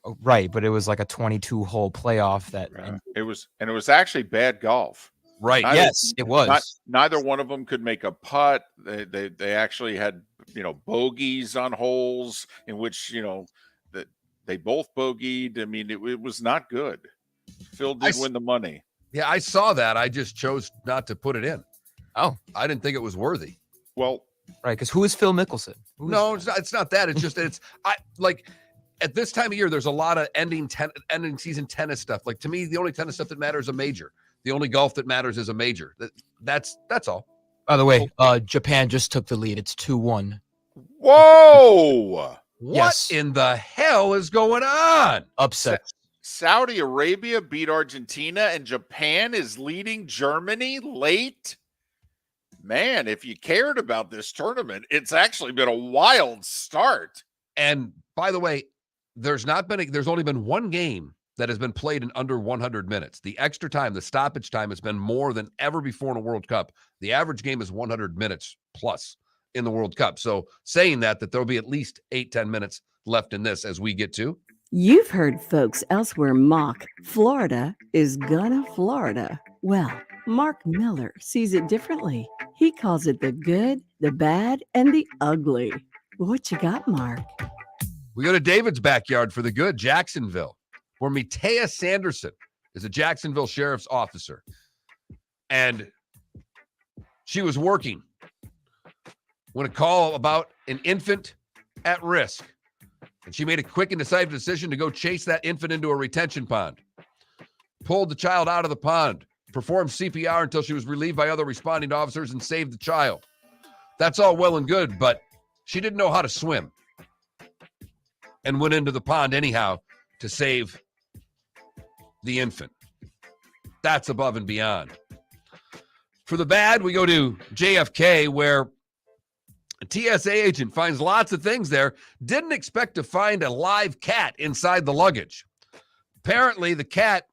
Oh, right, but it was like a 22-hole playoff that It was actually bad golf. Right. Yes, it was. Neither one of them could make a putt. They actually had, bogeys on holes in which, that they both bogeyed. I mean, it was not good. Phil did win the money. Yeah, I saw that. I just chose not to put it in. Oh. I didn't think it was worthy. Well, right, because who is Phil Mickelson? It's not that. It's just at this time of year, there's a lot of ending season tennis stuff. Like, to me, the only tennis stuff that matters is a major. The only golf that matters is a major. That's all. By the way, Japan just took the lead. It's 2-1. Whoa! What in the hell is going on? Upset. Saudi Arabia beat Argentina and Japan is leading Germany late. Man, if you cared about this tournament, it's actually been a wild start. And by the way, there's only been one game that has been played in under 100 minutes. The extra time, the stoppage time has been more than ever before in a World Cup. The average game is 100 minutes plus in the World Cup. So saying that there'll be at least 8-10 minutes left in this as we get to. You've heard folks elsewhere mock Florida is gonna Florida. Well, Mark Miller sees it differently. He calls it the good, the bad, and the ugly. What you got, Mark? We go to David's backyard for the good, Jacksonville, where Matea Sanderson is a Jacksonville sheriff's officer. And she was working when a call about an infant at risk. And she made a quick and decisive decision to go chase that infant into a retention pond. Pulled the child out of the pond, performed CPR until she was relieved by other responding officers, and saved the child. That's all well and good, but she didn't know how to swim and went into the pond anyhow to save the infant. That's above and beyond. For the bad, we go to JFK, where a TSA agent finds lots of things there. Didn't expect to find a live cat inside the luggage. Apparently, the cat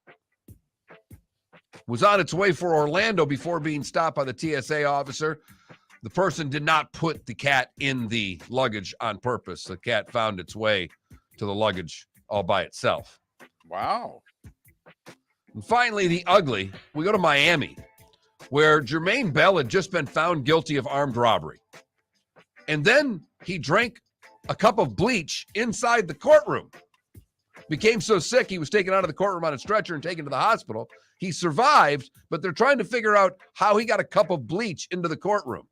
was on its way for Orlando before being stopped by the TSA officer. The person did not put the cat in the luggage on purpose. The cat found its way to the luggage all by itself. Wow. And finally, the ugly. We go to Miami, where Jermaine Bell had just been found guilty of armed robbery. And then he drank a cup of bleach inside the courtroom. Became so sick, he was taken out of the courtroom on a stretcher and taken to the hospital. He survived, but they're trying to figure out how he got a cup of bleach into the courtroom.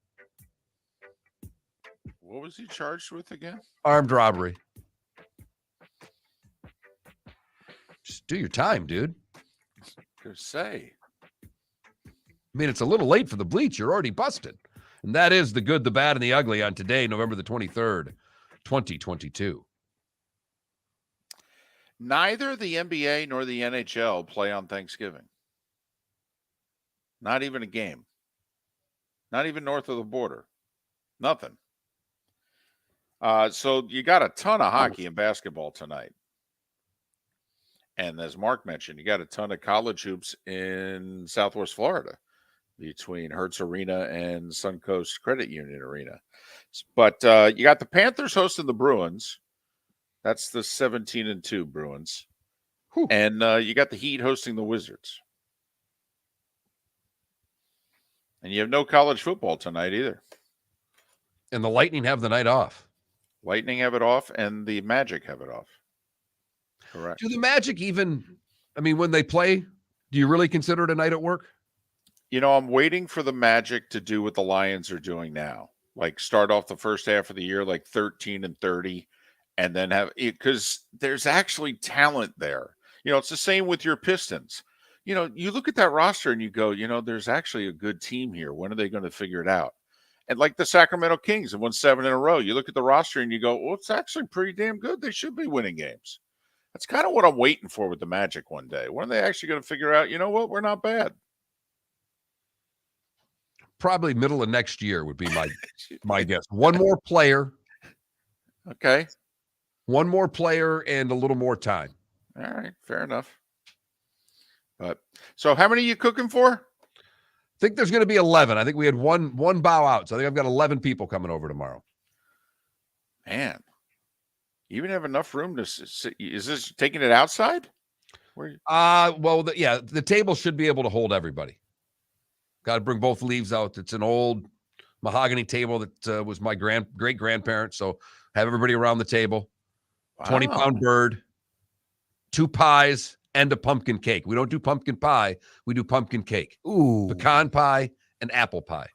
What was he charged with again? Armed robbery. Just do your time, dude. Go say. I mean, it's a little late for the bleach. You're already busted. And that is the good, the bad, and the ugly on today, November the 23rd, 2022. Neither the NBA nor the NHL play on Thanksgiving. Not even a game. Not even north of the border. Nothing. So you got a ton of hockey and basketball tonight. And as Mark mentioned, you got a ton of college hoops in Southwest Florida between Hertz Arena and Suncoast Credit Union Arena. But you got the Panthers hosting the Bruins. That's the 17-2 Bruins. Whew. And you got the Heat hosting the Wizards. And you have no college football tonight either. And the Lightning have the night off. Lightning have it off, and the Magic have it off. Correct. Do the Magic even, I mean, when they play, do you really consider it a night at work? You know, I'm waiting for the Magic to do what the Lions are doing now. Like start off the first half of the year like 13-30, and then have it, because there's actually talent there. You know, it's the same with your Pistons. You know, you look at that roster and you go, you know, there's actually a good team here. When are they going to figure it out? And like the Sacramento Kings have won 7 in a row. You look at the roster and you go, well, it's actually pretty damn good. They should be winning games. That's kind of what I'm waiting for with the Magic one day. When are they actually going to figure out, you know what, we're not bad? Probably middle of next year would be my guess. One more player. Okay. One more player and a little more time. All right. Fair enough. But so how many are you cooking for? I think there's going to be 11. I think we had one bow out. So I think I've got 11 people coming over tomorrow. Man. You even have enough room to sit. Is this taking it outside? Well, the table should be able to hold everybody. Got to bring both leaves out. It's an old mahogany table that was my great grandparents. So have everybody around the table. Wow. 20-pound bird, 2 pies, and a pumpkin cake. We don't do pumpkin pie. We do pumpkin cake. Ooh. Pecan pie and apple pie.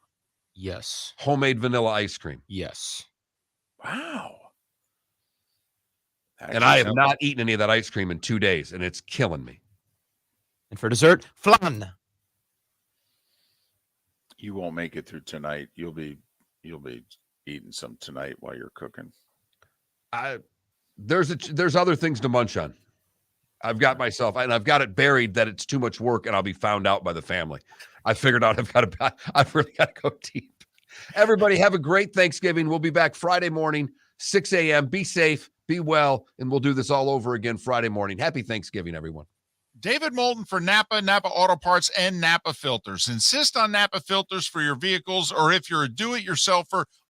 Yes. Homemade vanilla ice cream. Yes. Wow. And I have not eaten any of that ice cream in 2 days, and it's killing me. And for dessert, flan. You won't make it through tonight. You'll be eating some tonight while you're cooking. There's other things to munch on. I've got myself, and I've got it buried that it's too much work, and I'll be found out by the family. I figured out I've really got to go deep. Everybody have a great Thanksgiving. We'll be back Friday morning, 6 a.m. Be safe, be well, and we'll do this all over again Friday morning. Happy Thanksgiving, everyone. David Moulton for Napa Auto Parts, and Napa Filters. Insist on Napa Filters for your vehicles, or if you're a do-it-yourselfer,